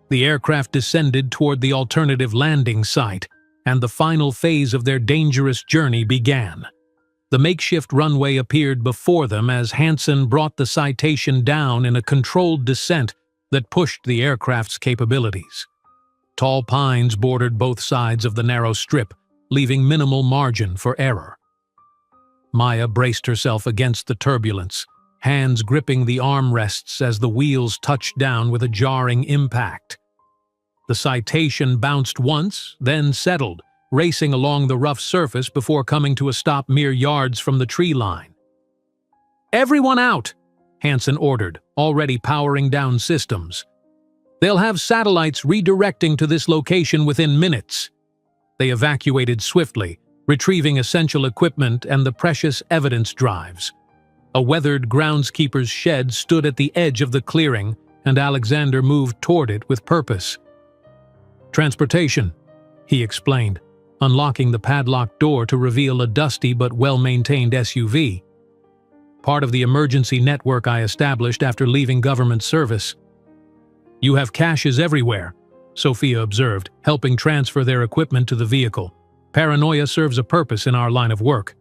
The aircraft descended toward the alternative landing site, and the final phase of their dangerous journey began. The makeshift runway appeared before them as Hansen brought the Citation down in a controlled descent that pushed the aircraft's capabilities. Tall pines bordered both sides of the narrow strip, leaving minimal margin for error. Maya braced herself against the turbulence, hands gripping the armrests as the wheels touched down with a jarring impact. The Citation bounced once, then settled, racing along the rough surface before coming to a stop mere yards from the tree line. "Everyone out!" Hansen ordered, already powering down systems. "They'll have satellites redirecting to this location within minutes." They evacuated swiftly, retrieving essential equipment and the precious evidence drives. A weathered groundskeeper's shed stood at the edge of the clearing, and Alexander moved toward it with purpose. "Transportation," he explained, unlocking the padlocked door to reveal a dusty but well-maintained SUV. "Part of the emergency network I established after leaving government service." "You have caches everywhere," Sophia observed, helping transfer their equipment to the vehicle. "Paranoia serves a purpose in our line of work."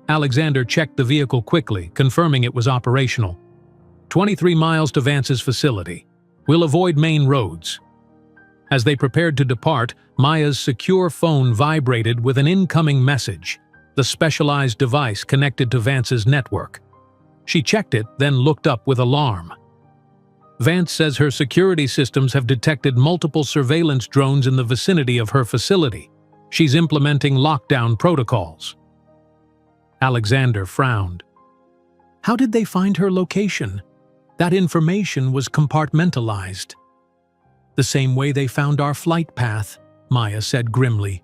Alexander checked the vehicle quickly, confirming it was operational. 23 miles to Vance's facility. We'll avoid main roads." As they prepared to depart, Maya's secure phone vibrated with an incoming message, the specialized device connected to Vance's network. She checked it, then looked up with alarm. "Vance says her security systems have detected multiple surveillance drones in the vicinity of her facility. She's implementing lockdown protocols." Alexander frowned. How did they find her location? That information was compartmentalized. "The same way they found our flight path," Maya said grimly.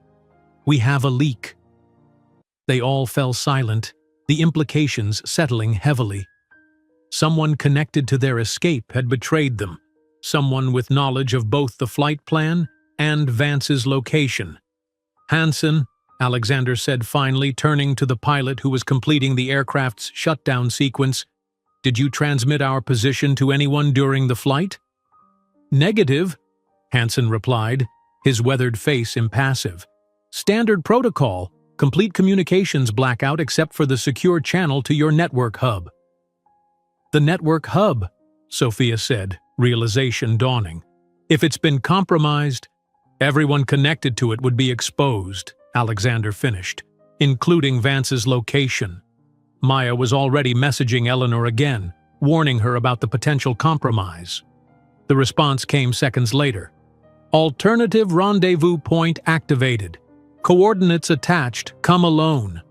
"We have a leak." They all fell silent, the implications settling heavily. Someone connected to their escape had betrayed them, someone with knowledge of both the flight plan and Vance's location. "Hansen," Alexander said finally, turning to the pilot who was completing the aircraft's shutdown sequence, "did you transmit our position to anyone during the flight?" "Negative," Hansen replied, his weathered face impassive. "Standard protocol, complete communications blackout except for the secure channel to your network hub." "The network hub," Sophia said, realization dawning. "If it's been compromised, everyone connected to it would be exposed," Alexander finished, "including Vance's location." Maya was already messaging Eleanor again, warning her about the potential compromise. The response came seconds later. "Alternative rendezvous point activated. Coordinates attached, come alone."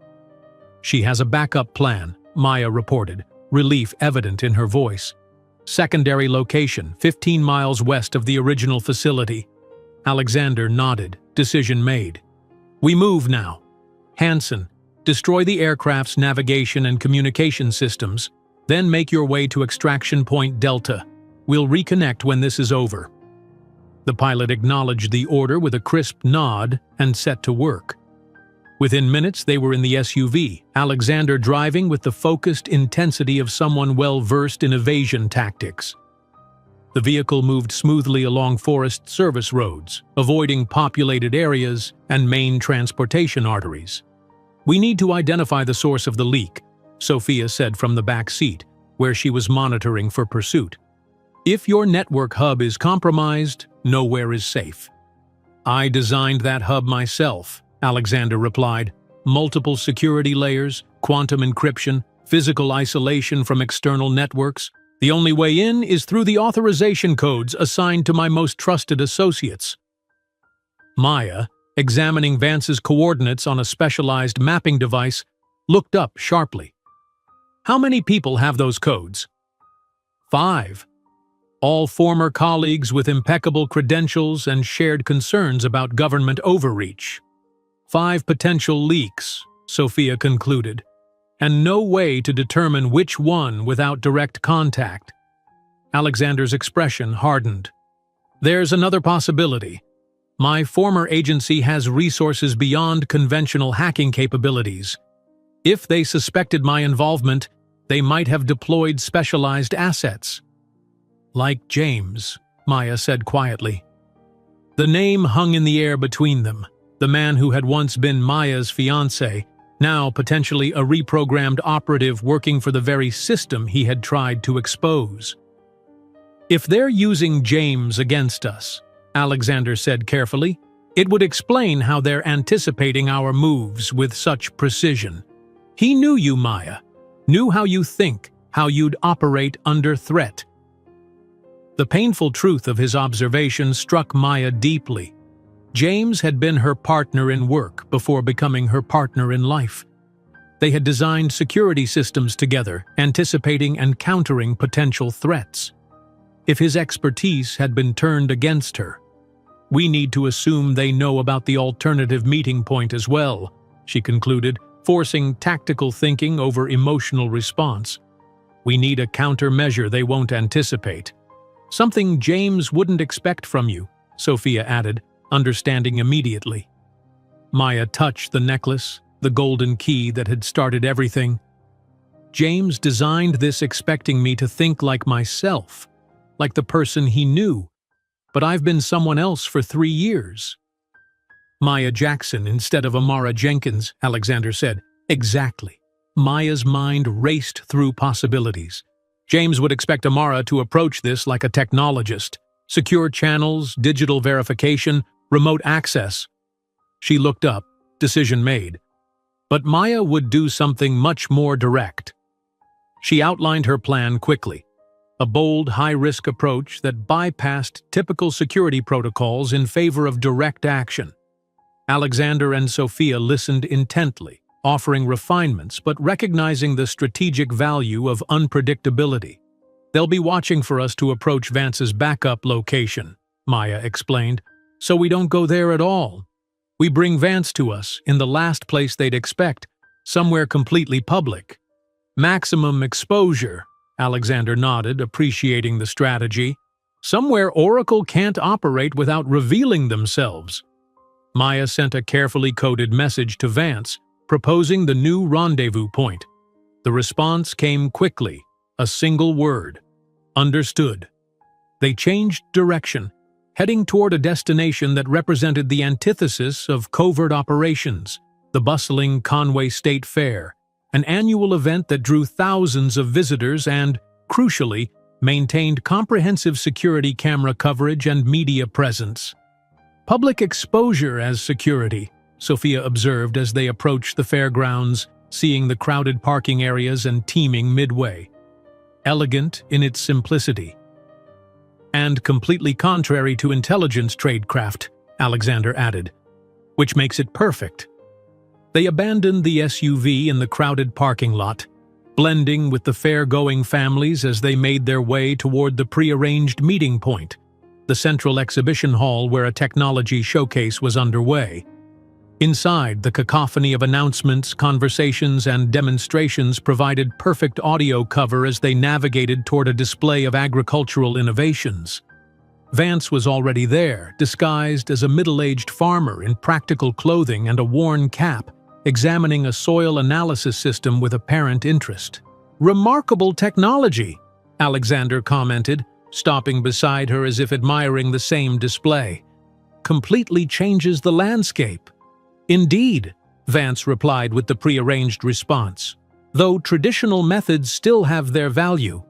"She has a backup plan," Maya reported, relief evident in her voice. "Secondary location, 15 miles west of the original facility." Alexander nodded, decision made. "We move now. Hansen, destroy the aircraft's navigation and communication systems, then make your way to Extraction Point Delta. We'll reconnect when this is over." The pilot acknowledged the order with a crisp nod and set to work. Within minutes, they were in the SUV, Alexander driving with the focused intensity of someone well-versed in evasion tactics. The vehicle moved smoothly along forest service roads, avoiding populated areas and main transportation arteries. "We need to identify the source of the leak," Sophia said from the back seat, where she was monitoring for pursuit. "If your network hub is compromised, nowhere is safe." "I designed that hub myself," Alexander replied. "Multiple security layers, quantum encryption, physical isolation from external networks. The only way in is through the authorization codes assigned to my most trusted associates." Maya, examining Vance's coordinates on a specialized mapping device, looked up sharply. "How many people have those codes?" "5. All former colleagues with impeccable credentials and shared concerns about government overreach." 5 potential leaks, Sophia concluded. and no way to determine which one without direct contact. Alexander's expression hardened. There's another possibility. My former agency has resources beyond conventional hacking capabilities. If they suspected my involvement, they might have deployed specialized assets. Like James, Maya said quietly. The name hung in the air between them, the man who had once been Maya's fiancé, now potentially a reprogrammed operative working for the very system he had tried to expose. If they're using James against us, Alexander said carefully, it would explain how they're anticipating our moves with such precision. He knew you, Maya, knew how you think, how you'd operate under threat. The painful truth of his observation struck Maya deeply. James had been her partner in work before becoming her partner in life. They had designed security systems together, anticipating and countering potential threats. If his expertise had been turned against her, we need to assume they know about the alternative meeting point as well, she concluded, forcing tactical thinking over emotional response. We need a countermeasure they won't anticipate. Something James wouldn't expect from you, Sophia added, understanding immediately. Maya touched the necklace, the golden key that had started everything. James designed this expecting me to think like myself, like the person he knew, but I've been someone else for 3 years. Maya Jackson instead of Amara Jenkins, Alexander said. Exactly. Maya's mind raced through possibilities. James would expect Amara to approach this like a technologist. Secure channels, digital verification, remote access. She looked up, decision made. But Maya would do something much more direct. She outlined her plan quickly. A bold, high-risk approach that bypassed typical security protocols in favor of direct action. Alexander and Sophia listened intently, offering refinements but recognizing the strategic value of unpredictability. They'll be watching for us to approach Vance's backup location, Maya explained, so we don't go there at all. We bring Vance to us in the last place they'd expect, somewhere completely public. Maximum exposure, Alexander nodded, appreciating the strategy. Somewhere Oracle can't operate without revealing themselves. Maya sent a carefully coded message to Vance, proposing the new rendezvous point. The response came quickly, a single word. Understood. They changed direction, heading toward a destination that represented the antithesis of covert operations, the bustling Conway State Fair, an annual event that drew thousands of visitors and, crucially, maintained comprehensive security camera coverage and media presence. Public exposure as security, Sophia observed as they approached the fairgrounds, seeing the crowded parking areas and teeming midway. Elegant in its simplicity. And completely contrary to intelligence tradecraft, Alexander added, which makes it perfect. They abandoned the SUV in the crowded parking lot, blending with the fair-going families as they made their way toward the prearranged meeting point, the central exhibition hall where a technology showcase was underway. Inside, the cacophony of announcements, conversations, and demonstrations provided perfect audio cover as they navigated toward a display of agricultural innovations. Vance was already there, disguised as a middle-aged farmer in practical clothing and a worn cap, examining a soil analysis system with apparent interest. "Remarkable technology," Alexander commented, stopping beside her as if admiring the same display. "Completely changes the landscape." "Indeed," Vance replied with the prearranged response, "though traditional methods still have their value."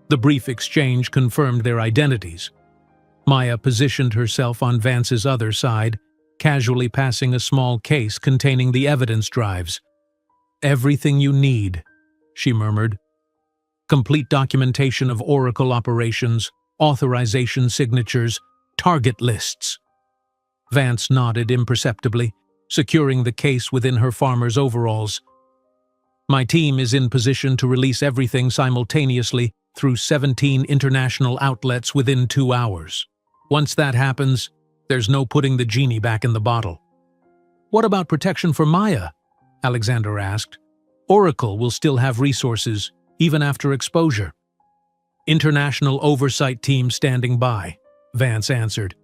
The brief exchange confirmed their identities. Maya positioned herself on Vance's other side, casually passing a small case containing the evidence drives. "Everything you need," she murmured. "Complete documentation of Oracle operations, authorization signatures, target lists." Vance nodded imperceptibly, securing the case within her farmer's overalls. "My team is in position to release everything simultaneously through 17 international outlets within 2 hours. Once that happens, there's no putting the genie back in the bottle." "What about protection for Maya?" Alexander asked. Oracle will still have resources, even after exposure. International oversight team standing by, Vance answered.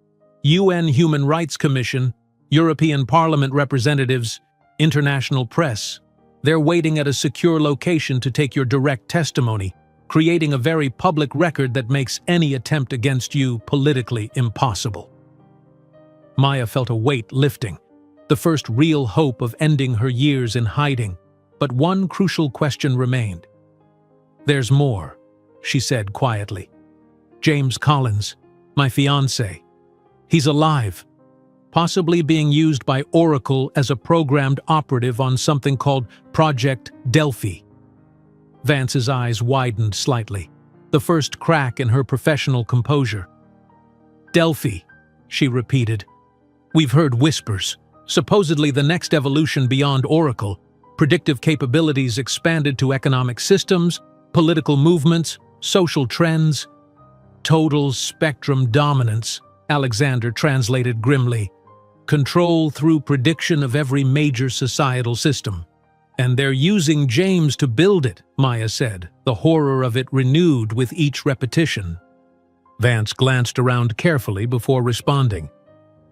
UN Human Rights Commission, European Parliament representatives, international press. They're waiting at a secure location to take your direct testimony, creating a very public record that makes any attempt against you politically impossible. Maya felt a weight lifting, the first real hope of ending her years in hiding. But one crucial question remained. "There's more," she said quietly. "James Collins, my fiancé. He's alive, possibly being used by Oracle as a programmed operative on something called Project Delphi." Vance's eyes widened slightly, the first crack in her professional composure. "Delphi," she repeated. "We've heard whispers. Supposedly the next evolution beyond Oracle, predictive capabilities expanded to economic systems, political movements, social trends. Total spectrum dominance," Alexander translated grimly. "Control through prediction of every major societal system. And they're using James to build it," Maya said, the horror of it renewed with each repetition. Vance glanced around carefully before responding.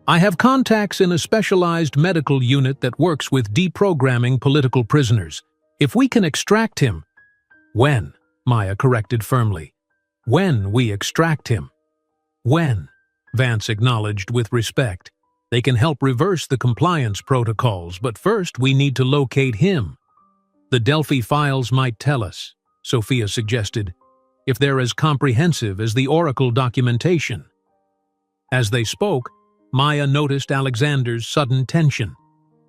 "I have contacts in a specialized medical unit that works with deprogramming political prisoners. If we can extract him—" "When," Maya corrected firmly. "When we extract him." "When," Vance acknowledged with respect. "They can help reverse the compliance protocols, but first we need to locate him." "The Delphi files might tell us," Sophia suggested, "if they're as comprehensive as the Oracle documentation." As they spoke, Maya noticed Alexander's sudden tension.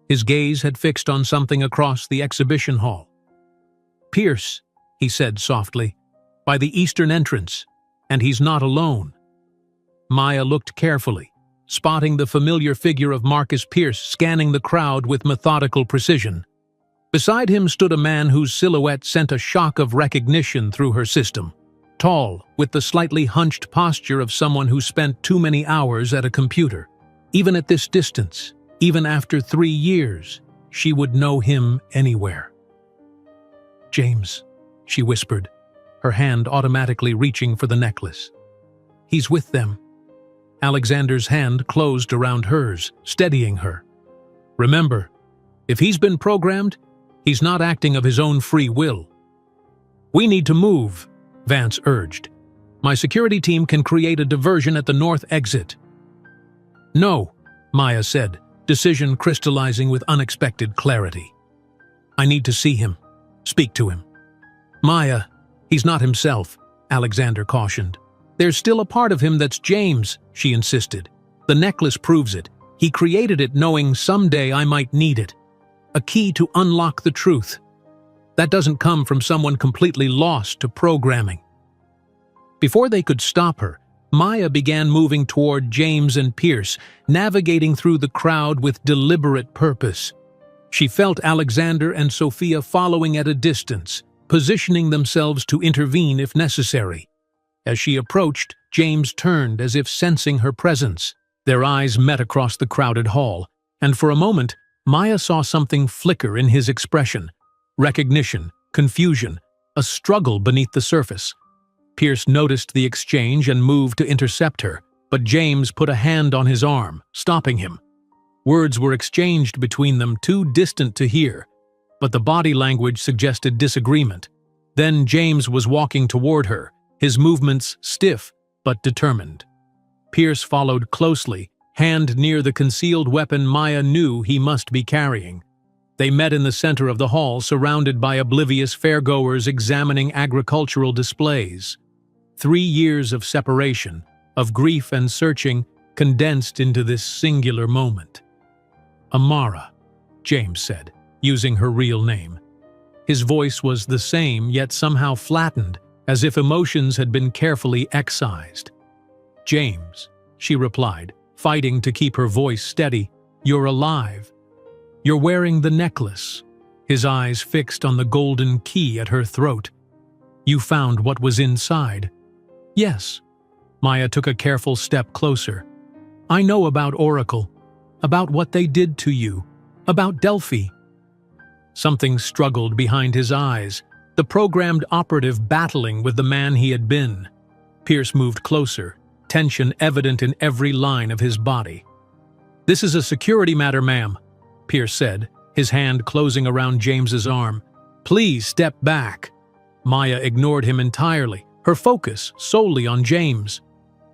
His gaze had fixed on something across the exhibition hall. "Pierce," he said softly, "by the eastern entrance, and he's not alone." Maya looked carefully, spotting the familiar figure of Marcus Pierce scanning the crowd with methodical precision. Beside him stood a man whose silhouette sent a shock of recognition through her system. Tall, with the slightly hunched posture of someone who spent too many hours at a computer. Even at this distance, even after 3 years, she would know him anywhere. "James," she whispered, her hand automatically reaching for the necklace. "He's with them." Alexander's hand closed around hers, steadying her. "Remember, if he's been programmed, he's not acting of his own free will." "We need to move," Vance urged. "My security team can create a diversion at the north exit." "No," Maya said, decision crystallizing with unexpected clarity. "I need to see him, speak to him." "Maya, he's not himself," Alexander cautioned. "There's still a part of him that's James," she insisted. "The necklace proves it. He created it knowing someday I might need it. A key to unlock the truth. That doesn't come from someone completely lost to programming." Before they could stop her, Maya began moving toward James and Pierce, navigating through the crowd with deliberate purpose. She felt Alexander and Sophia following at a distance, positioning themselves to intervene if necessary. As she approached, James turned as if sensing her presence. Their eyes met across the crowded hall, and for a moment, Maya saw something flicker in his expression. Recognition, confusion, a struggle beneath the surface. Pierce noticed the exchange and moved to intercept her, but James put a hand on his arm, stopping him. Words were exchanged between them, too distant to hear, but the body language suggested disagreement. Then James was walking toward her, his movements stiff but determined. Pierce followed closely, hand near the concealed weapon Maya knew he must be carrying. They met in the center of the hall, surrounded by oblivious fairgoers examining agricultural displays. 3 years of separation, of grief and searching, condensed into this singular moment. "Amara," James said, using her real name. His voice was the same, yet somehow flattened, as if emotions had been carefully excised. "James," she replied, fighting to keep her voice steady, "you're alive. You're wearing the necklace." His eyes fixed on the golden key at her throat. "You found what was inside." "Yes." Maya took a careful step closer. "I know about Oracle, about what they did to you, about Delphi." Something struggled behind his eyes, the programmed operative battling with the man he had been. Pierce moved closer, tension evident in every line of his body. "This is a security matter, ma'am," Pierce said, his hand closing around James's arm. "Please step back." Maya ignored him entirely, her focus solely on James.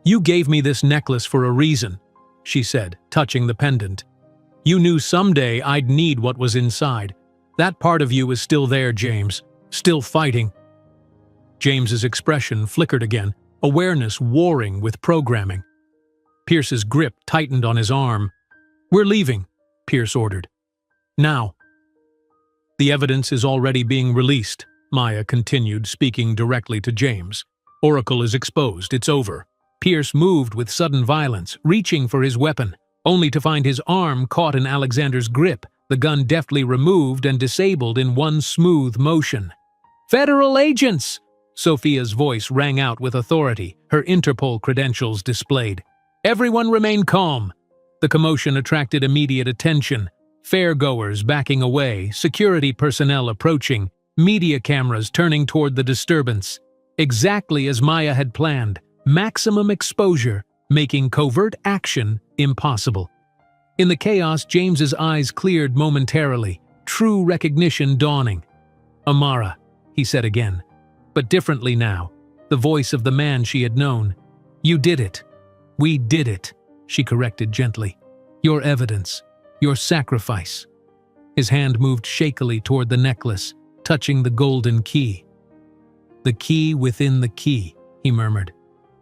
"You gave me this necklace for a reason," she said, touching the pendant. "You knew someday I'd need what was inside. That part of you is still there, James, still fighting." James's expression flickered again, awareness warring with programming. Pierce's grip tightened on his arm. "We're leaving," Pierce ordered. "Now." "The evidence is already being released," Maya continued, speaking directly to James. "Oracle is exposed, it's over." Pierce moved with sudden violence, reaching for his weapon, only to find his arm caught in Alexander's grip, the gun deftly removed and disabled in one smooth motion. "Federal agents!" Sophia's voice rang out with authority, her Interpol credentials displayed. "Everyone remain calm." The commotion attracted immediate attention. Fairgoers backing away, security personnel approaching, media cameras turning toward the disturbance. Exactly as Maya had planned, maximum exposure, making covert action impossible. In the chaos, James's eyes cleared momentarily, true recognition dawning. "Amara," he said again, but differently now, the voice of the man she had known. "You did it. We did it," she corrected gently. "Your evidence, your sacrifice." His hand moved shakily toward the necklace, touching the golden key. "The key within the key," he murmured.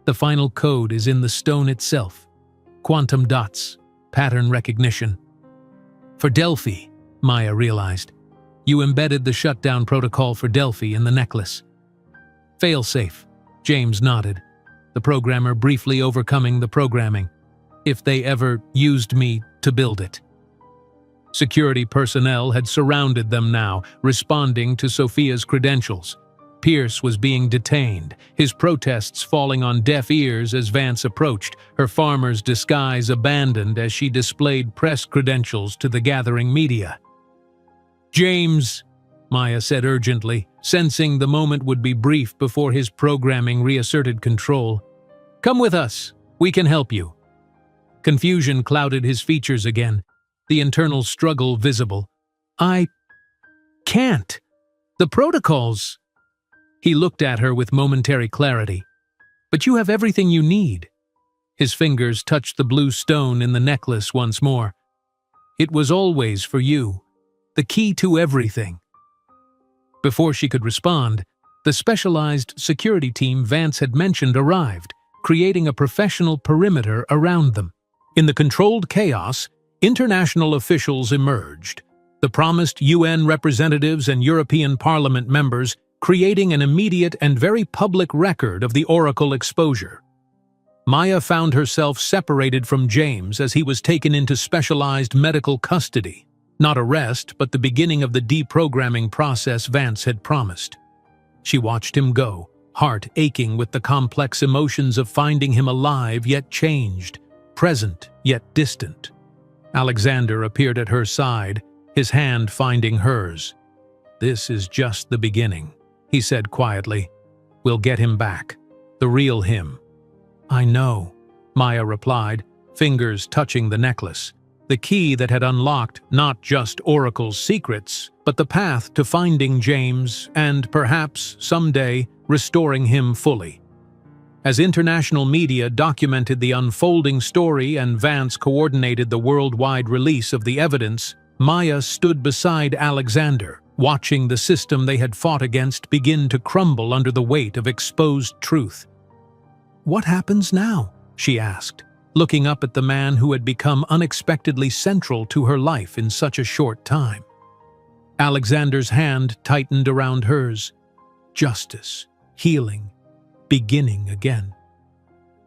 "The final code is in the stone itself. Quantum dots, pattern recognition." For Delphi, Maya realized. "You embedded the shutdown protocol for Delphi in the necklace." "Failsafe," James nodded, the programmer briefly overcoming the programming. "If they ever used me to build it." Security personnel had surrounded them now, responding to Sophia's credentials. Pierce was being detained, his protests falling on deaf ears as Vance approached, her farmer's disguise abandoned as she displayed press credentials to the gathering media. "James," Maya said urgently, sensing the moment would be brief before his programming reasserted control. "Come with us. We can help you." Confusion clouded his features again, the internal struggle visible. "I can't. The protocols." He looked at her with momentary clarity. "But you have everything you need." His fingers touched the blue stone in the necklace once more. "It was always for you. The key to everything." Before she could respond, the specialized security team Vance had mentioned arrived, creating a professional perimeter around them. In the controlled chaos, international officials emerged, the promised UN representatives and European Parliament members, creating an immediate and very public record of the Oracle exposure. Maya found herself separated from James as he was taken into specialized medical custody. Not arrest, but the beginning of the deprogramming process Vance had promised. She watched him go, heart aching with the complex emotions of finding him alive yet changed, present yet distant. Alexander appeared at her side, his hand finding hers. "This is just the beginning," he said quietly. "We'll get him back, the real him." "I know," Maya replied, fingers touching the necklace. The key that had unlocked not just Oracle's secrets, but the path to finding James and, perhaps, someday, restoring him fully. As international media documented the unfolding story and Vance coordinated the worldwide release of the evidence, Maya stood beside Alexander, watching the system they had fought against begin to crumble under the weight of exposed truth. "What happens now?" she asked, looking up at the man who had become unexpectedly central to her life in such a short time. Alexander's hand tightened around hers. Justice, healing, beginning again.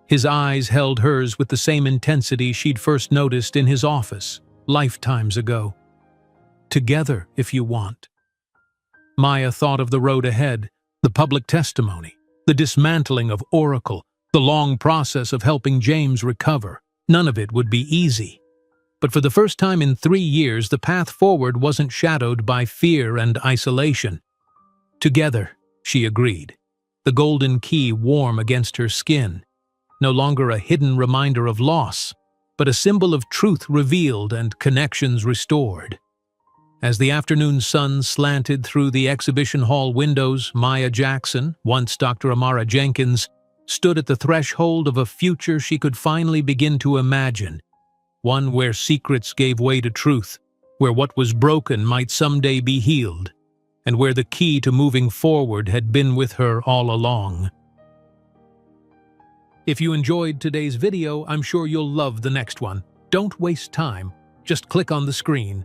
His eyes held hers with the same intensity she'd first noticed in his office, lifetimes ago. "Together, if you want." Maya thought of the road ahead, the public testimony, the dismantling of Oracle, the long process of helping James recover. None of it would be easy. But for the first time in 3 years, the path forward wasn't shadowed by fear and isolation. Together, she agreed, the golden key warm against her skin, no longer a hidden reminder of loss, but a symbol of truth revealed and connections restored. As the afternoon sun slanted through the exhibition hall windows, Maya Jackson, once Dr. Amara Jenkins, stood at the threshold of a future she could finally begin to imagine, one where secrets gave way to truth, where what was broken might someday be healed, and where the key to moving forward had been with her all along. If you enjoyed today's video, I'm sure you'll love the next one. Don't waste time. Just click on the screen